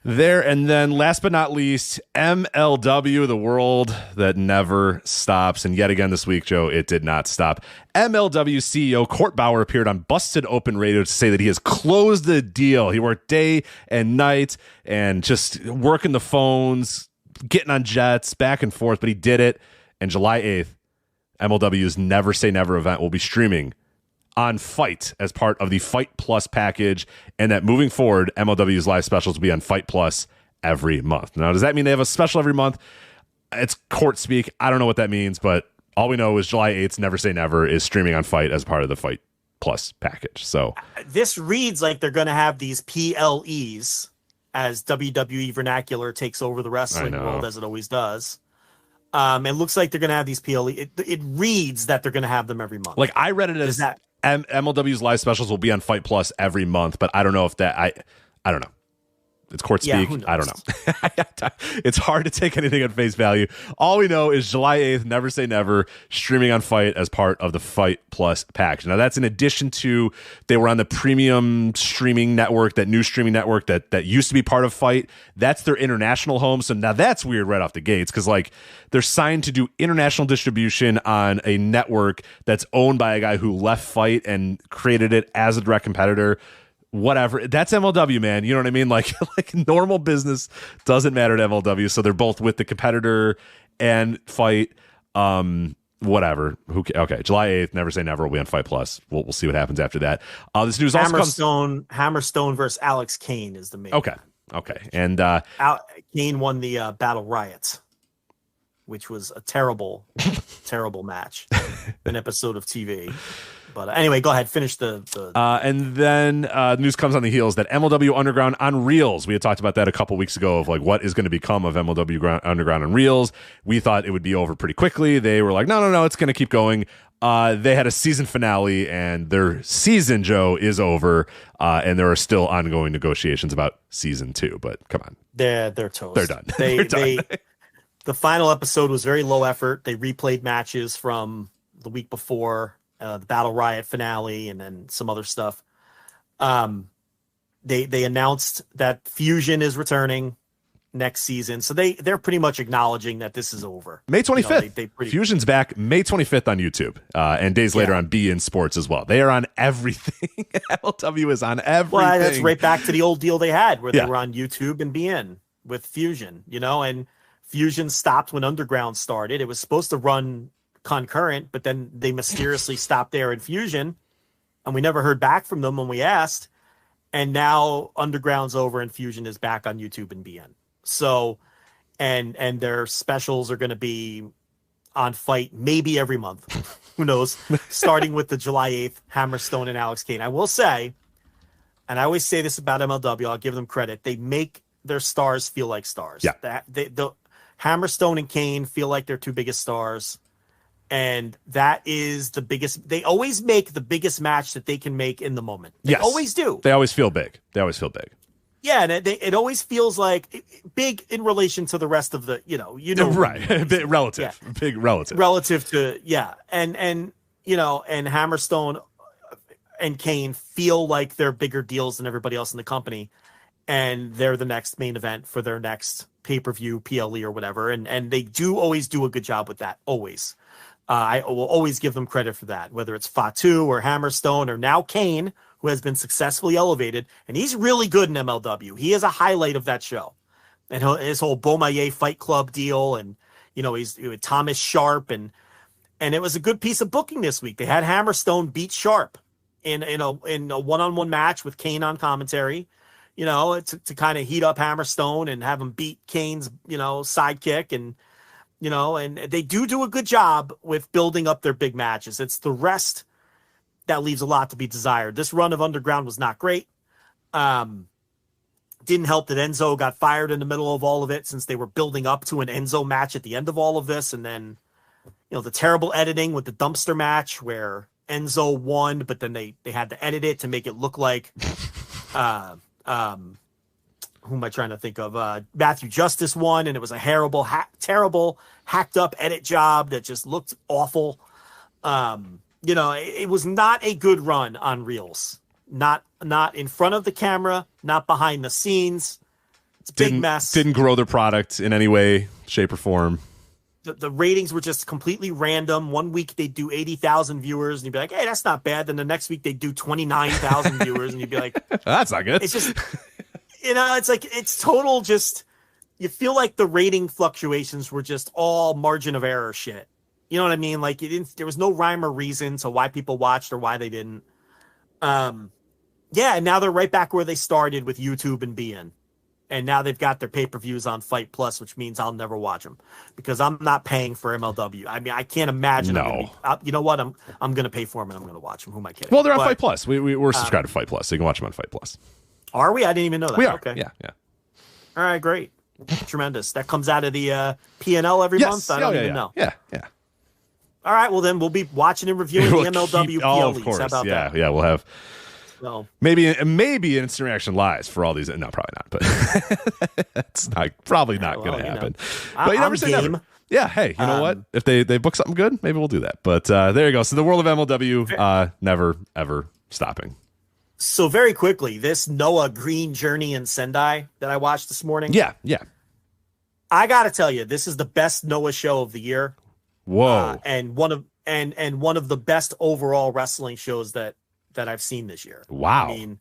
There, and then last but not least, MLW, the world that never stops. And yet again this week, Joe, it did not stop. MLW CEO Court Bauer appeared on Busted Open Radio to say that he has closed the deal. He worked day and night and just working the phones, getting on jets, back and forth, but he did it. And July 8th, MLW's Never Say Never event will be streaming on Fight as part of the Fight Plus package, and that moving forward, MLW's live specials will be on Fight Plus every month. Now, does that mean they have a special every month? It's court speak. I don't know what that means, but All we know is July 8th, Never Say Never, is streaming on Fight as part of the Fight Plus package. So this reads like they're going to have these PLEs as WWE vernacular takes over the wrestling world, as it always does. It looks like they're going to have these PLE. It reads that they're going to have them every month. Like, I read it as MLW's live specials will be on Fight Plus every month, but I don't know if that I don't know. It's court speak. I don't know. It's hard to take anything at face value. All we know is July 8th, Never Say Never, streaming on Fight as part of the Fight Plus package. Now, that's in addition to they were on the premium streaming network, that new streaming network that used to be part of Fight. That's their international home. So now that's weird right off the gates, because like they're signed to do international distribution on a network that's owned by a guy who left Fight and created it as a direct competitor. Whatever. That's MLW, man. You know what I mean? Like normal business doesn't matter to MLW. So they're both with the competitor and Fight. Whatever. Okay. July 8th, Never Say Never will be on Fight Plus. We'll see what happens after that. This news also comes. Hammerstone versus Alex Kane is the main. Okay. And Kane won the Battle Riot, which was a terrible, terrible match, an episode of TV. But anyway, go ahead, finish the and then news comes on the heels that MLW Underground on Reels. We had talked about that a couple weeks ago of like what is going to become of MLW Underground on Reels. We thought it would be over pretty quickly. They were like, no, it's going to keep going. They had a season finale, and their season, Joe, is over, and there are still ongoing negotiations about season 2. But come on, they're toast. They're done. They're done. The final episode was very low effort. They replayed matches from the week before. The Battle Riot finale, and then some other stuff. They announced that Fusion is returning next season, so they're pretty much acknowledging that this is over. May 25th, Fusion's back May 25th on YouTube, and days later on BN Sports as well. They are on everything. MLW is on everything. Well, that's right back to the old deal they had, where they were on YouTube and BN with Fusion. And Fusion stopped when Underground started. It was supposed to run concurrent, but then they mysteriously stopped there in Fusion, and we never heard back from them when we asked. And now Underground's over and Fusion is back on YouTube and BN. So, and their specials are going to be on Fight maybe every month. Who knows? Starting with the July 8th Hammerstone and Alex Kane. I will say, and I always say this about MLW, I'll give them credit. They make their stars feel like stars. Yeah. The Hammerstone and Kane feel like their two biggest stars. And that is the biggest. They always make the biggest match that they can make in the moment. They always do. They always feel big. Yeah, and it always feels like big in relation to the rest of the, right, big relative, big relative to and and Hammerstone and Kane feel like they're bigger deals than everybody else in the company, and they're the next main event for their next pay-per-view, PLE or whatever, and they do always do a good job with that, always. I will always give them credit for that, whether it's Fatu or Hammerstone or now Kane, who has been successfully elevated, and he's really good in MLW. He is a highlight of that show, and his whole Beaumaye Fight Club deal, and he's with Thomas Sharp, and it was a good piece of booking this week. They had Hammerstone beat Sharp in a one-on-one match with Kane on commentary, to kind of heat up Hammerstone and have him beat Kane's sidekick, and they do a good job with building up their big matches. It's the rest that leaves a lot to be desired. This run of Underground was not great. Didn't help that Enzo got fired in the middle of all of it, since they were building up to an Enzo match at the end of all of this. And then, the terrible editing with the dumpster match where Enzo won, but then they had to edit it to make it look like, who am I trying to think of? Matthew Justice won, and it was a terrible, hacked up edit job that just looked awful. It was not a good run on Reels. Not in front of the camera, not behind the scenes. It's a big mess. Didn't grow their product in any way, shape, or form. The ratings were just completely random. One week they'd do 80,000 viewers, and you'd be like, hey, that's not bad. Then the next week they'd do 29,000 viewers, and you'd be like, that's not good. It's just... it's like, it's total just, you feel like the rating fluctuations were just all margin of error shit. You know what I mean? Like, there was no rhyme or reason to why people watched or why they didn't. And now they're right back where they started with YouTube and BN. And now they've got their pay-per-views on Fight Plus, which means I'll never watch them because I'm not paying for MLW. I mean, I can't imagine. No. You know what? I'm going to pay for them and I'm going to watch them. Who am I kidding? Well, they're on Fight Plus. We're subscribed to Fight Plus, so you can watch them on Fight Plus. Are we? I didn't even know that. We are. Okay. Yeah. All right, great. Tremendous. That comes out of the P&L every month? I don't even know. Yeah. All right, well then we'll be watching and reviewing the MLW PL of leagues. course. How about that? Yeah, we'll have So maybe instant reaction lives for all these. No, probably not, but that's probably not going to happen. But you never say never. Yeah, hey, you know what? If they book something good, maybe we'll do that. But there you go. So the world of MLW, never, ever stopping. So very quickly, this Noah Green Journey in Sendai that I watched this morning. Yeah. I got to tell you, this is the best Noah show of the year. Whoa. And one of the best overall wrestling shows that I've seen this year. Wow. I mean,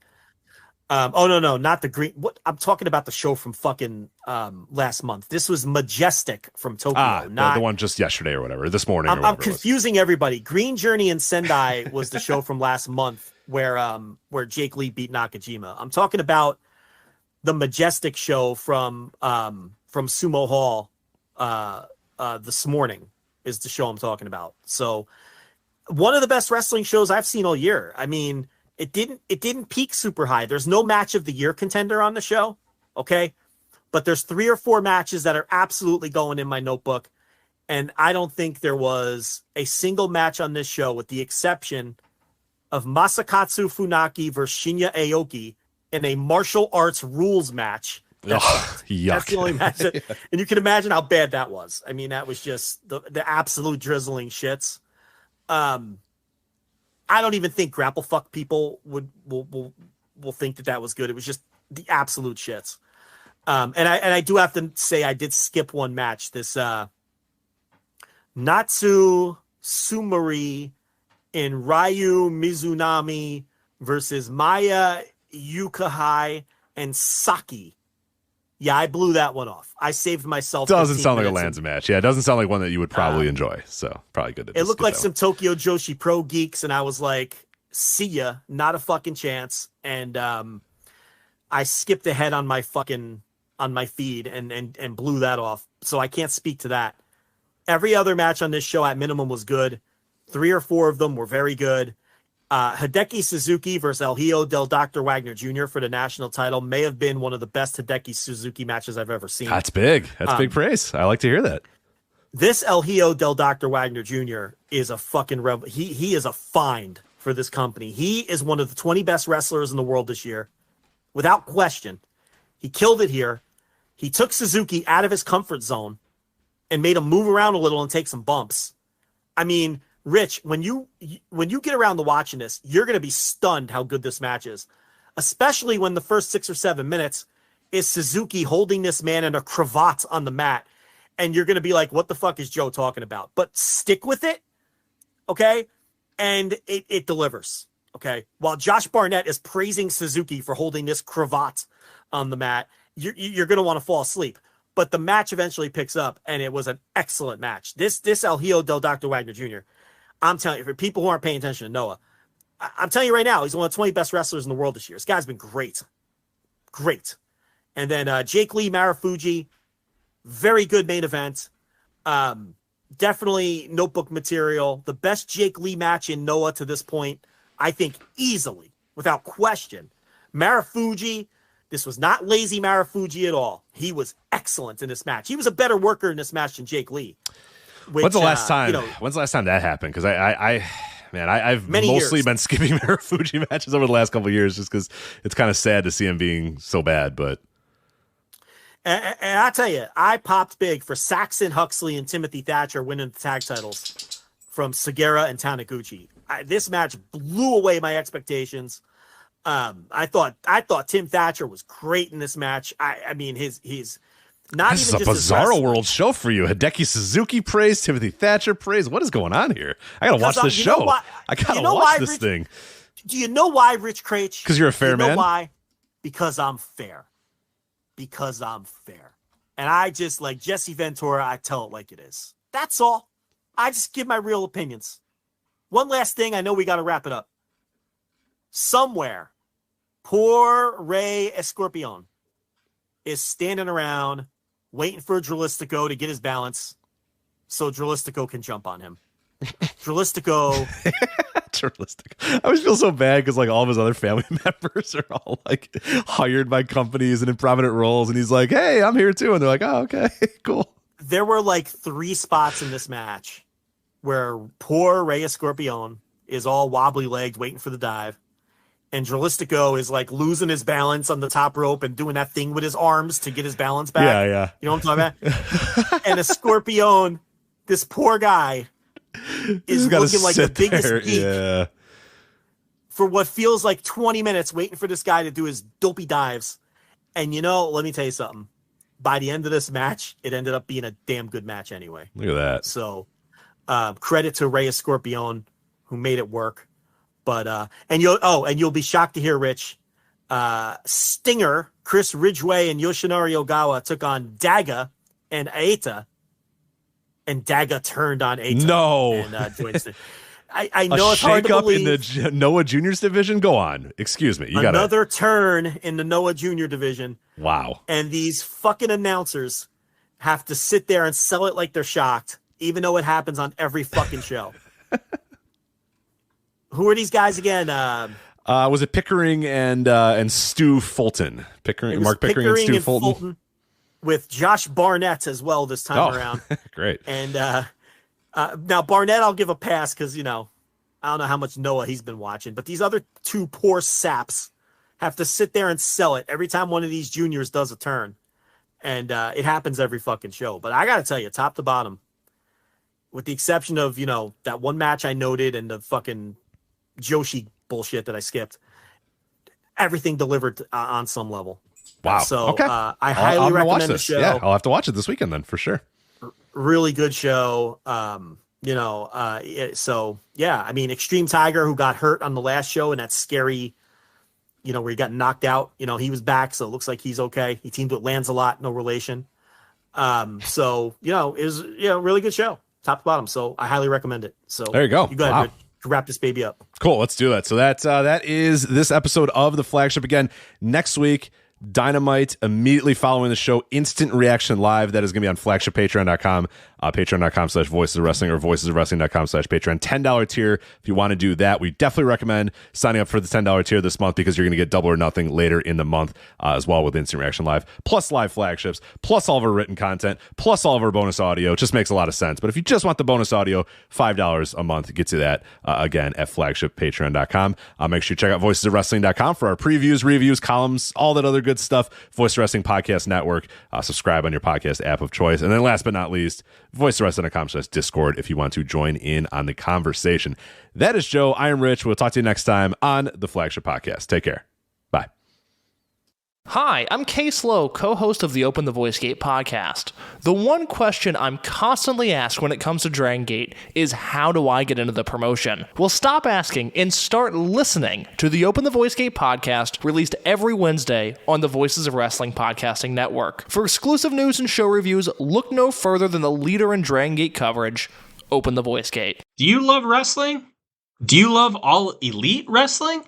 no, not the green. What I'm talking about, the show from fucking last month. This was Majestic from Tokyo. Not the one just yesterday or whatever. This morning. I'm confusing everybody. Green Journey in Sendai was the show from last month where Jake Lee beat Nakajima. I'm talking about the Majestic show from Sumo Hall this morning. Is the show I'm talking about. So one of the best wrestling shows I've seen all year. I mean, it didn't peak super high. There's no match of the year contender on the show. Okay. But there's 3 or 4 matches that are absolutely going in my notebook. And I don't think there was a single match on this show with the exception of Masakatsu Funaki versus Shinya Aoki in a martial arts rules match. That's the only match and you can imagine how bad that was. I mean, that was just the absolute drizzling shits. I don't even think grapple fuck people will think that was good. It was just the absolute shits. And I do have to say I did skip one match. This Natsu Sumari in Ryu Mizunami versus Maya Yukahai and Saki. Yeah, I blew that one off. I saved myself. Doesn't sound like a Lanza match. Yeah, it doesn't sound like one that you would probably enjoy. So probably good. It looked like some Tokyo Joshi Pro geeks, and I was like, "See ya, not a fucking chance." And I skipped ahead on my feed and blew that off. So I can't speak to that. Every other match on this show at minimum was good. 3 or 4 of them were very good. Hideki Suzuki versus El Hijo del Dr. Wagner Jr. for the national title may have been one of the best Hideki Suzuki matches I've ever seen. That's big. That's big praise. I like to hear that. This El Hijo del Dr. Wagner Jr. is a fucking he is a find for this company. He is one of the 20 best wrestlers in the world this year, without question. He killed it here. He took Suzuki out of his comfort zone and made him move around a little and take some bumps. I mean, Rich, when you get around to watching this, you're going to be stunned how good this match is, especially when the first 6 or 7 minutes is Suzuki holding this man in a cravat on the mat, and you're going to be like, what the fuck is Joe talking about? But stick with it, okay? And it delivers, okay? While Josh Barnett is praising Suzuki for holding this cravat on the mat, you're going to want to fall asleep. But the match eventually picks up, and it was an excellent match. This El Hijo del Dr. Wagner Jr., I'm telling you, for people who aren't paying attention to Noah, I'm telling you right now, he's one of the 20 best wrestlers in the world this year. This guy's been great. Great. And then Jake Lee, Marufuji, very good main event. Definitely notebook material. The best Jake Lee match in Noah to this point, I think easily, without question. Marufuji, this was not lazy Marufuji at all. He was excellent in this match. He was a better worker in this match than Jake Lee. Which, when's the last time? When's the last time that happened? Because I've mostly been skipping Marufuji matches over the last couple of years, just because it's kind of sad to see him being so bad. But and I tell you, I popped big for Saxon Huxley and Timothy Thatcher winning the tag titles from Segura and Taniguchi. This match blew away my expectations. I thought Tim Thatcher was great in this match. I mean, he's not this even is a just bizarro world show for you. Hideki Suzuki praise, Timothy Thatcher praise. What is going on here? I gotta watch this show. I gotta watch this thing. Do you know why, Rich Craich? Because you're a fair man. You know why? Because I'm fair. Because I'm fair. And I just, like Jesse Ventura, I tell it like it is. That's all. I just give my real opinions. One last thing. I know we got to wrap it up. Somewhere, poor Rey Escorpion is standing around waiting for Dralistico to get his balance so Dralistico can jump on him. Dralistico. I always feel so bad because like all of his other family members are all like hired by companies and in prominent roles, and he's like, "Hey, I'm here too," and they're like, "Oh, okay, cool." There were like 3 spots in this match where poor Rey Escorpion is all wobbly legged waiting for the dive, and Dralistico is like losing his balance on the top rope and doing that thing with his arms to get his balance back. Yeah. You know what I'm talking about? And Escorpion, this poor guy, is looking like the biggest geek for what feels like 20 minutes waiting for this guy to do his dopey dives. And let me tell you something. By the end of this match, it ended up being a damn good match anyway. Look at that. So credit to Rey Escorpion who made it work. But and you'll be shocked to hear, Rich, Stinger, Chris Ridgway, and Yoshinari Ogawa took on Daga and Aita. And Daga turned on Aita. No. And joined I know it's hard to believe. In the Noah Juniors division? Go on. Excuse me. Another turn in the Noah Junior division. Wow. And these fucking announcers have to sit there and sell it like they're shocked, even though it happens on every fucking show. Who are these guys again? Was it Pickering and Stu Fulton? Mark Pickering and Stu Fulton? With Josh Barnett as well this time around. Great. And now Barnett, I'll give a pass because, I don't know how much Noah he's been watching. But these other 2 poor saps have to sit there and sell it every time one of these juniors does a turn. And it happens every fucking show. But I got to tell you, top to bottom, with the exception of, that one match I noted and the fucking Joshi bullshit that I skipped, everything delivered on some level. Wow. So okay. I highly recommend the show. Yeah, I'll have to watch it this weekend then for sure. Really good show. So yeah, Extreme Tiger, who got hurt on the last show and that scary, where he got knocked out, he was back. So it looks like he's okay. He teamed with Lancelot, no relation. So, it was, really good show, top to bottom. So I highly recommend it. So there you go. You go ahead, Rich, wrap this baby up. Cool. Let's do that. So that is this episode of the Flagship. Again, next week, Dynamite immediately following the show, instant reaction live. That is going to be on flagshippatreon.com, patreon.com/voices of wrestling or voicesofwrestling.com/patreon. $10 tier if you want to do that. We definitely recommend signing up for the $10 tier this month because you're going to get double or nothing later in the month as well with instant reaction live, plus live flagships, plus all of our written content, plus all of our bonus audio. It just makes a lot of sense. But if you just want the bonus audio, $5 a month gets you that again at flagshippatreon.com. Make sure you check out voicesofwrestling.com for our previews, reviews, columns, all that other good stuff. Voice Wrestling Podcast Network. Subscribe on your podcast app of choice. And then last but not least, voicesofwrestling.com/Discord if you want to join in on the conversation. That is Joe. I am Rich. We'll talk to you next time on the Flagship Podcast. Take care. Bye. Hi, I'm Case Lowe, co-host of the Open the Voice Gate podcast. The one question I'm constantly asked when it comes to Dragon Gate is how do I get into the promotion? Well, stop asking and start listening to the Open the Voice Gate podcast, released every Wednesday on the Voices of Wrestling Podcasting Network. For exclusive news and show reviews, look no further than the leader in Dragon Gate coverage, Open the Voice Gate. Do you love wrestling? Do you love All Elite Wrestling?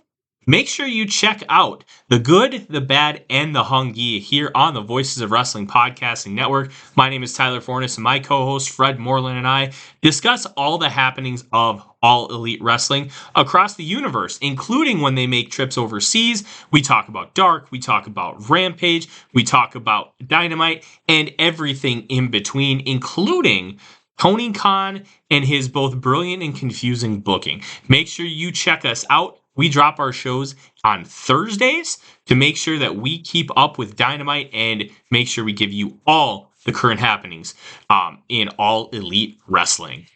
Make sure you check out the good, the bad, and the hungy here on the Voices of Wrestling Podcasting Network. My name is Tyler Fornes, and my co-host Fred Moreland and I discuss all the happenings of All Elite Wrestling across the universe, including when they make trips overseas. We talk about Dark, we talk about Rampage, we talk about Dynamite, and everything in between, including Tony Khan and his both brilliant and confusing booking. Make sure you check us out. We drop our shows on Thursdays to make sure that we keep up with Dynamite and make sure we give you all the current happenings in All Elite Wrestling.